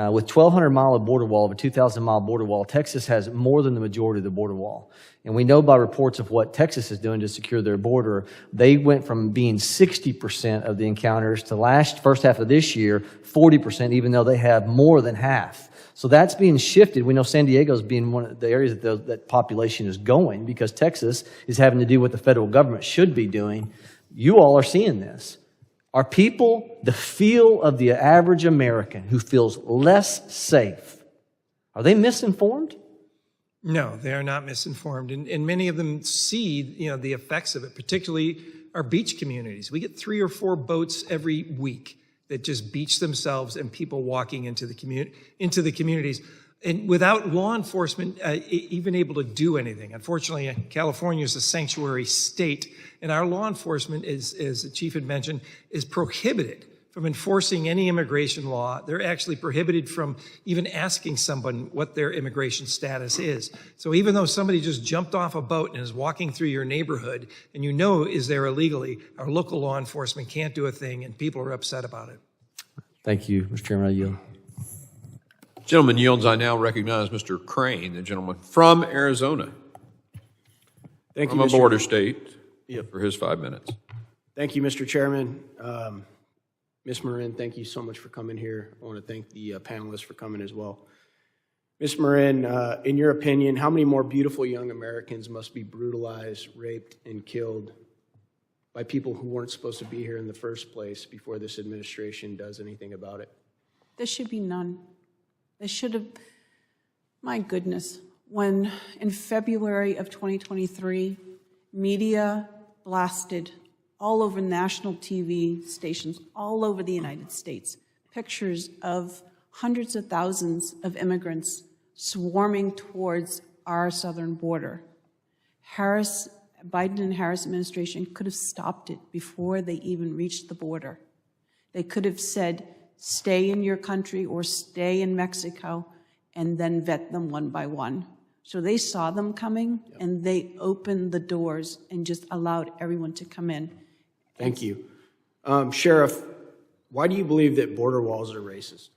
[SPEAKER 8] with 1,200-mile border wall, over 2,000-mile border wall, Texas has more than the majority of the border wall. And we know by reports of what Texas is doing to secure their border, they went from being 60% of the encounters to first half of this year, 40%, even though they have more than half. So that's being shifted. We know San Diego's being one of the areas that population is going, because Texas is having to do what the federal government should be doing. You all are seeing this. Are people, the feel of the average American who feels less safe, are they misinformed?
[SPEAKER 5] No, they are not misinformed. And many of them see, the effects of it, particularly our beach communities. We get 3 or 4 boats every week that just beach themselves and people walking into the communities. And without law enforcement even able to do anything. Unfortunately, California is a sanctuary state, and our law enforcement, as the chief had mentioned, is prohibited from enforcing any immigration law. They're actually prohibited from even asking someone what their immigration status is. So even though somebody just jumped off a boat and is walking through your neighborhood and is there illegally, our local law enforcement can't do a thing, and people are upset about it.
[SPEAKER 8] Thank you, Mr. Chairman. I yield.
[SPEAKER 1] Gentleman yields. I now recognize Mr. Crane, the gentleman from Arizona.
[SPEAKER 7] Thank
[SPEAKER 1] from
[SPEAKER 7] you,
[SPEAKER 1] a border state,
[SPEAKER 7] Yep.
[SPEAKER 1] for his 5 minutes.
[SPEAKER 7] Thank you, Mr. Chairman. Ms. Morin, thank you so much for coming here. I want to thank the panelists for coming as well. Ms. Morin, in your opinion, how many more beautiful young Americans must be brutalized, raped, and killed by people who weren't supposed to be here in the first place before this administration does anything about it?
[SPEAKER 4] There should be none. There should have, my goodness, when in February of 2023, media blasted all over national TV stations all over the United States pictures of hundreds of thousands of immigrants swarming towards our southern border. Biden and Harris administration could have stopped it before they even reached the border. They could have said, stay in your country or stay in Mexico, and then vet them one by one. So they saw them coming, and they opened the doors and just allowed everyone to come in.
[SPEAKER 7] Thank you. Sheriff, why do you believe that border walls are racist?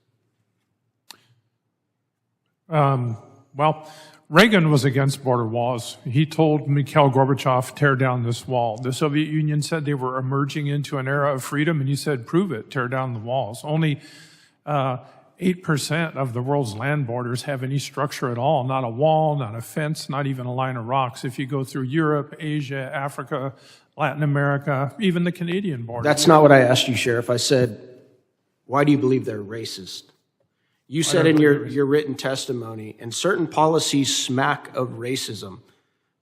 [SPEAKER 6] Well, Reagan was against border walls. He told Mikhail Gorbachev, tear down this wall. The Soviet Union said they were emerging into an era of freedom, and he said, prove it, tear down the walls. Only 8% of the world's land borders have any structure at all, not a wall, not a fence, not even a line of rocks. If you go through Europe, Asia, Africa, Latin America, even the Canadian border.
[SPEAKER 7] That's not what I asked you, Sheriff. I said, why do you believe they're racist? You said in your written testimony, and certain policies smack of racism.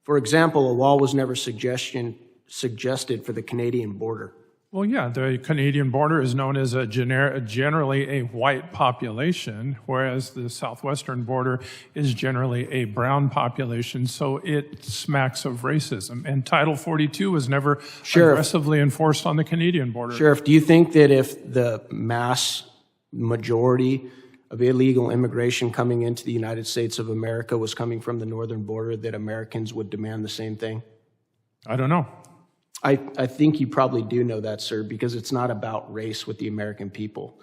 [SPEAKER 7] For example, a wall was never suggested for the Canadian border.
[SPEAKER 6] Well, yeah, the Canadian border is known as generally a white population, whereas the southwestern border is generally a brown population, so it smacks of racism. And Title 42 was never aggressively enforced on the Canadian border.
[SPEAKER 7] Sheriff, do you think that if the mass majority of illegal immigration coming into the United States of America was coming from the northern border, that Americans would demand the same thing?
[SPEAKER 6] I don't know.
[SPEAKER 7] I think you probably do know that, sir, because it's not about race with the American people.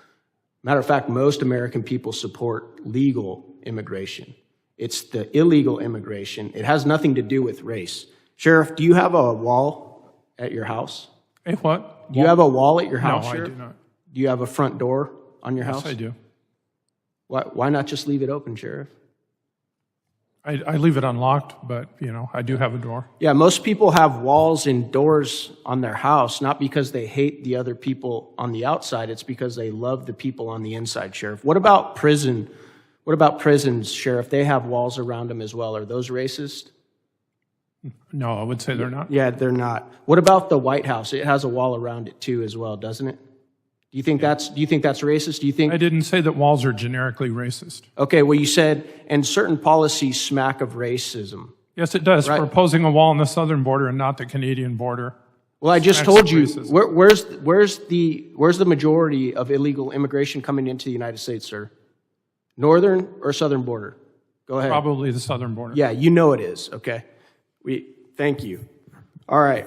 [SPEAKER 7] Matter of fact, most American people support legal immigration. It's the illegal immigration. It has nothing to do with race. Sheriff, do you have a wall at your house?
[SPEAKER 6] A what?
[SPEAKER 7] Do you have a wall at your house,
[SPEAKER 6] No,
[SPEAKER 7] Sheriff?
[SPEAKER 6] I do not.
[SPEAKER 7] Do you have a front door on your house?
[SPEAKER 6] Yes, I do.
[SPEAKER 7] Why not just leave it open, Sheriff?
[SPEAKER 6] I leave it unlocked, but, I do have a door.
[SPEAKER 7] Yeah, most people have walls and doors on their house, not because they hate the other people on the outside. It's because they love the people on the inside, Sheriff. What about prison? What about prisons, Sheriff? They have walls around them as well. Are those racist?
[SPEAKER 6] No, I would say they're not.
[SPEAKER 7] Yeah, they're not. What about the White House? It has a wall around it too as well, doesn't it? Do you think that's racist? Do you think?
[SPEAKER 6] I didn't say that walls are generically racist.
[SPEAKER 7] Okay, well, you said, and certain policies smack of racism.
[SPEAKER 6] Yes, it does.
[SPEAKER 7] Right.
[SPEAKER 6] Proposing a wall on the southern border and not the Canadian border.
[SPEAKER 7] Well, I just
[SPEAKER 6] smacks
[SPEAKER 7] told
[SPEAKER 6] of
[SPEAKER 7] you,
[SPEAKER 6] racism.
[SPEAKER 7] where's the majority of illegal immigration coming into the United States, sir? Northern or southern border? Go ahead.
[SPEAKER 6] Probably the southern border.
[SPEAKER 7] Yeah, you know it is, okay. Thank you. All right.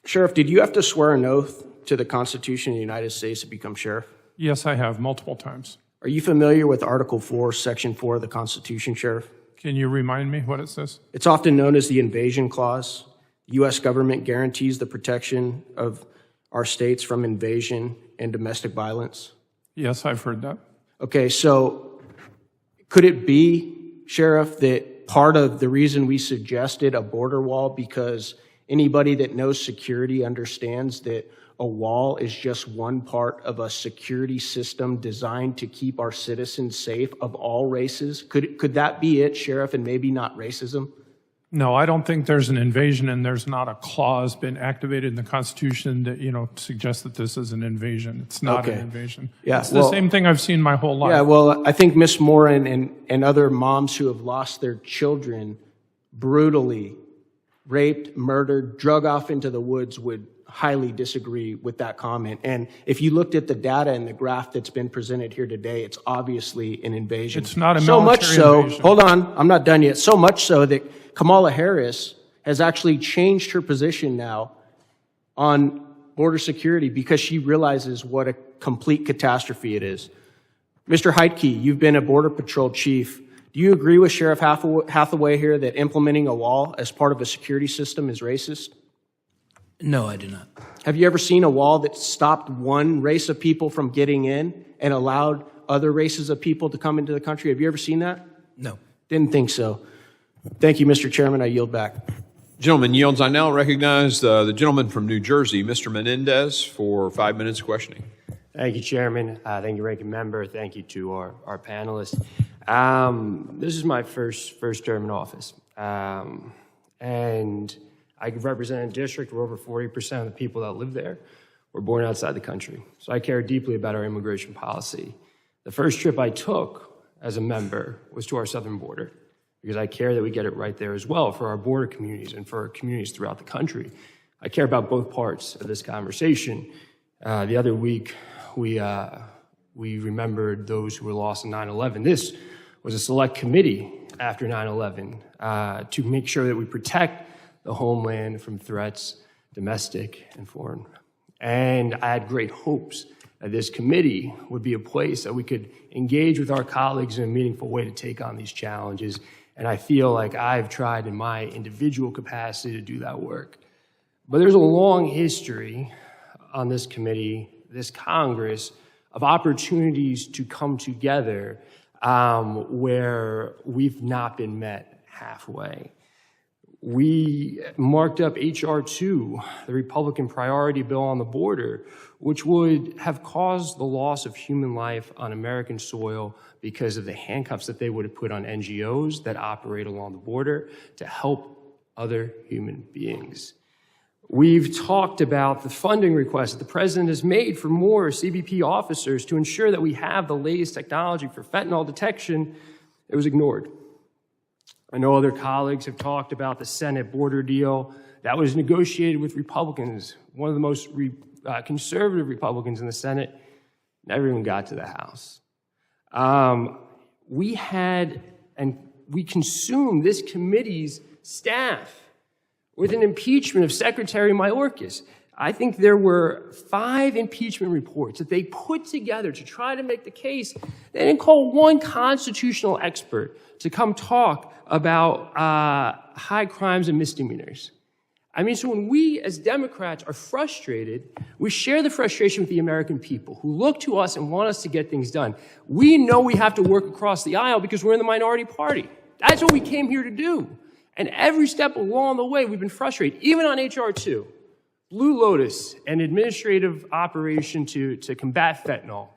[SPEAKER 7] Sheriff, did you have to swear an oath to the Constitution of the United States to become sheriff?
[SPEAKER 6] Yes, I have multiple times.
[SPEAKER 7] Are you familiar with Article 4, Section 4 of the Constitution, Sheriff?
[SPEAKER 6] Can you remind me what it says?
[SPEAKER 7] It's often known as the Invasion Clause. The U.S. government guarantees the protection of our states from invasion and domestic violence.
[SPEAKER 6] Yes, I've heard that.
[SPEAKER 7] Okay, so could it be, Sheriff, that part of the reason we suggested a border wall, because anybody that knows security understands that a wall is just one part of a security system designed to keep our citizens safe of all races? Could that be it, Sheriff, and maybe not racism?
[SPEAKER 6] No, I don't think there's an invasion, and there's not a clause been activated in the Constitution that, suggests that this is an invasion. It's not an invasion.
[SPEAKER 7] Yeah,
[SPEAKER 6] it's the same thing I've seen my whole life.
[SPEAKER 7] Yeah, well, I think Miss Morin and other moms who have lost their children brutally raped, murdered, drug off into the woods would highly disagree with that comment. And if you looked at the data and the graph that's been presented here today, it's obviously an invasion.
[SPEAKER 6] It's not a
[SPEAKER 7] so much
[SPEAKER 6] military
[SPEAKER 7] so,
[SPEAKER 6] invasion.
[SPEAKER 7] hold on, I'm not done yet. So much so that Kamala Harris has actually changed her position now on border security because she realizes what a complete catastrophe it is. Mr. Heitke, you've been a Border Patrol chief. Do you agree with Sheriff Hathaway here that implementing a wall as part of a security system is racist?
[SPEAKER 3] No, I do not.
[SPEAKER 7] Have you ever seen a wall that stopped one race of people from getting in and allowed other races of people to come into the country? Have you ever seen that?
[SPEAKER 3] No.
[SPEAKER 7] Didn't think so. Thank you, Mr. Chairman. I yield back.
[SPEAKER 1] Gentleman yields. I now recognize the gentleman from New Jersey, Mr. Menendez, for 5 minutes of questioning.
[SPEAKER 9] Thank you, Chairman. Thank you, Ranking Member. Thank you to our panelists. This is my first term in office. And I represent a district where over 40% of the people that live there were born outside the country. So I care deeply about our immigration policy. The first trip I took as a member was to our southern border because I care that we get it right there as well for our border communities and for our communities throughout the country. I care about both parts of this conversation. The other week, we remembered those who were lost in 9/11. This was a select committee after 9/11 to make sure that we protect the homeland from threats, domestic and foreign. And I had great hopes that this committee would be a place that we could engage with our colleagues in a meaningful way to take on these challenges. And I feel like I've tried in my individual capacity to do that work. But there's a long history on this committee, this Congress, of opportunities to come together where we've not been met halfway. We marked up H.R. 2, the Republican priority bill on the border, which would have caused the loss of human life on American soil because of the handcuffs that they would have put on NGOs that operate along the border to help other human beings. We've talked about the funding request that the president has made for more CBP officers to ensure that we have the latest technology for fentanyl detection. It was ignored. I know other colleagues have talked about the Senate border deal that was negotiated with Republicans, one of the most conservative Republicans in the Senate, never even got to the House. We consumed this committee's staff with an impeachment of Secretary Mayorkas. I think there were 5 impeachment reports that they put together to try to make the case. They didn't call one constitutional expert to come talk about high crimes and misdemeanors. I mean, so when we as Democrats are frustrated, we share the frustration with the American people who look to us and want us to get things done. We know we have to work across the aisle because we're in the minority party. That's what we came here to do. And every step along the way, we've been frustrated, even on H.R. 2. Blue Lotus, an administrative operation to combat fentanyl.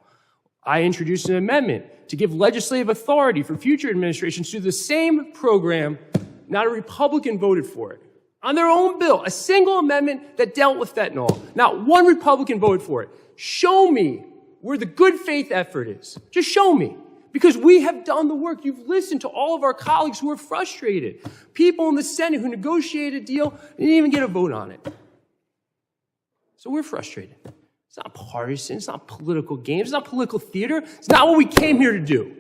[SPEAKER 9] I introduced an amendment to give legislative authority for future administrations to do the same program. Not a Republican voted for it. On their own bill, a single amendment that dealt with fentanyl. Not one Republican voted for it. Show me where the good faith effort is. Just show me. Because we have done the work. You've listened to all of our colleagues who are frustrated. People in the Senate who negotiated a deal and didn't even get a vote on it. So we're frustrated. It's not partisan. It's not political games. It's not political theater. It's not what we came here to do.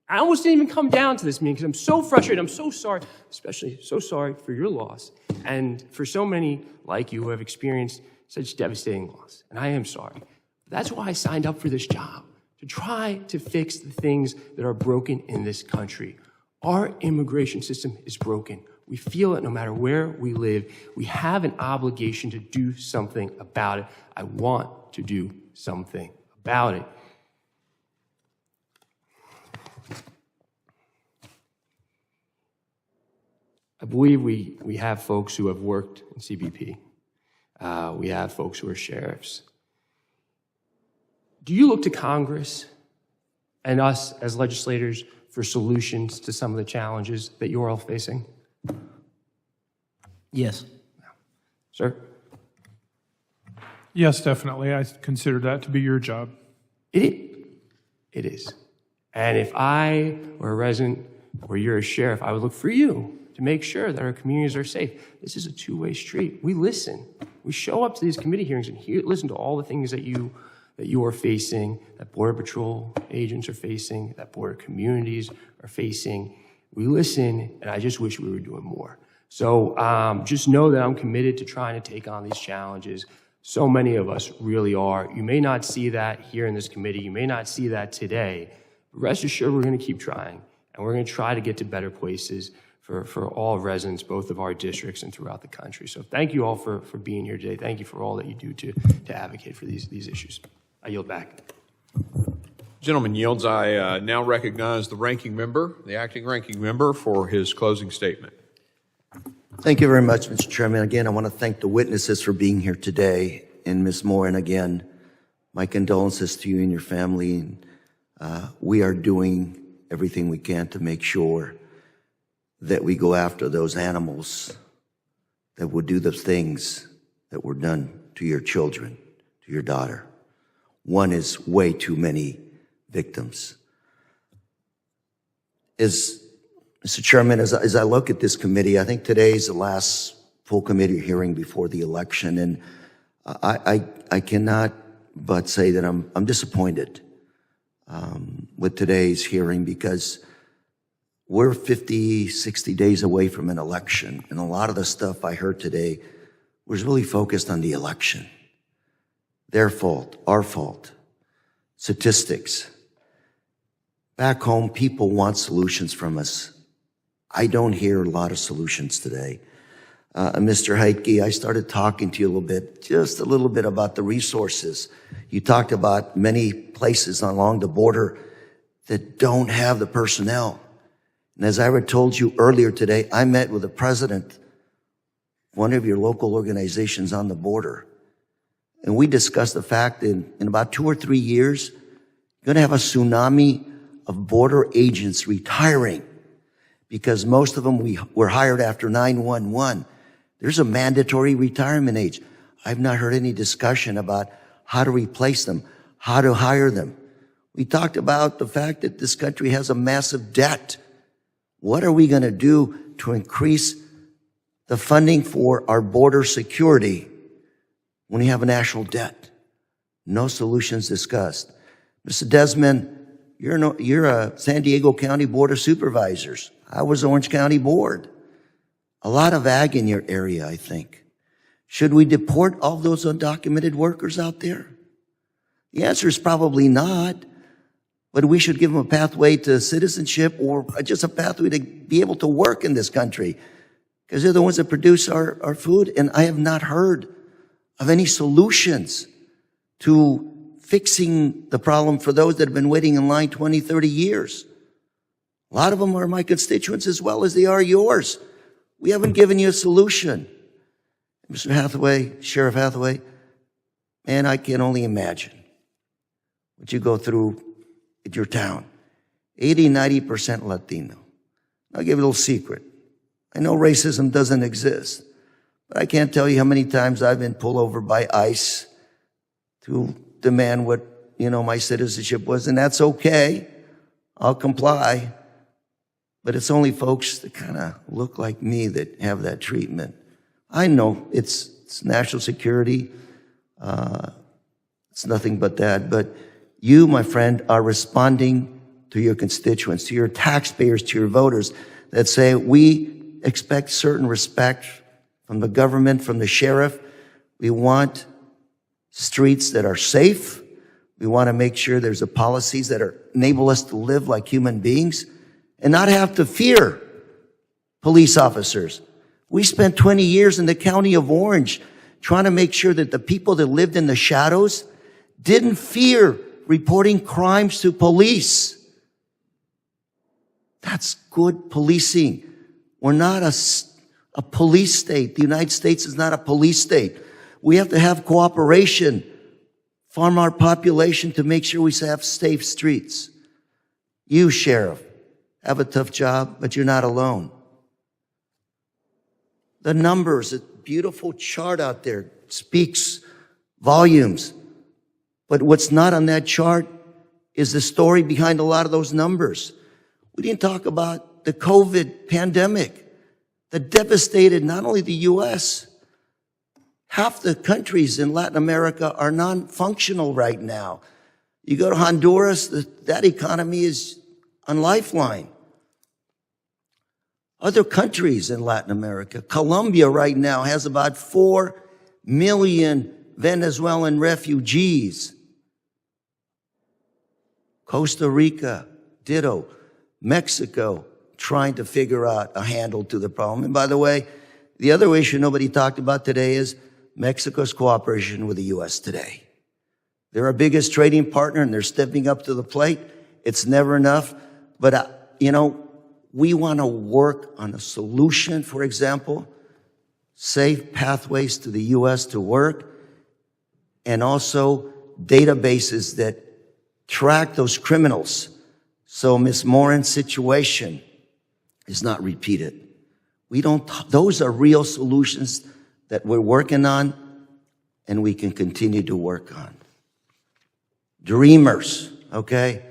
[SPEAKER 9] I almost didn't even come down to this meeting because I'm so frustrated. I'm so sorry, especially so sorry for your loss and for so many like you who have experienced such devastating loss. And I am sorry. That's why I signed up for this job, to try to fix the things that are broken in this country. Our immigration system is broken. We feel it no matter where we live. We have an obligation to do something about it. I want to do something about it. I believe we have folks who have worked in CBP. We have folks who are sheriffs. Do you look to Congress and us as legislators for solutions to some of the challenges that you're all facing?
[SPEAKER 3] Yes.
[SPEAKER 9] Sir?
[SPEAKER 6] Yes, definitely. I consider that to be your job.
[SPEAKER 9] It is. And if I were a resident or you're a sheriff, I would look for you to make sure that our communities are safe. This is a two-way street. We listen. We show up to these committee hearings and listen to all the things that you are facing, that Border Patrol agents are facing, that border communities are facing. We listen, and I just wish we were doing more. So just know that I'm committed to trying to take on these challenges. So many of us really are. You may not see that here in this committee. You may not see that today. But rest assured, we're going to keep trying, and we're going to try to get to better places for all residents, both of our districts and throughout the country. So thank you all for being here today. Thank you for all that you do to advocate for these issues. I yield back.
[SPEAKER 1] Gentleman yields. I now recognize the ranking member, the acting ranking member, for his closing statement.
[SPEAKER 10] Thank you very much, Mr. Chairman. Again, I want to thank the witnesses for being here today. And Ms. Morin, again, my condolences to you and your family. We are doing everything we can to make sure that we go after those animals that would do the things that were done to your children, to your daughter. One is way too many victims. Mr. Chairman, as I look at this committee, I think today is the last full committee hearing before the election, and I cannot but say that I'm disappointed with today's hearing because we're 50, 60 days away from an election, and a lot of the stuff I heard today was really focused on the election. Their fault, our fault, statistics. Back home, people want solutions from us. I don't hear a lot of solutions today. Mr. Heitke, I started talking to you just a little bit about the resources. You talked about many places along the border that don't have the personnel. And as I told you earlier today, I met with the president one of your local organizations on the border. And we discussed the fact that in about 2 or 3 years, you're going to have a tsunami of border agents retiring because most of them were hired after 9/11. There's a mandatory retirement age. I've not heard any discussion about how to replace them, how to hire them. We talked about the fact that this country has a massive debt. What are we going to do to increase the funding for our border security when we have a national debt? No solutions discussed. Mr. Desmond, you're a San Diego County Board of Supervisors. I was Orange County Board. A lot of ag in your area, I think. Should we deport all those undocumented workers out there? The answer is probably not, but we should give them a pathway to citizenship or just a pathway to be able to work in this country because they're the ones that produce our food. And I have not heard of any solutions to fixing the problem for those that have been waiting in line 20, 30 years. A lot of them are my constituents as well as they are yours. We haven't given you a solution. Mr. Hathaway, Sheriff Hathaway, man, I can only imagine what you go through at your town. 80, 90% Latino. I'll give you a little secret. I know racism doesn't exist, but I can't tell you how many times I've been pulled over by ICE to demand what, my citizenship was, and that's okay. I'll comply. But it's only folks that kind of look like me that have that treatment. I know it's national security. It's nothing but that. But you, my friend, are responding to your constituents, to your taxpayers, to your voters that say, we expect certain respect from the government, from the sheriff. We want streets that are safe. We want to make sure there's policies that enable us to live like human beings and not have to fear police officers. We spent 20 years in the county of Orange trying to make sure that the people that lived in the shadows didn't fear reporting crimes to police. That's good policing. We're not a police state. The United States is not a police state. We have to have cooperation from our population to make sure we have safe streets. You, Sheriff, have a tough job, but you're not alone. The numbers, a beautiful chart out there, speaks volumes. But what's not on that chart is the story behind a lot of those numbers. We didn't talk about the COVID pandemic that devastated not only the U.S., half the countries in Latin America are non-functional right now. You go to Honduras, that economy is on lifeline. Other countries in Latin America, Colombia right now has about 4 million Venezuelan refugees. Costa Rica, ditto. Mexico, trying to figure out a handle to the problem. And by the way, the other issue nobody talked about today is Mexico's cooperation with the U.S. today. They're our biggest trading partner, and they're stepping up to the plate. It's never enough. But, we want to work on a solution, for example, safe pathways to the U.S. to work, and also databases that track those criminals so Ms. Morin's situation is not repeated. Those are real solutions that we're working on and we can continue to work on. Dreamers, okay?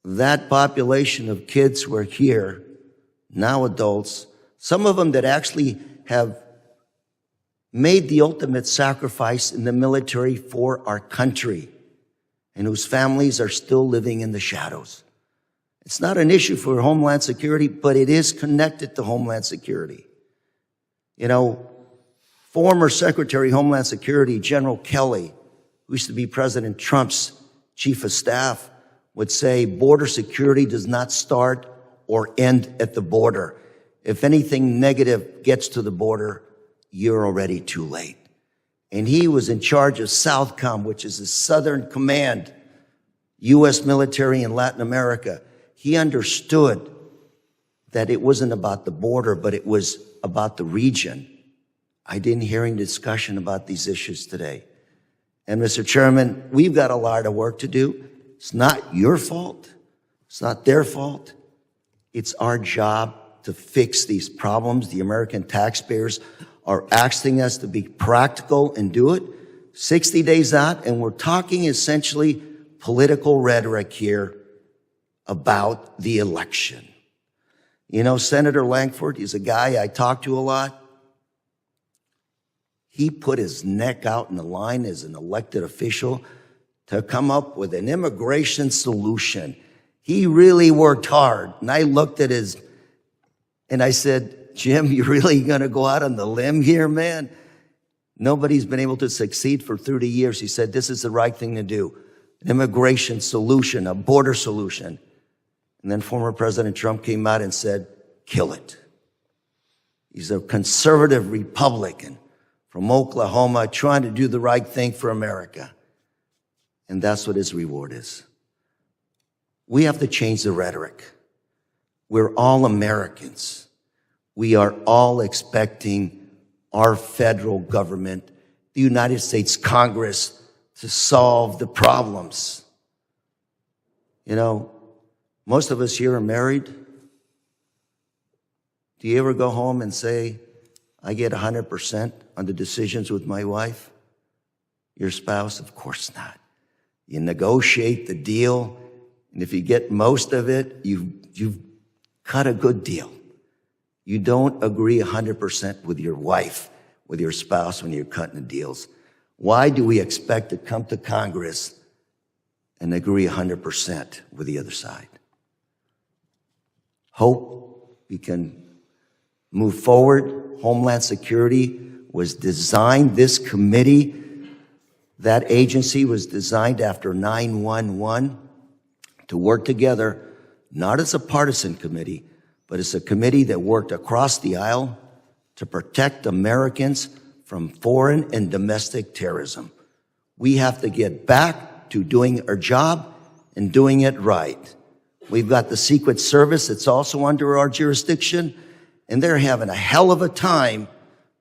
[SPEAKER 10] That population of kids who are here, now adults, some of them that actually have made the ultimate sacrifice in the military for our country and whose families are still living in the shadows. It's not an issue for Homeland Security, but it is connected to Homeland Security. Former Secretary of Homeland Security, General Kelly, who used to be President Trump's chief of staff, would say border security does not start or end at the border. If anything negative gets to the border, you're already too late. And he was in charge of Southcom, which is the Southern Command, U.S. military in Latin America. He understood that it wasn't about the border, but it was about the region. I didn't hear any discussion about these issues today. And Mr. Chairman, we've got a lot of work to do. It's not your fault. It's not their fault. It's our job to fix these problems. The American taxpayers are asking us to be practical and do it. 60 days out, and we're talking essentially political rhetoric here about the election. You know, Senator Langford is a guy I talk to a lot. He put his neck out in the line as an elected official to come up with an immigration solution. He really worked hard. And I looked at his, and I said, Jim, you really going to go out on the limb here, man? Nobody's been able to succeed for 30 years. He said, this is the right thing to do. An immigration solution, a border solution. And then former President Trump came out and said, kill it. He's a conservative Republican from Oklahoma trying to do the right thing for America. And that's what his reward is. We have to change the rhetoric. We're all Americans. We are all expecting our federal government, the United States Congress, to solve the problems. You know, most of us here are married. Do you ever go home and say, I get 100% on the decisions with my wife? Your spouse? Of course not. You negotiate the deal, and if you get most of it, you've cut a good deal. You don't agree 100% with your wife, with your spouse when you're cutting the deals. Why do we expect to come to Congress and agree 100% with the other side? Hope we can move forward. Homeland Security was designed, this committee, that agency was designed after 9/11 to work together, not as a partisan committee, but as a committee that worked across the aisle to protect Americans from foreign and domestic terrorism. We have to get back to doing our job and doing it right. We've got the Secret Service that's also under our jurisdiction, and they're having a hell of a time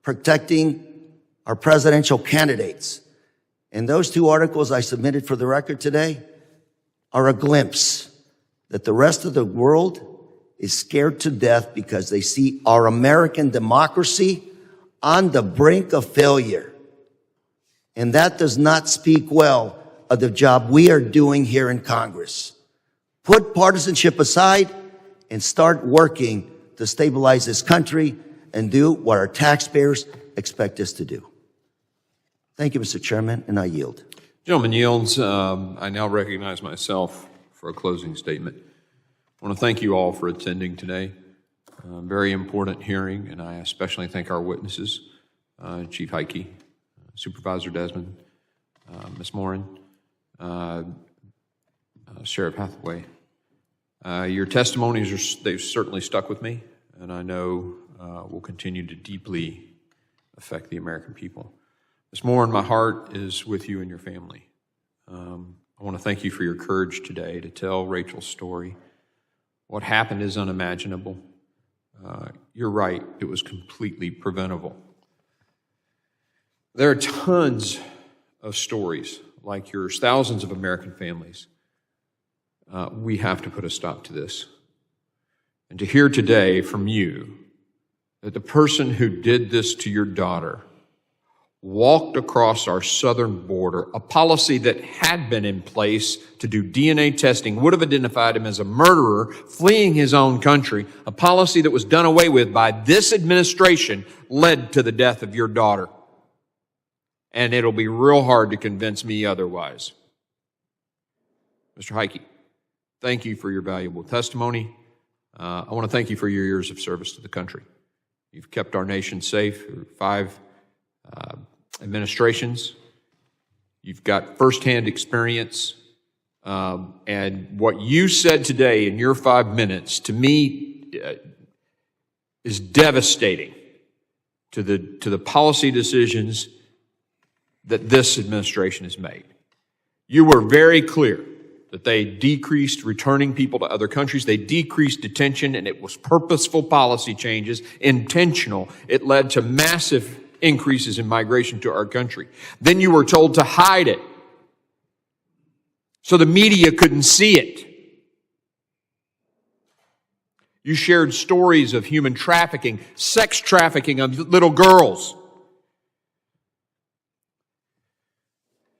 [SPEAKER 10] protecting our presidential candidates. And those two articles I submitted for the record today are a glimpse that the rest of the world is scared to death because they see our American democracy on the brink of failure. And that does not speak well of the job we are doing here in Congress. Put partisanship aside and start working to stabilize this country and do what our taxpayers expect us to do. Thank you, Mr. Chairman, and I yield.
[SPEAKER 1] Gentleman yields. I now recognize myself for a closing statement. I want to thank you all for attending today. Very important hearing, and I especially thank our witnesses, Chief Heitke, Supervisor Desmond, Ms. Morin, Sheriff Hathaway. Your testimonies, they've certainly stuck with me, and I know will continue to deeply affect the American people. Ms. Morin, my heart is with you and your family. I want to thank you for your courage today to tell Rachel's story. What happened is unimaginable. You're right, it was completely preventable. There are tons of stories like yours, thousands of American families. We have to put a stop to this. And to hear today from you that the person who did this to your daughter walked across our southern border, a policy that had been in place to do DNA testing, would have identified him as a murderer fleeing his own country, a policy that was done away with by this administration led to the death of your daughter. And it'll be real hard to convince me otherwise. Mr. Heitke, thank you for your valuable testimony. I want to thank you for your years of service to the country. You've kept our nation safe through 5 administrations. You've got firsthand experience. And what you said today in your 5 minutes, to me, is devastating to the policy decisions that this administration has made. You were very clear that they decreased returning people to other countries. They decreased detention, and it was purposeful policy changes, intentional. It led to massive increases in migration to our country. Then you were told to hide it so the media couldn't see it. You shared stories of human trafficking, sex trafficking of little girls.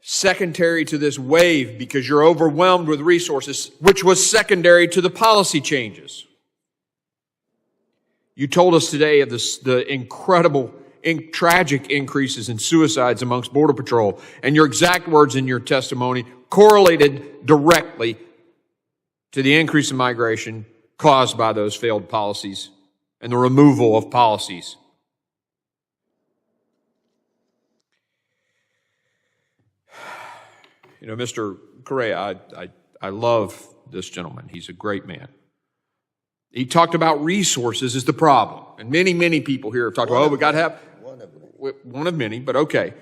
[SPEAKER 1] Secondary to this wave, because you're overwhelmed with resources, which was secondary to the policy changes. You told us today of the incredible, tragic increases in suicides amongst Border Patrol, and your exact words in your testimony correlated directly to the increase in migration caused by those failed policies and the removal of policies. You know, Mr. Correa, I love this gentleman. He's a great man. He talked about resources as the problem. And many people here have talked about, we got to have one of many, but okay.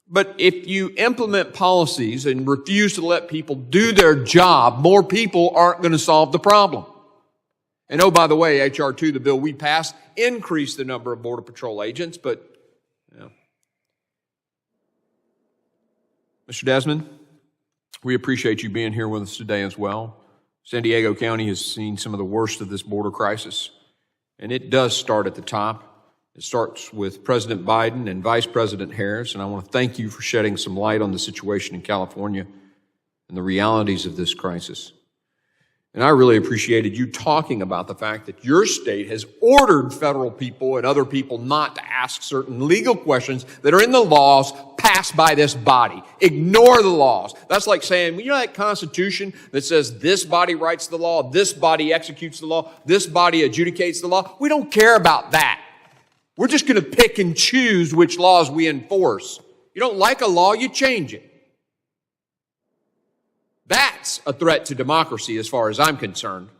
[SPEAKER 1] But if you implement policies and refuse to let people do their job, more people aren't going to solve the problem. And oh, by the way, H.R. 2, the bill we passed, increased the number of Border Patrol agents, but, you know. Mr. Desmond, we appreciate you being here with us today as well. San Diego County has seen some of the worst of this border crisis, and it does start at the top. It starts with President Biden and Vice President Harris, and I want to thank you for shedding some light on the situation in California and the realities of this crisis. And I really appreciated you talking about the fact that your state has ordered federal people and other people not to ask certain legal questions that are in the laws passed by this body. Ignore the laws. That's like saying, you know that Constitution that says this body writes the law, this body executes the law, this body adjudicates the law? We don't care about that. We're just going to pick and choose which laws we enforce. You don't like a law, you change it. That's a threat to democracy as far as I'm concerned.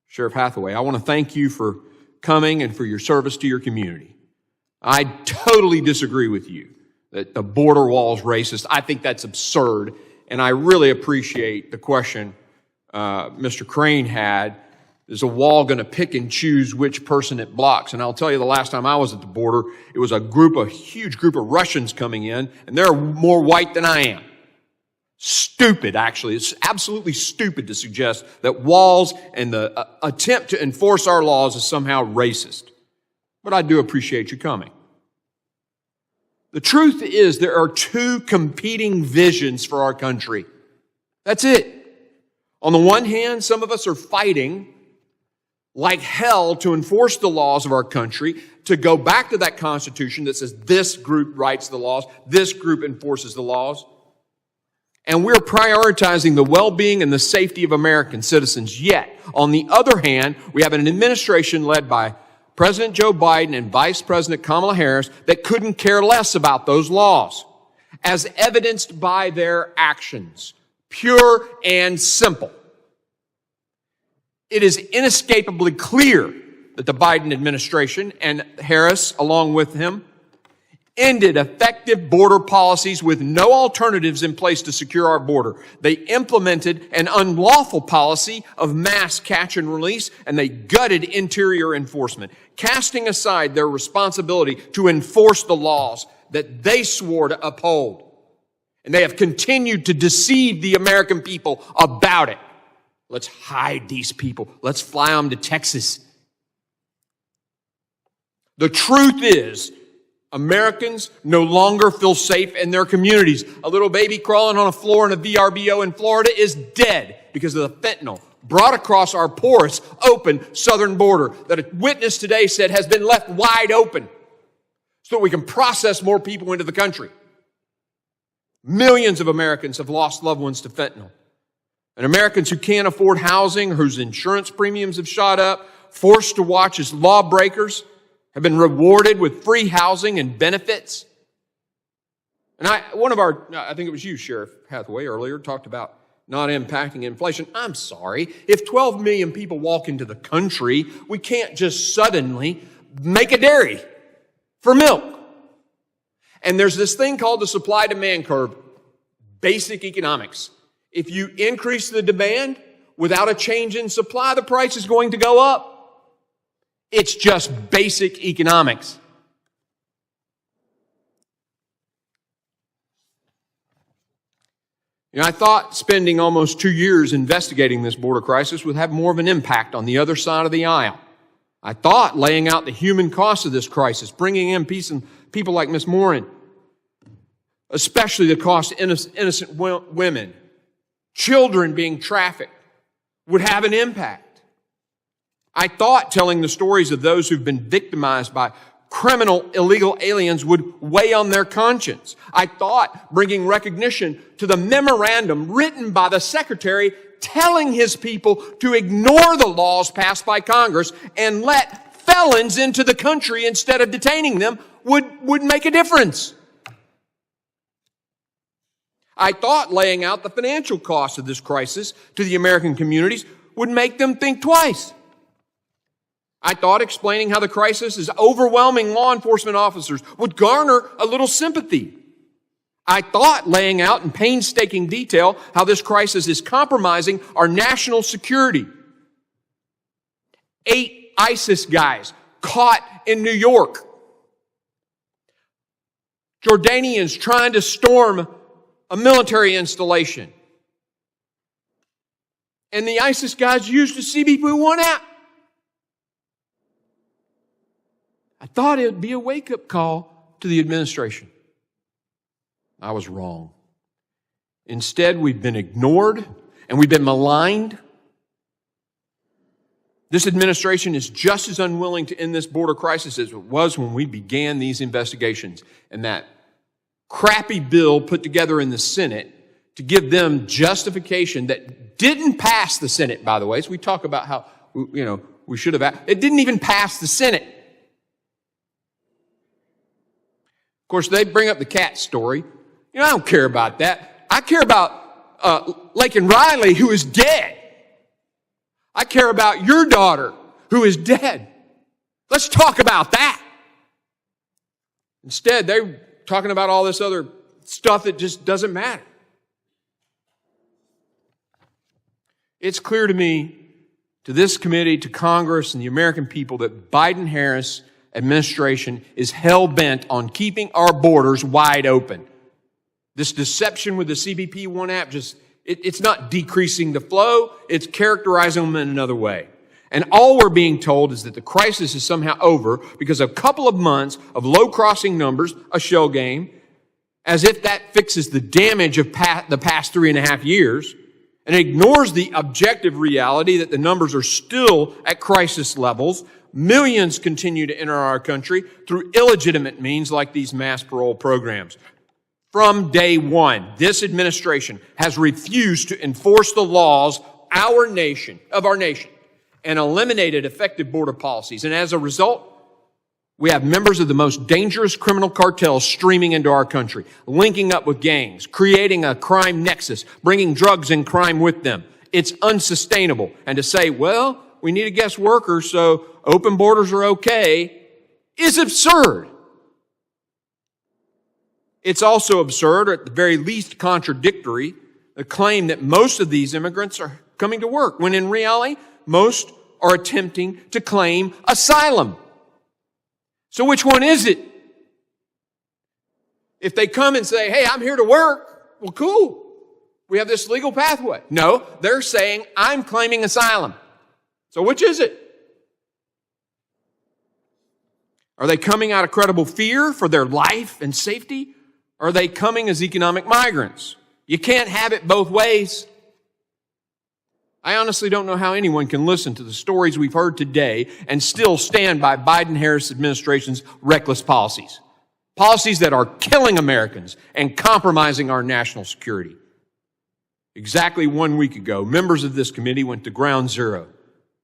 [SPEAKER 1] Sheriff Hathaway, I want to thank you for coming and for your service to your community. I totally disagree with you that the border wall is racist. I think that's absurd, and I really appreciate the question Mr. Crane had. Is a wall going to pick and choose which person it blocks? And I'll tell you, the last time I was at the border, it was a huge group of Russians coming in, and they're more white than I am. Stupid, actually. It's absolutely stupid to suggest that walls and the attempt to enforce our laws is somehow racist. But I do appreciate you coming. The truth is there are two competing visions for our country. That's it. On the one hand, some of us are fighting like hell to enforce the laws of our country, to go back to that Constitution that says this group writes the laws, this group enforces the laws. And we're prioritizing the well-being and the safety of American citizens. Yet, on the other hand, we have an administration led by President Joe Biden and Vice President Kamala Harris that couldn't care less about those laws, as evidenced by their actions. Pure and simple. It is inescapably clear that the Biden administration and Harris, along with him, ended effective border policies with no alternatives in place to secure our border. They implemented an unlawful policy of mass catch and release, and they gutted interior enforcement, casting aside their responsibility to enforce the laws that they swore to uphold. And they have continued to deceive the American people about it. Let's hide these people. Let's fly them to Texas. The truth is, Americans no longer feel safe in their communities. A little baby crawling on a floor in a VRBO in Florida is dead because of the fentanyl brought across our porous, open southern border that a witness today said has been left wide open so that we can process more people into the country. Millions of Americans have lost loved ones to fentanyl. And Americans who can't afford housing, whose insurance premiums have shot up, forced to watch as lawbreakers, have been rewarded with free housing and benefits. And I think it was you, Sheriff Hathaway, earlier, talked about not impacting inflation. I'm sorry. If 12 million people walk into the country, we can't just suddenly make a dairy for milk. And there's this thing called the supply-demand curve, basic economics. If you increase the demand without a change in supply, the price is going to go up. It's just basic economics. You know, I thought spending almost 2 years investigating this border crisis would have more of an impact on the other side of the aisle. I thought laying out the human cost of this crisis, bringing in people like Ms. Morin, especially the cost of innocent women, children being trafficked, would have an impact. I thought telling the stories of those who've been victimized by criminal illegal aliens would weigh on their conscience. I thought bringing recognition to the memorandum written by the Secretary telling his people to ignore the laws passed by Congress and let felons into the country instead of detaining them would make a difference. I thought laying out the financial cost of this crisis to the American communities would make them think twice. I thought explaining how the crisis is overwhelming law enforcement officers would garner a little sympathy. I thought laying out in painstaking detail how this crisis is compromising our national security. 8 ISIS guys caught in New York. Jordanians trying to storm a military installation. And the ISIS guys used the CBP-1 app. I thought it would be a wake-up call to the administration. I was wrong. Instead, we've been ignored and we've been maligned. This administration is just as unwilling to end this border crisis as it was when we began these investigations. And that crappy bill put together in the Senate to give them justification that didn't pass the Senate, by the way. So we talk about how, we should have. It didn't even pass the Senate. Of course, they bring up the cat story. I don't care about that. I care about Laken Riley, who is dead. I care about your daughter, who is dead. Let's talk about that. Instead, they're talking about all this other stuff that just doesn't matter. It's clear to me, to this committee, to Congress, and the American people that Biden-Harris administration is hell-bent on keeping our borders wide open. This deception with the CBP-1 app it's not decreasing the flow, it's characterizing them in another way. And all we're being told is that the crisis is somehow over because of a couple of months of low crossing numbers, a shell game, as if that fixes the damage of the past 3.5 years, and ignores the objective reality that the numbers are still at crisis levels. Millions continue to enter our country through illegitimate means like these mass parole programs. From day one, this administration has refused to enforce the laws of our nation, and eliminated effective border policies. And as a result, we have members of the most dangerous criminal cartels streaming into our country, linking up with gangs, creating a crime nexus, bringing drugs and crime with them. It's unsustainable. And to say, well, we need a guest worker, so open borders are okay, is absurd. It's also absurd, or at the very least contradictory, the claim that most of these immigrants are coming to work, when in reality, most are attempting to claim asylum. So which one is it? If they come and say, hey, I'm here to work, well, cool. We have this legal pathway. No, they're saying, I'm claiming asylum. So which is it? Are they coming out of credible fear for their life and safety? Or are they coming as economic migrants? You can't have it both ways. I honestly don't know how anyone can listen to the stories we've heard today and still stand by Biden-Harris administration's reckless policies. Policies that are killing Americans and compromising our national security. Exactly 1 week ago, members of this committee went to Ground Zero,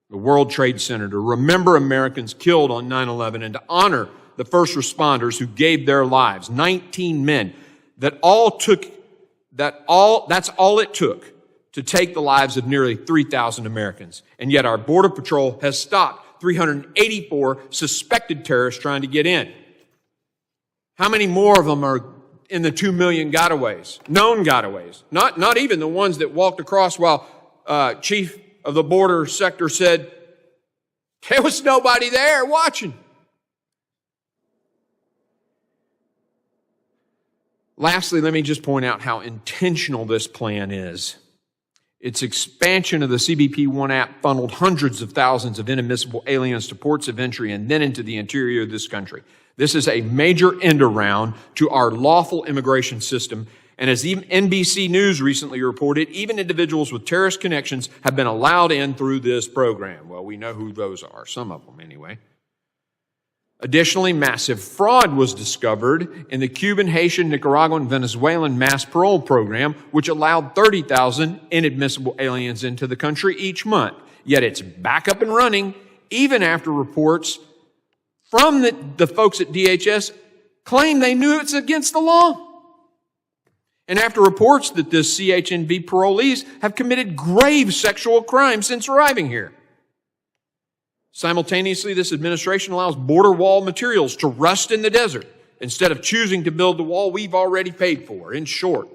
[SPEAKER 1] the World Trade Center, to remember Americans killed on 9/11 and to honor the first responders who gave their lives, 19 men, that's all it took to take the lives of nearly 3,000 Americans. And yet our Border Patrol has stopped 384 suspected terrorists trying to get in. How many more of them are in the 2 million gotaways, known gotaways? Not even the ones that walked across while Chief of the Border Sector said There was nobody there watching. Lastly, let me just point out how intentional this plan is. Its expansion of the CBP-1 app funneled hundreds of thousands of inadmissible aliens to ports of entry and then into the interior of this country. This is a major end around to our lawful immigration system. And as even NBC News recently reported, even individuals with terrorist connections have been allowed in through this program. Well, we know who those are, some of them anyway. Additionally, massive fraud was discovered in the Cuban, Haitian, Nicaraguan, Venezuelan mass parole program, which allowed 30,000 inadmissible aliens into the country each month. Yet it's back up and running, even after reports from the folks at DHS claim they knew it's against the law. And after reports that the CHNV parolees have committed grave sexual crimes since arriving here. Simultaneously, this administration allows border wall materials to rust in the desert instead of choosing to build the wall we've already paid for. In short,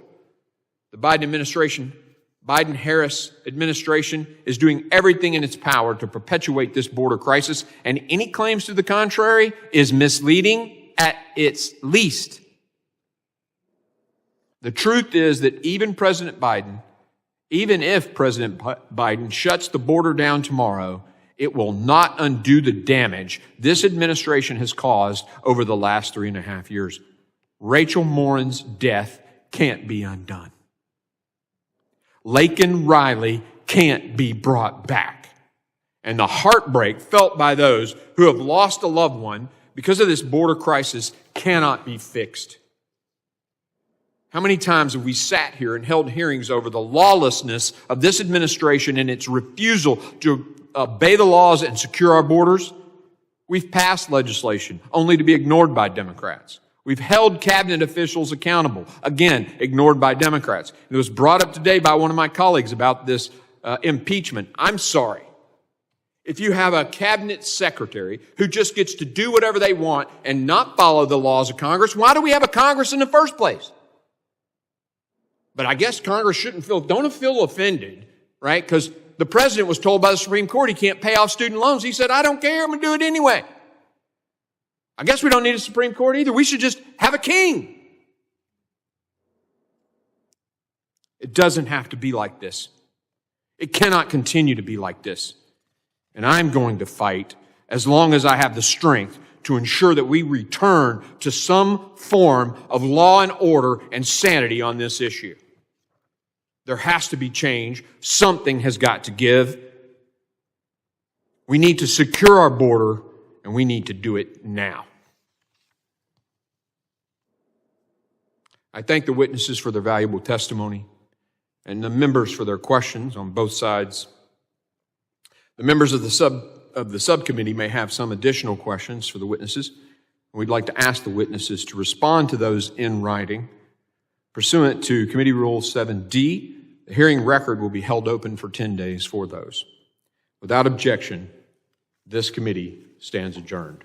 [SPEAKER 1] the Biden-Harris administration is doing everything in its power to perpetuate this border crisis, and any claims to the contrary is misleading at its least. The truth is that even if President Biden shuts the border down tomorrow, it will not undo the damage this administration has caused over the last 3.5 years. Rachel Morin's death can't be undone. Laken Riley can't be brought back. And the heartbreak felt by those who have lost a loved one because of this border crisis cannot be fixed. How many times have we sat here and held hearings over the lawlessness of this administration and its refusal to obey the laws and secure our borders? We've passed legislation only to be ignored by Democrats. We've held cabinet officials accountable, again, ignored by Democrats. It was brought up today by one of my colleagues about this impeachment. I'm sorry. If you have a cabinet secretary who just gets to do whatever they want and not follow the laws of Congress, why do we have a Congress in the first place? But I guess Congress don't feel offended, right? Because the president was told by the Supreme Court he can't pay off student loans. He said, I don't care, I'm going to do it anyway. I guess we don't need a Supreme Court either. We should just have a king. It doesn't have to be like this. It cannot continue to be like this. And I'm going to fight as long as I have the strength to ensure that we return to some form of law and order and sanity on this issue. There has to be change. Something has got to give. We need to secure our border, and we need to do it now. I thank the witnesses for their valuable testimony and the members for their questions on both sides. The members of the subcommittee may have some additional questions for the witnesses. We'd like to ask the witnesses to respond to those in writing. Pursuant to Committee Rule 7D, the hearing record will be held open for 10 days for those. Without objection, this committee stands adjourned.